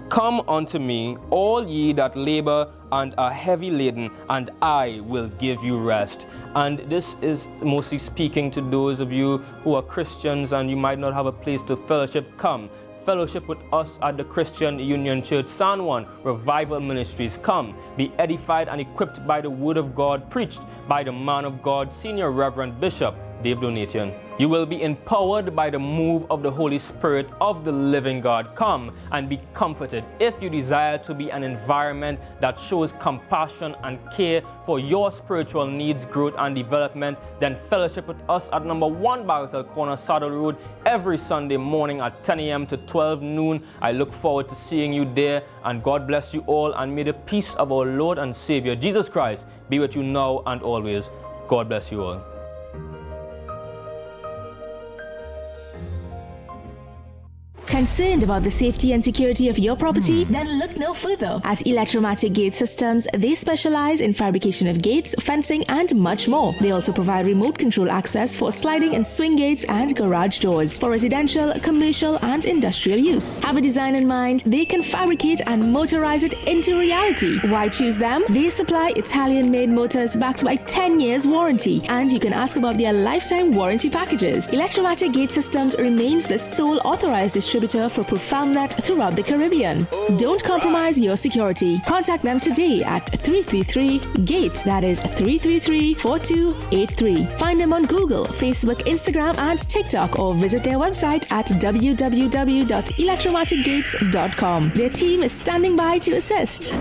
"Come unto me, all ye that labor and are heavy laden, and I will give you rest." And this is mostly speaking to those of you who are Christians and you might not have a place to fellowship. Come. Fellowship with us at the Christian Union Church, San Juan Revival Ministries. Come, be edified and equipped by the Word of God, preached by the man of God, Senior Reverend Bishop Dave Donation. You will be empowered by the move of the Holy Spirit of the living God. Come and be comforted. If you desire to be an environment that shows compassion and care for your spiritual needs, growth, and development, then fellowship with us at number 1 Bagatelle Corner, Saddle Road, every Sunday morning at 10 a.m. to 12 noon. I look forward to seeing you there, and God bless you all, and may the peace of our Lord and Savior, Jesus Christ, be with you now and always. God bless you all. Concerned about the safety and security of your property? Then look no further. At Electromatic Gate Systems, they specialize in fabrication of gates, fencing, and much more. They also provide remote control access for sliding and swing gates and garage doors for residential, commercial, and industrial use. Have a design in mind? They can fabricate and motorize it into reality. Why choose them? They supply Italian-made motors backed by 10 years warranty, and you can ask about their lifetime warranty packages. Electromatic Gate Systems remains the sole authorized distributor for ProfoundNet throughout the Caribbean. Don't compromise your security. Contact them today at 333-GATE. That is 333-4283. Find them on Google, Facebook, Instagram, and TikTok, or visit their website at www.electromaticgates.com. Their team is standing by to assist.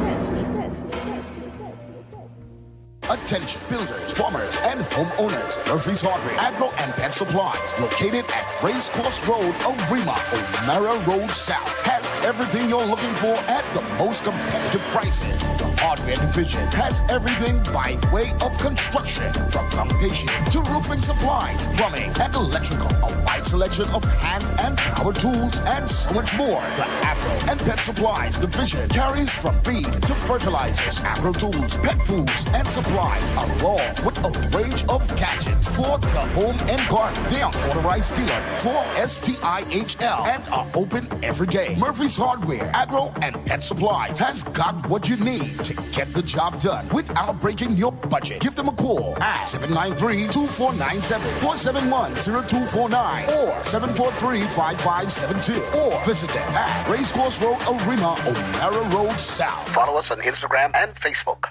Attention builders, farmers, and homeowners. Murphy's Hardware, Agro and Pet Supplies, located at Racecourse Road, Arima, O'Mara Road South, has everything you're looking for at the most competitive prices. The Hardware Division has everything by way of construction, from foundation to roofing supplies, plumbing, and electrical. A wide selection of hand and power tools, and so much more. The Agro and Pet Supplies Division carries from feed to fertilizers, agro tools, pet foods, and supplies, along with a range of gadgets for the home and garden. They are authorized dealers for STIHL and are open every day. Murphy Murphy's Hardware, Agro, and Pet Supplies has got what you need to get the job done without breaking your budget. Give them a call at 793-2497, 471-0249, or 743-5572, or visit them at Racecourse Road, Arima, O'Mara Road South. Follow us on Instagram and Facebook.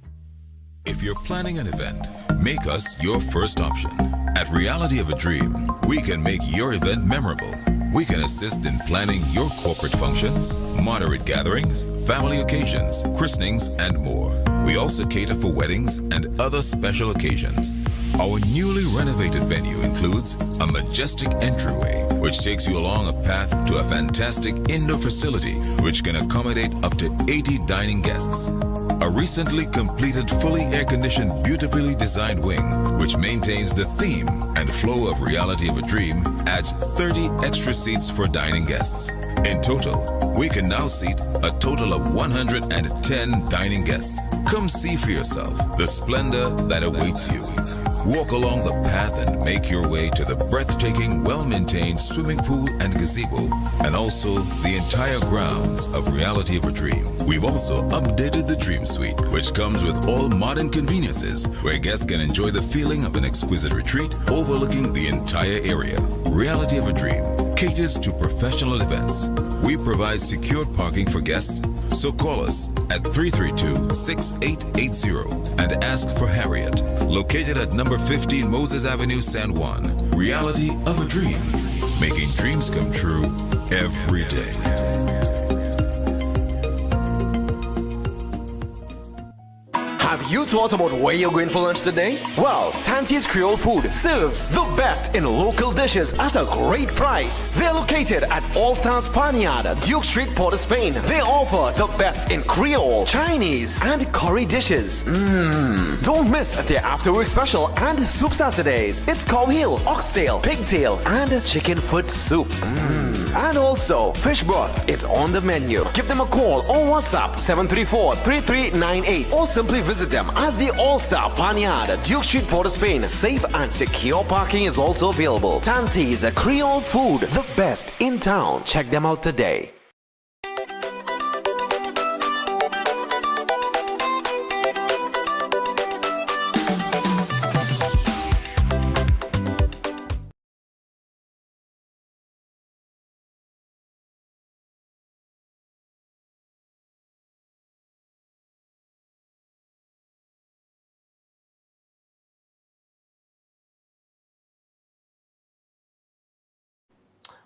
If you're planning an event, make us your first option. At Reality of a Dream, we can make your event memorable. We can assist in planning your corporate functions, moderate gatherings, family occasions, christenings, and more. We also cater for weddings and other special occasions. Our newly renovated venue includes a majestic entryway, which takes you along a path to a fantastic indoor facility, which can accommodate up to 80 dining guests. A recently completed, fully air-conditioned, beautifully designed wing, which maintains the theme and flow of Reality of a Dream, adds 30 extra seats for dining guests. In total, we can now seat a total of 110 dining guests. Come see for yourself the splendor that awaits you. Walk along the path and make your way to the breathtaking, well-maintained swimming pool and gazebo, and also the entire grounds of Reality of a Dream. We've also updated the Dream Suite, which comes with all modern conveniences, where guests can enjoy the feeling of an exquisite retreat overlooking the entire area. Reality of a Dream caters to professional events. We provide secured parking for guests, so call us at 332-6880 and ask for Harriet, located at number 15 Moses Avenue, San Juan. Reality of a Dream, making dreams come true every day. Have you thought about where you're going for lunch today? Well, Tante's Creole Food serves the best in local dishes at a great price. They're located at Alta's Panyard, Duke Street, Port of Spain. They offer the best in Creole, Chinese, and curry dishes. Don't miss their after-work special and soup Saturdays. It's cow heel, oxtail, pigtail, and chicken foot soup. And also, fish broth is on the menu. Give them a call or WhatsApp 734-3398, or simply visit them at the All-Star Panyard, Duke Street, Port of Spain. Safe and secure parking is also available. Tante's Creole Food, the best in town. Check them out today.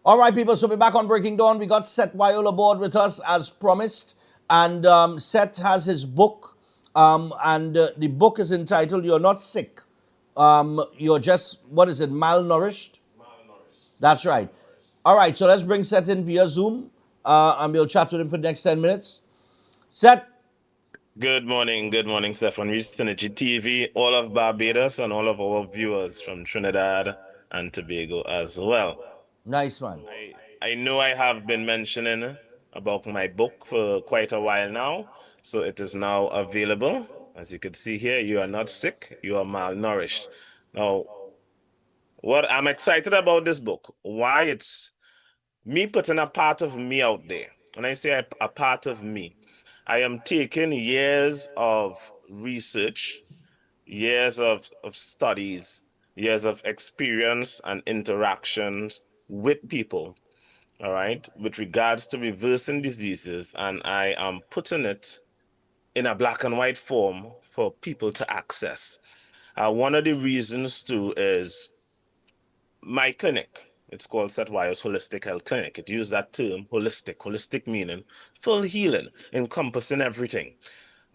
All right, people, so we're back on Breaking Dawn. We got Seth Wyola aboard with us as promised. And Seth has his book. The book is entitled, You're Not Sick. You're just, what is it, malnourished? Malnourished. That's right. All right, so let's bring Seth in via Zoom. And we'll chat with him for the next 10 minutes. Seth. Good morning, Stefan Reese, Synergy TV, all of Barbados, and all of our viewers from Trinidad and Tobago as well. Nice one. I know I have been mentioning about my book for quite a while now, so it is now available. As you can see here, you are not sick, you are malnourished. Now, what I'm excited about this book, why it's me putting a part of me out there. When I say a part of me, I am taking years of research, years of studies, years of experience and interactions with people, all right, with regards to reversing diseases, and I am putting it in a black and white form for people to access. One of the reasons too is my clinic. It's called Seth Wyo's Holistic Health Clinic. It used that term, holistic meaning full healing, encompassing everything.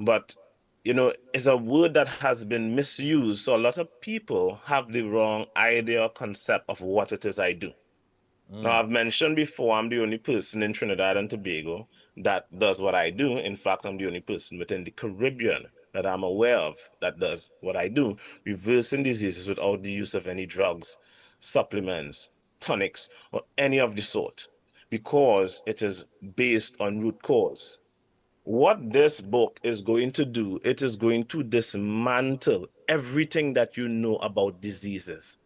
But you know, it's a word that has been misused, so a lot of people have the wrong idea or concept of what it is I do. Now, I've mentioned before, I'm the only person in Trinidad and Tobago that does what I do. In fact, I'm the only person within the Caribbean that I'm aware of that does what I do, reversing diseases without the use of any drugs, supplements, tonics, or any of the sort, because it is based on root cause. What this book is going to do, it is going to dismantle everything that you know about diseases.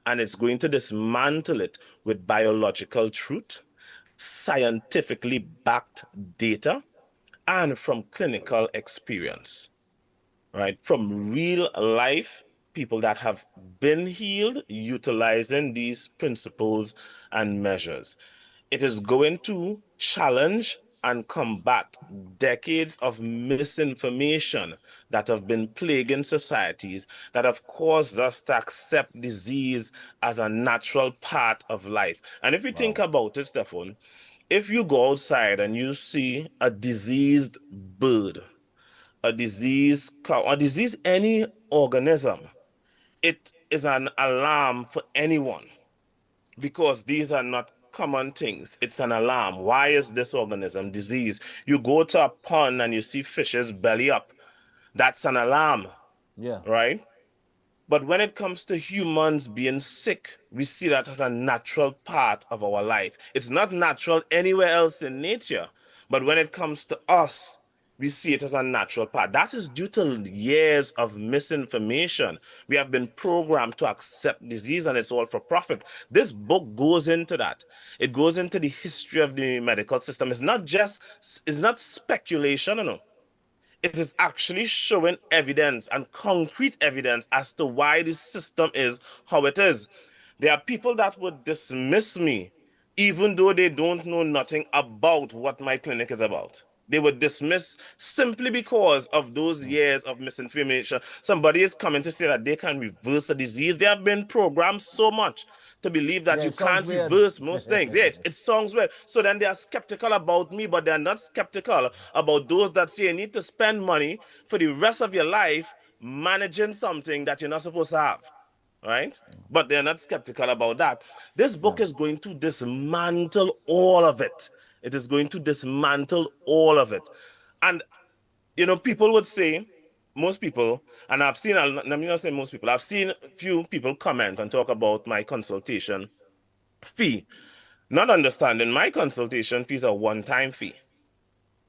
And it's going to dismantle it with biological truth, scientifically backed data and from clinical experience, right? From real life people that have been healed utilizing these principles and measures. It is going to challenge and combat decades of misinformation that have been plaguing societies, that have caused us to accept disease as a natural part of life. And if you think about it, Stefan, if you go outside and you see a diseased bird, a diseased cow, a disease any organism, it is an alarm for anyone because these are not common things. It's an alarm. Why is this organism diseased? You go to a pond and you see fishes belly up. That's an alarm. Yeah. Right? But when it comes to humans being sick, we see that as a natural part of our life. It's not natural anywhere else in nature. But when it comes to us, we see it as a natural part. That is due to years of misinformation. We have been programmed to accept disease and it's all for profit. This book goes into that. It goes into the history of the medical system. It's not speculation, no. It is actually showing evidence and concrete evidence as to why this system is how it is. There are people that would dismiss me even though they don't know nothing about what my clinic is about. They would dismiss simply because of those years of misinformation. Somebody is coming to say that they can reverse the disease. They have been programmed so much to believe that you can't reverse most things. Yeah, it sounds weird. So then they are skeptical about me, but they're not skeptical about those that say you need to spend money for the rest of your life managing something that you're not supposed to have. Right? But they're not skeptical about that. This book is going to dismantle all of it. It is going to dismantle all of it. And, people would say, most people, and I've seen, let me not say most people, I've seen a few people comment and talk about my consultation fee. Not understanding my consultation fee is a one-time fee.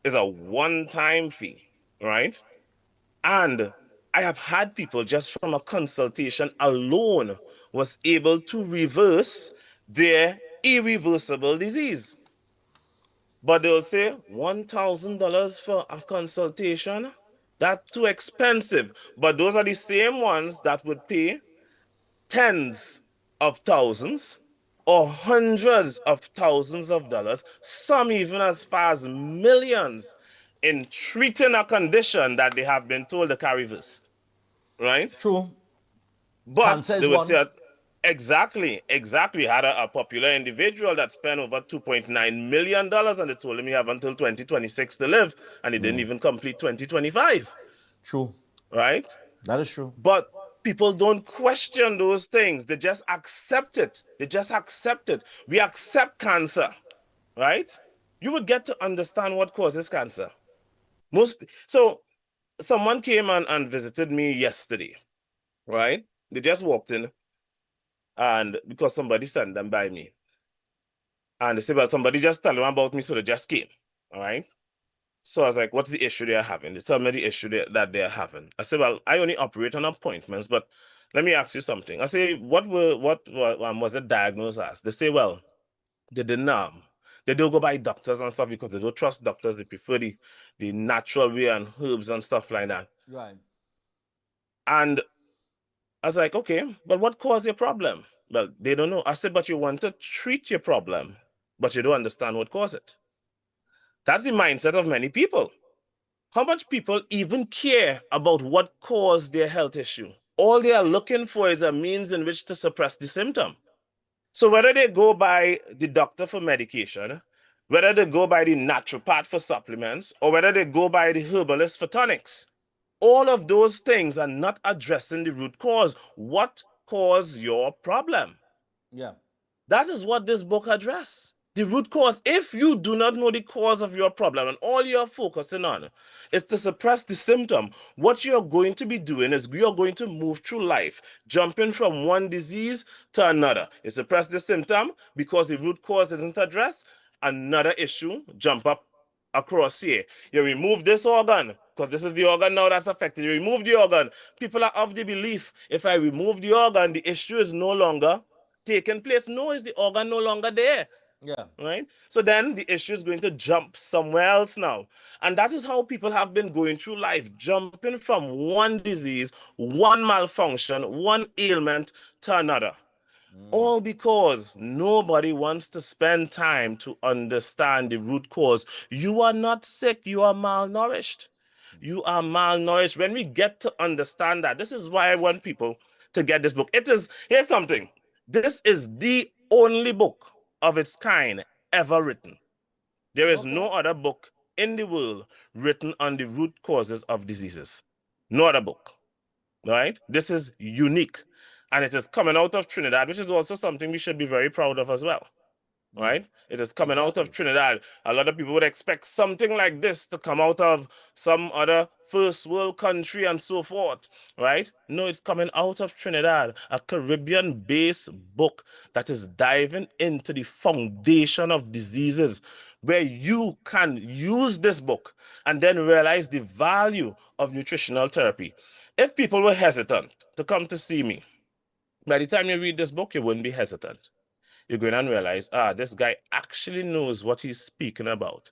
It's a one-time fee, right? And I have had people just from a consultation alone was able to reverse their irreversible disease. But they'll say $1,000 for a consultation, that's too expensive. But those are the same ones that would pay tens of thousands or hundreds of thousands of dollars, some even as far as millions, in treating a condition that they have been told they can reverse. Right? True. But they would say, exactly. Had a popular individual that spent over $2.9 million and they told him he have until 2026 to live and he didn't even complete 2025. True. Right? That is true. But people don't question those things. They just accept it. We accept cancer. Right? You would get to understand what causes cancer. So someone came and visited me yesterday. Right? They just walked in. And because somebody sent them by me. And they said, well, somebody just told them about me, so they just came. All right. So I was like, what's the issue they're having? They tell me the issue that they're having. I said, well, I only operate on appointments, but let me ask you something. I say, what was it diagnosed as? They say, well, they didn't they don't go by doctors and stuff because they don't trust doctors. They prefer the natural way and herbs and stuff like that. Right. And I was like, okay, but what caused your problem? Well, they don't know. I said, but you want to treat your problem, but you don't understand what caused it. That's the mindset of many people. How much people even care about what caused their health issue? All they are looking for is a means in which to suppress the symptom. So whether they go by the doctor for medication, whether they go by the naturopath for supplements, or whether they go by the herbalist for tonics, all of those things are not addressing the root cause. What caused your problem? Yeah. That is what this book addresses. The root cause. If you do not know the cause of your problem and all you're focusing on is to suppress the symptom, what you're going to be doing is you're going to move through life, jumping from one disease to another. You suppress the symptom because the root cause isn't addressed, another issue jump up across here. You remove this organ, because this is the organ now that's affected. You remove the organ. People are of the belief, if I remove the organ, the issue is no longer taking place. No, is the organ no longer there? Yeah. Right? So then the issue is going to jump somewhere else now. And that is how people have been going through life, jumping from one disease, one malfunction, one ailment to another. All because nobody wants to spend time to understand the root cause. You are not sick, you are malnourished. You are malnourished. When we get to understand that, this is why I want people to get this book. Here's something. This is the only book of its kind ever written. There is no other book in the world written on the root causes of diseases. No other book. Right? This is unique. And it is coming out of Trinidad, which is also something we should be very proud of as well. Right? It is coming out of Trinidad. A lot of people would expect something like this to come out of some other first world country and so forth. Right? No, it's coming out of Trinidad, a Caribbean-based book that is diving into the foundation of diseases, where you can use this book and then realize the value of nutritional therapy. If people were hesitant to come to see me, by the time you read this book, you wouldn't be hesitant. You're going to realize, this guy actually knows what he's speaking about.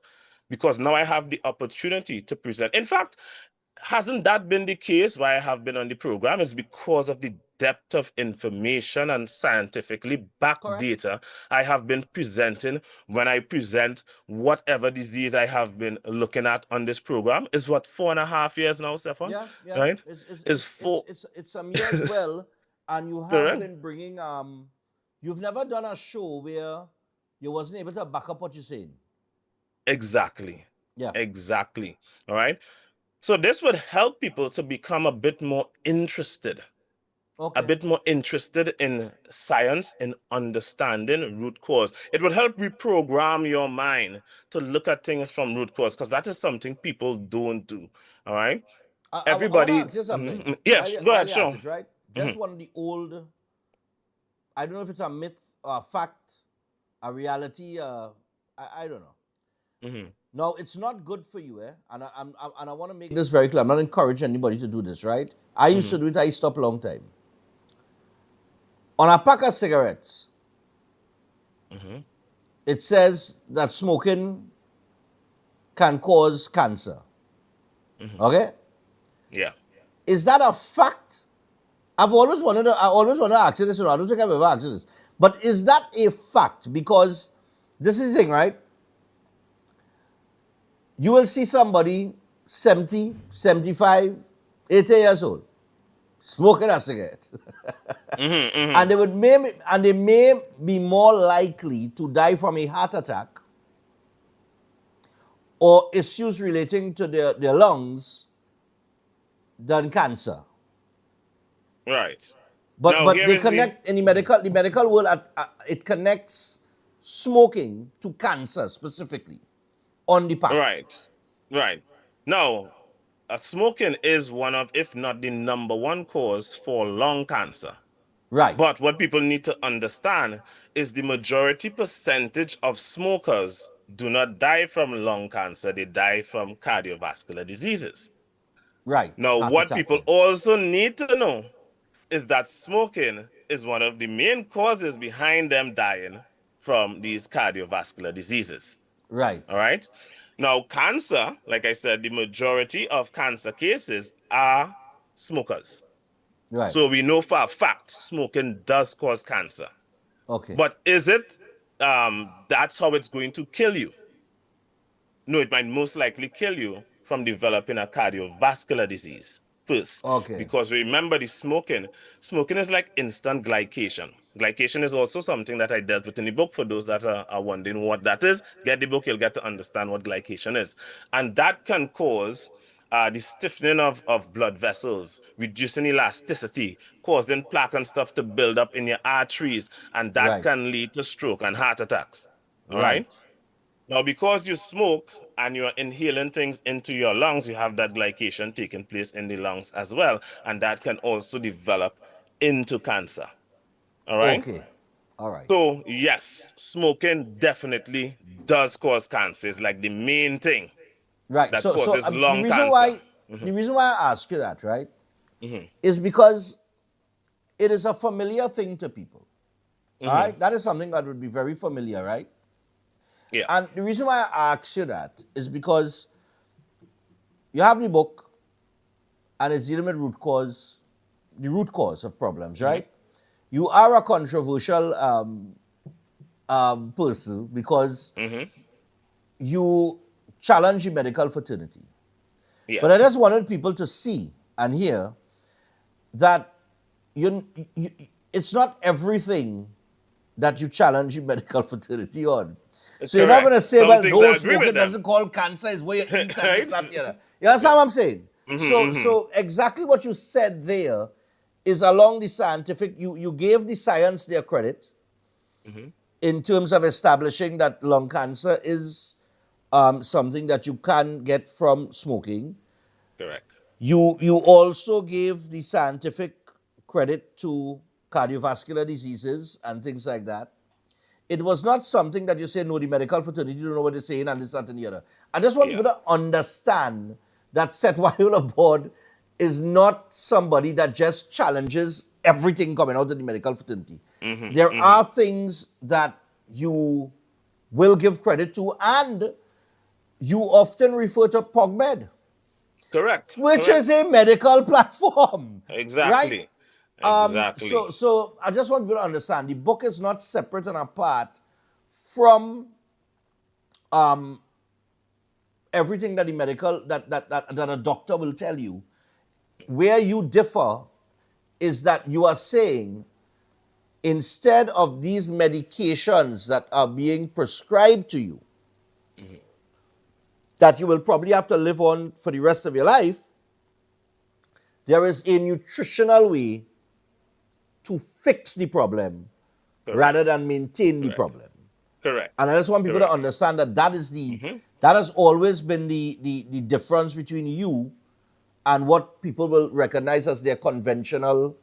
Because now I have the opportunity to present. In fact, hasn't that been the case why I have been on the program? It's because of the depth of information and scientifically backed data I have been presenting when I present whatever disease I have been looking at on this program. Is what, 4.5 years now, Stefan? Yeah. Right? It's some years well, and you have been bringing you've never done a show where you wasn't able to back up what you're saying. Exactly. Yeah. Exactly. All right. So this would help people to become a bit more interested. A bit more interested in science, in understanding root cause. It would help reprogram your mind to look at things from root cause, because that is something people don't do. All right. Everybody. I want to ask you something. Yes, go ahead, sure. Right? Just one of the old, I don't know if it's a myth or a fact, a reality, I don't know. Now, it's not good for you, and I want to make this very clear. I'm not encouraging anybody to do this, right? I used to do it, I stopped a long time. On a pack of cigarettes, it says that smoking can cause cancer. Okay? Yeah. Is that a fact? I've always wanted to ask you this, I don't think I've ever asked you this. But is that a fact? Because this is the thing, right? You will see somebody 70, 75, 80 years old smoking a cigarette. And they may be more likely to die from a heart attack or issues relating to their lungs than cancer. Right. But they connect in the medical world. It connects smoking to cancer specifically on the path. Right. Now, smoking is one of, if not the number one cause for lung cancer. Right. But what people need to understand is the majority percentage of smokers do not die from lung cancer. They die from cardiovascular diseases. Right. Now, what people also need to know is that smoking is one of the main causes behind them dying from these cardiovascular diseases. Right. All right. Now, cancer, like I said, the majority of cancer cases are smokers. Right. So we know for a fact smoking does cause cancer. Okay. But is it that's how it's going to kill you? No, it might most likely kill you from developing a cardiovascular disease first. Okay. Because remember, the smoking is like instant glycation. Glycation is also something that I dealt with in the book. For those that are wondering what that is, get the book, you'll get to understand what glycation is. And that can cause the stiffening of blood vessels, reducing elasticity, causing plaque and stuff to build up in your arteries, and that can lead to stroke and heart attacks. All right? Now, because you smoke and you're inhaling things into your lungs, you have that glycation taking place in the lungs as well, and that can also develop into cancer. All right? Okay. All right. So, yes, smoking definitely does cause cancer. It's like the main thing. Right. That So causes lung the reason cancer. the reason why I ask you that, right, is because it is a familiar thing to people. All right? That is something that would be very familiar, right? Yeah. And the reason why I ask you that is because you have the book and it's dealing with the root cause of problems, right? You are a controversial person because you challenge the medical fraternity. Yeah. But I just wanted people to see and hear that it's not everything that you challenge the medical fraternity on. So you're not going to say, Some well, things no, I agree with smoking them. doesn't cause cancer, it's where you eat and this, Right? that, the other. You understand what I'm saying? Mhm, So exactly what you said there is along the scientific, you gave the science their credit in terms of establishing that lung cancer is something that you can get from smoking. Correct. You also gave the scientific credit to cardiovascular diseases and things like that. It was not something that you say, no, the medical fraternity don't know what they're saying and this, that, and the other. I just want people to understand that Seth Viola Board is not somebody that just challenges everything coming out of the medical fraternity. There are things that you will give credit to, and you often refer to PogMed. Correct. Which Correct. is a medical platform. Exactly. Right? Exactly. So I just want people to understand the book is not separate and apart from everything that the medical that a doctor will tell you. Where you differ is that you are saying instead of these medications that are being prescribed to you, that you will probably have to live on for the rest of your life, there is a nutritional way to fix the problem rather than maintain the problem. Correct. And I just want people to understand that that is that has always been the difference between you and what people will recognize as their conventional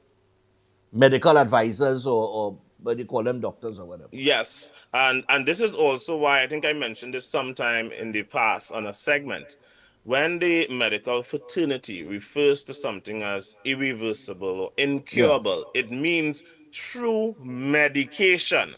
medical advisors or what you call them, doctors or whatever. Yes, and this is also why I think I mentioned this sometime in the past on a segment. When the medical fraternity refers to something as irreversible or incurable, it means through medication.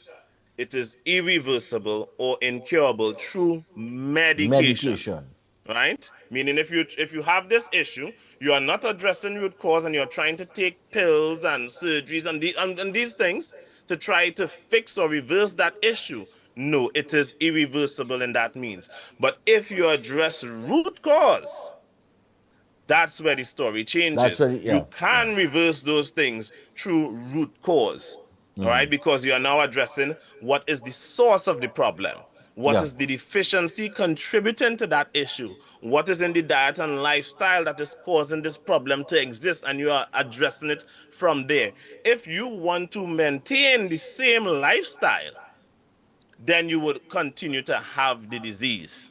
It is irreversible or incurable through medication. Right? Meaning if you have this issue, you are not addressing root cause and you're trying to take pills and surgeries and these things to try to fix or reverse that issue. No, it is irreversible in that means. But if you address root cause, that's where the story changes. You can reverse those things through root cause. All right? Because you are now addressing what is the source of the problem. What is the deficiency contributing to that issue? What is in the diet and lifestyle that is causing this problem to exist? And you are addressing it from there. If you want to maintain the same lifestyle, then you would continue to have the disease.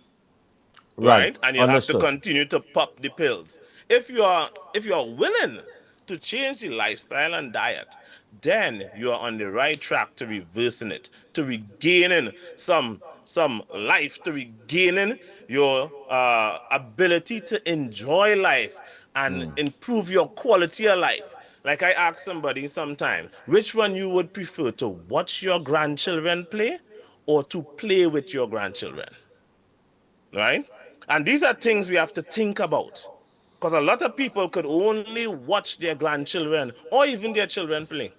Right? And you have to continue to pop the pills. If you are willing to change the lifestyle and diet, then you are on the right track to reversing it, to regaining some life, to regaining your ability to enjoy life and improve your quality of life. Like I asked somebody sometime, which one you would prefer, to watch your grandchildren play or to play with your grandchildren? Right? And these are things we have to think about. Because a lot of people could only watch their grandchildren or even their children play.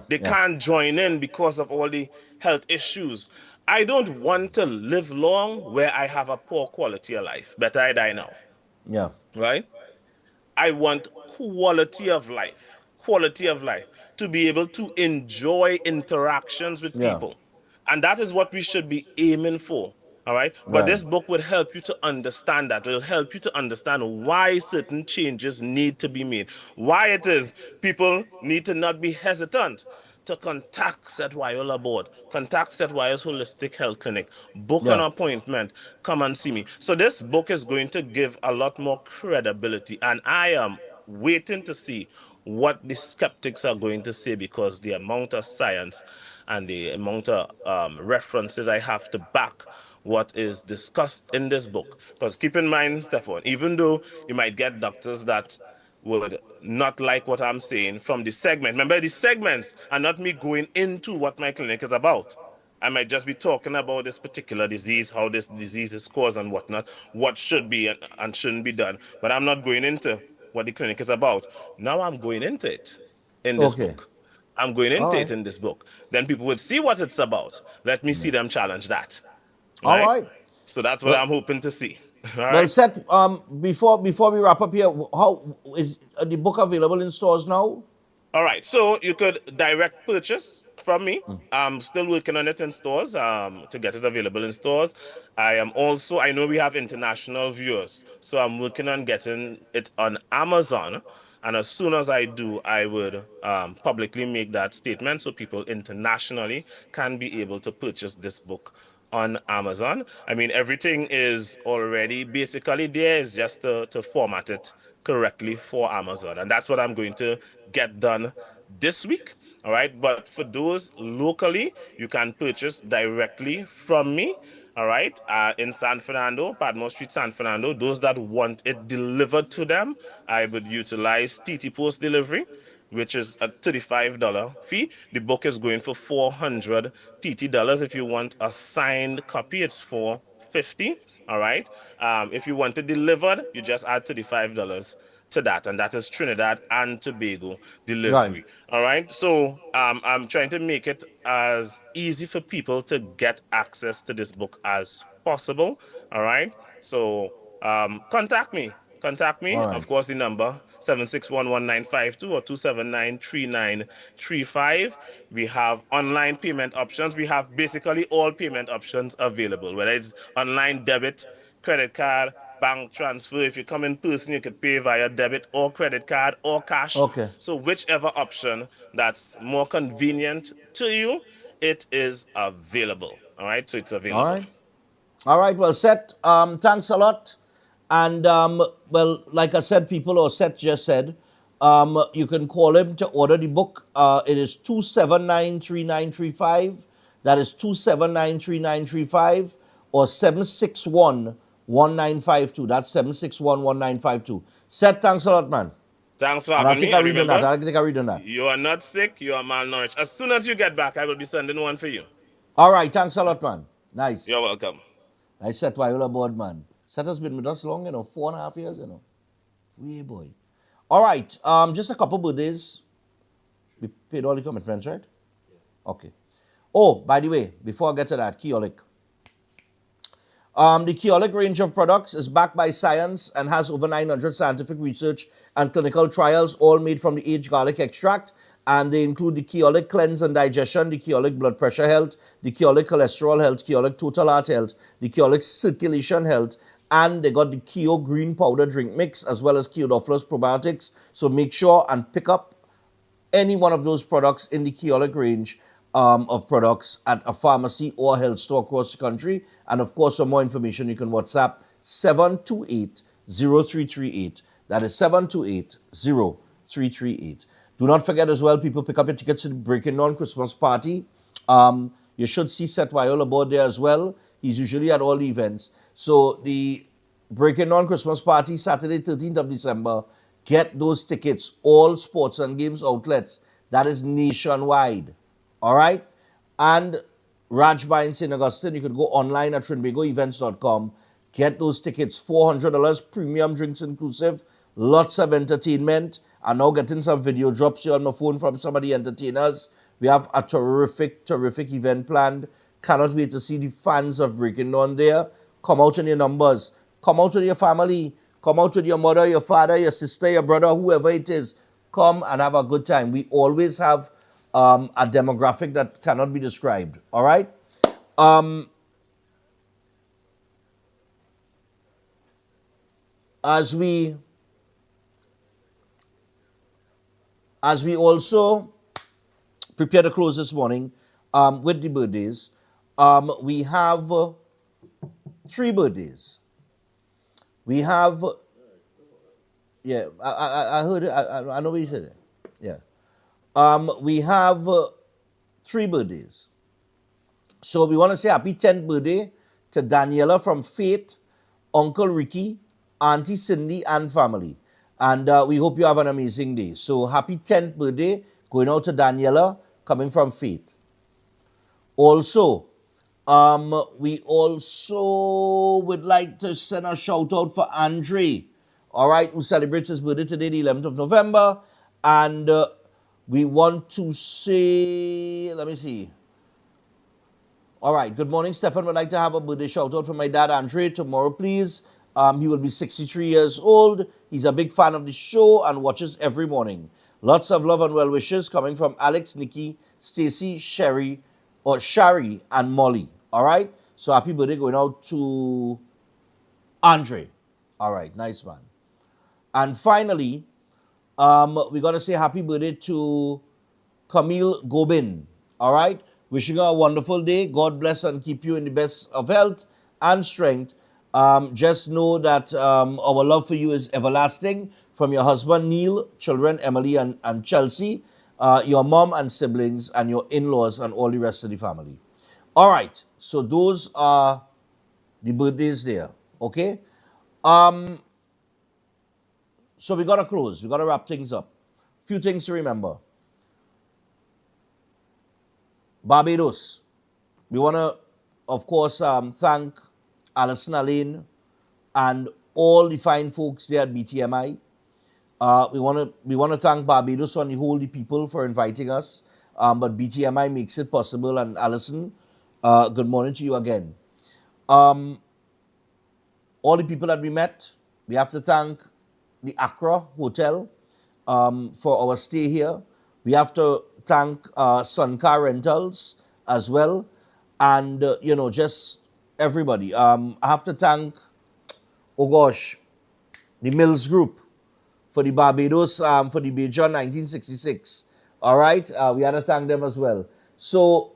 They can't join in because of all the health issues. I don't want to live long where I have a poor quality of life. Better I die now. Yeah. Right? I want quality of life. Quality of life. To be able to enjoy interactions with people. And that is what we should be aiming for. All right. But this book would help you to understand that. It will help you to understand why certain changes need to be made. Why it is people need to not be hesitant to contact Seth Viola Board, contact Seth Viola's Holistic Health Clinic, book an appointment, come and see me. So this book is going to give a lot more credibility. And I am waiting to see what the skeptics are going to say, because the amount of science and the amount of references I have to back what is discussed in this book. Because keep in mind, Stefan, even though you might get doctors that would not like what I'm saying from the segment. Remember, the segments are not me going into what my clinic is about. I might just be talking about this particular disease, how this disease is caused and whatnot, what should be and shouldn't be done. But I'm not going into what the clinic is about. Now I'm going into it in this Okay. book. I'm going into All it right. in this book. Then people would see what it's about. Let me see them challenge that. All right. So that's what Well- I'm hoping to see. All right. Well, Seth, before we wrap up here, how is the book available in stores now? All right, so you could direct purchase from me. I'm still working on it in stores to get it available in stores. I know we have international viewers, so I'm working on getting it on Amazon. And as soon as I do, I would publicly make that statement so people internationally can be able to purchase this book on Amazon. I mean, everything is already basically there. It's just to format it correctly for Amazon. And that's what I'm going to get done this week. All right. But for those locally, you can purchase directly from me. All right. In San Fernando, Padmore Street, San Fernando. Those that want it delivered to them, I would utilize TT Post delivery, which is a $35 fee. The book is going for $400 TT dollars. If you want a signed copy, it's $450. All right. If you want it delivered, you just add $35 to that, and that is Trinidad and Tobago delivery. Right. All right. So I'm trying to make it as easy for people to get access to this book as possible. All right. So contact me. Contact me. All right. Of course, the number 7611952 or 2793935. We have online payment options. We have basically all payment options available, whether it's online debit, credit card, bank transfer. If you come in person, you could pay via debit or credit card or cash. Okay. So whichever option that's more convenient to you, it is available. All right. So it's available. All right. All right. Well, Seth, thanks a lot. And, well, like I said, people, or Seth just said, you can call him to order the book. It is 2793935. That is 2793935 or 7611952. That's 7611952. Seth, thanks a lot, man. Thanks for And I'll having take me. a read on that. Remember, I'll take a read on that. you are not sick, you are malnourished. As soon as you get back, I will be sending one for you. All right. Thanks a lot, man. Nice. You're welcome. Nice Seth Viola board, man. Seth has been with us long, 4.5 years, Wee boy. All right, just a couple birthdays. We paid all the commitments, right? Okay. Oh, by the way, before I get to that, Keolix. The Keolix range of products is backed by science and has over 900 scientific research and clinical trials, all made from the aged garlic extract. And they include the Keolix Cleanse and Digestion, the Keolix Blood Pressure Health, the Keolix Cholesterol Health, Keolix Total Heart Health, the Keolix Circulation Health, and they got the Keo Green Powder Drink Mix, as well as Keodophilus Probiotics. So make sure and pick up any one of those products in the Keolix range of products at a pharmacy or health store across the country. And of course, for more information, you can WhatsApp 728-0338. That is 728-0338. Do not forget as well, people, pick up your tickets to the Breaking Dawn Christmas party. You should see Seth Viola aboard there as well. He's usually at all the events. So the Breaking Dawn Christmas party, Saturday, 13th of December. Get those tickets, all sports and games outlets. That is nationwide. All right? And Rajba in St. Augustine, you could go online at trinbagoevents.com. Get those tickets, $400, premium drinks inclusive, lots of entertainment. I'm now getting some video drops here on my phone from some of the entertainers. We have a terrific, terrific event planned. Cannot wait to see the fans of Breaking Dawn there. Come out in your numbers. Come out with your family. Come out with your mother, your father, your sister, your brother, whoever it is. Come and have a good time. We always have a demographic that cannot be described. All right? As we also prepare to close this morning with the birthdays, we have 3 birthdays. We have, yeah, I heard it, I know what you said it. Yeah. We have 3 birthdays. So we want to say happy 10th birthday to Daniela from Faith, Uncle Ricky, Auntie Cindy, and family. And we hope you have an amazing day. So happy 10th birthday going out to Daniela, coming from Faith. Also, we also would like to send a shout out for Andre, all right, who celebrates his birthday today, the 11th of November. And we want to say, let me see. All right, good morning, Stefan. Would like to have a birthday shout out for my dad, Andre, tomorrow, please. He will be 63 years old. He's a big fan of the show and watches every morning. Lots of love and well wishes coming from Alex, Nikki, Stacy, Shari, and Molly. All right? So happy birthday going out to Andre. All right, nice man. And finally, we got to say happy birthday to Camille Gobin. All right? Wishing her a wonderful day. God bless and keep you in the best of health and strength. Just know that our love for you is everlasting. From your husband, Neil, children, Emily and Chelsea, your mom and siblings, and your in-laws, and all the rest of the family. All right. So those are the birthdays there. Okay? So we got to close. We got to wrap things up. Few things to remember. Barbados. We want to, of course, thank Alison Alain and all the fine folks there at BTMI. We want to thank Barbados and the whole the people for inviting us. But BTMI makes it possible. And Alison, good morning to you again. All the people that we met, we have to thank the Accra Hotel for our stay here. We have to thank Suncar Rentals as well. And, just everybody. I have to thank, the Mills Group for the Barbados, for the Bajan 1966. All right? We had to thank them as well. So,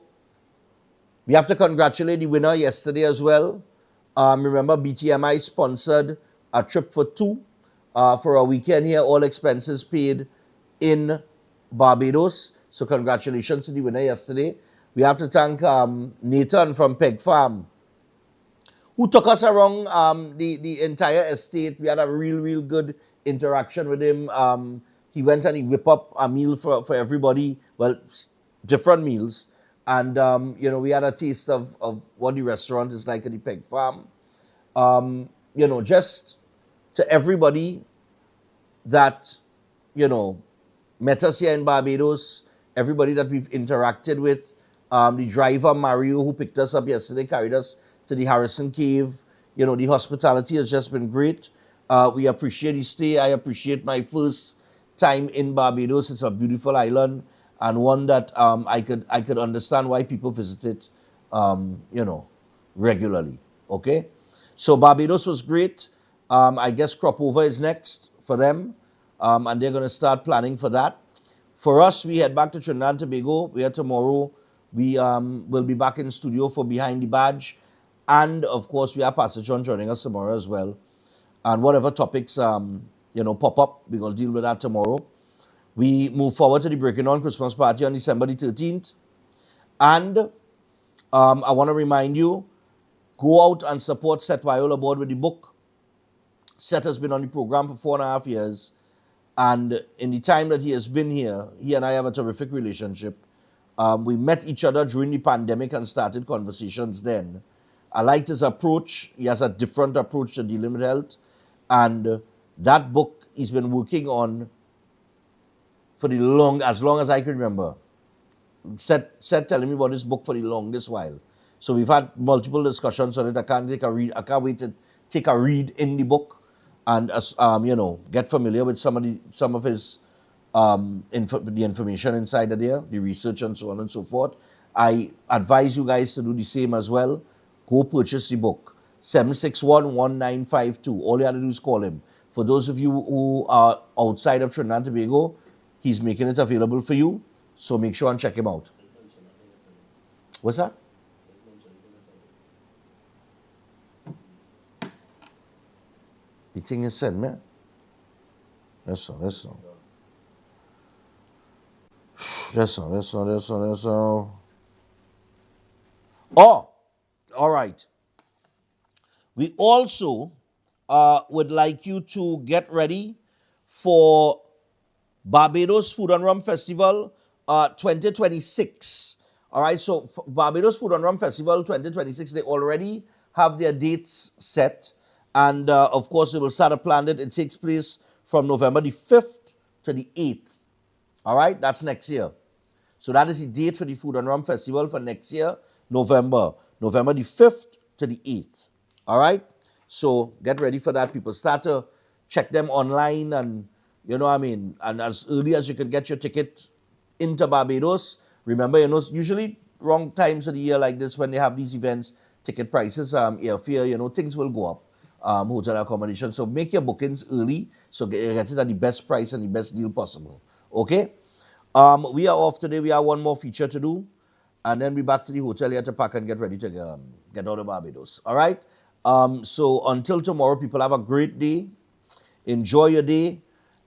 we have to congratulate the winner yesterday as well. Remember, BTMI sponsored a trip for two for a weekend here, all expenses paid in Barbados. So, congratulations to the winner yesterday. We have to thank Nathan from Peg Farm, who took us around the entire estate. We had a real good interaction with him. He went and he whipped up a meal for everybody. Well, different meals. And, we had a taste of what the restaurant is like at the Peg Farm. Just to everybody that, met us here in Barbados, everybody that we've interacted with, the driver, Mario, who picked us up yesterday, carried us to the Harrison Cave. The hospitality has just been great. We appreciate the stay. I appreciate my first time in Barbados. It's a beautiful island and one that I could understand why people visit it, regularly. Okay? So Barbados was great. I guess crop over is next for them, and they're going to start planning for that. For us, we head back to Trinidad and Tobago. We are tomorrow. We will be back in studio for Behind the Badge. And, of course, we have Pastor John joining us tomorrow as well. And whatever topics, pop up, we're going to deal with that tomorrow. We move forward to the Breaking On Christmas party on December the 13th. And I want to remind you, go out and support Seth Viola aboard with the book. Seth has been on the program for 4.5 years. And in the time that he has been here, he and I have a terrific relationship. We met each other during the pandemic and started conversations then. I liked his approach. He has a different approach to dealing with health. And that book he's been working on for as long as I can remember. Seth telling me about this book for the longest while. So we've had multiple discussions on it. I can't wait to take a read in the book and get familiar with some of his the information inside of there, the research and so on and so forth. I advise you guys to do the same as well. Go purchase the book. 761-1952. All you have to do is call him. For those of you who are outside of Trinidad and Tobago, he's making it available for you. So make sure and check him out. What's that? The thing is sent, man. Yes, sir. Oh, all right. We also would like you to get ready for Barbados Food and Rum Festival 2026. All right, so Barbados Food and Rum Festival 2026, they already have their dates set. And of course, they will start to plan it. It takes place from November the 5th to the 8th. All right, that's next year. So that is the date for the Food and Rum Festival for next year, November the 5th to the 8th. All right, so get ready for that. People start to check them online, and you know what I mean, and as early as you can get your ticket into Barbados. Remember, you know, usually wrong times of the year like this when they have these events, ticket prices, airfare, you know, things will go up. Hotel accommodation. So make your bookings early so get it at the best price and the best deal possible. Okay? We are off today. We have one more feature to do. And then we're back to the hotel here to pack and get ready to get out of Barbados. All right? So until tomorrow, people have a great day. Enjoy your day.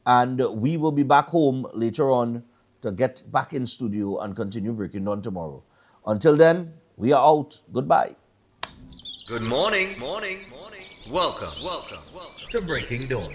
And we will be back home later on to get back in studio and continue breaking down tomorrow. Until then, we are out. Goodbye. Good morning. Welcome to Breaking Dawn.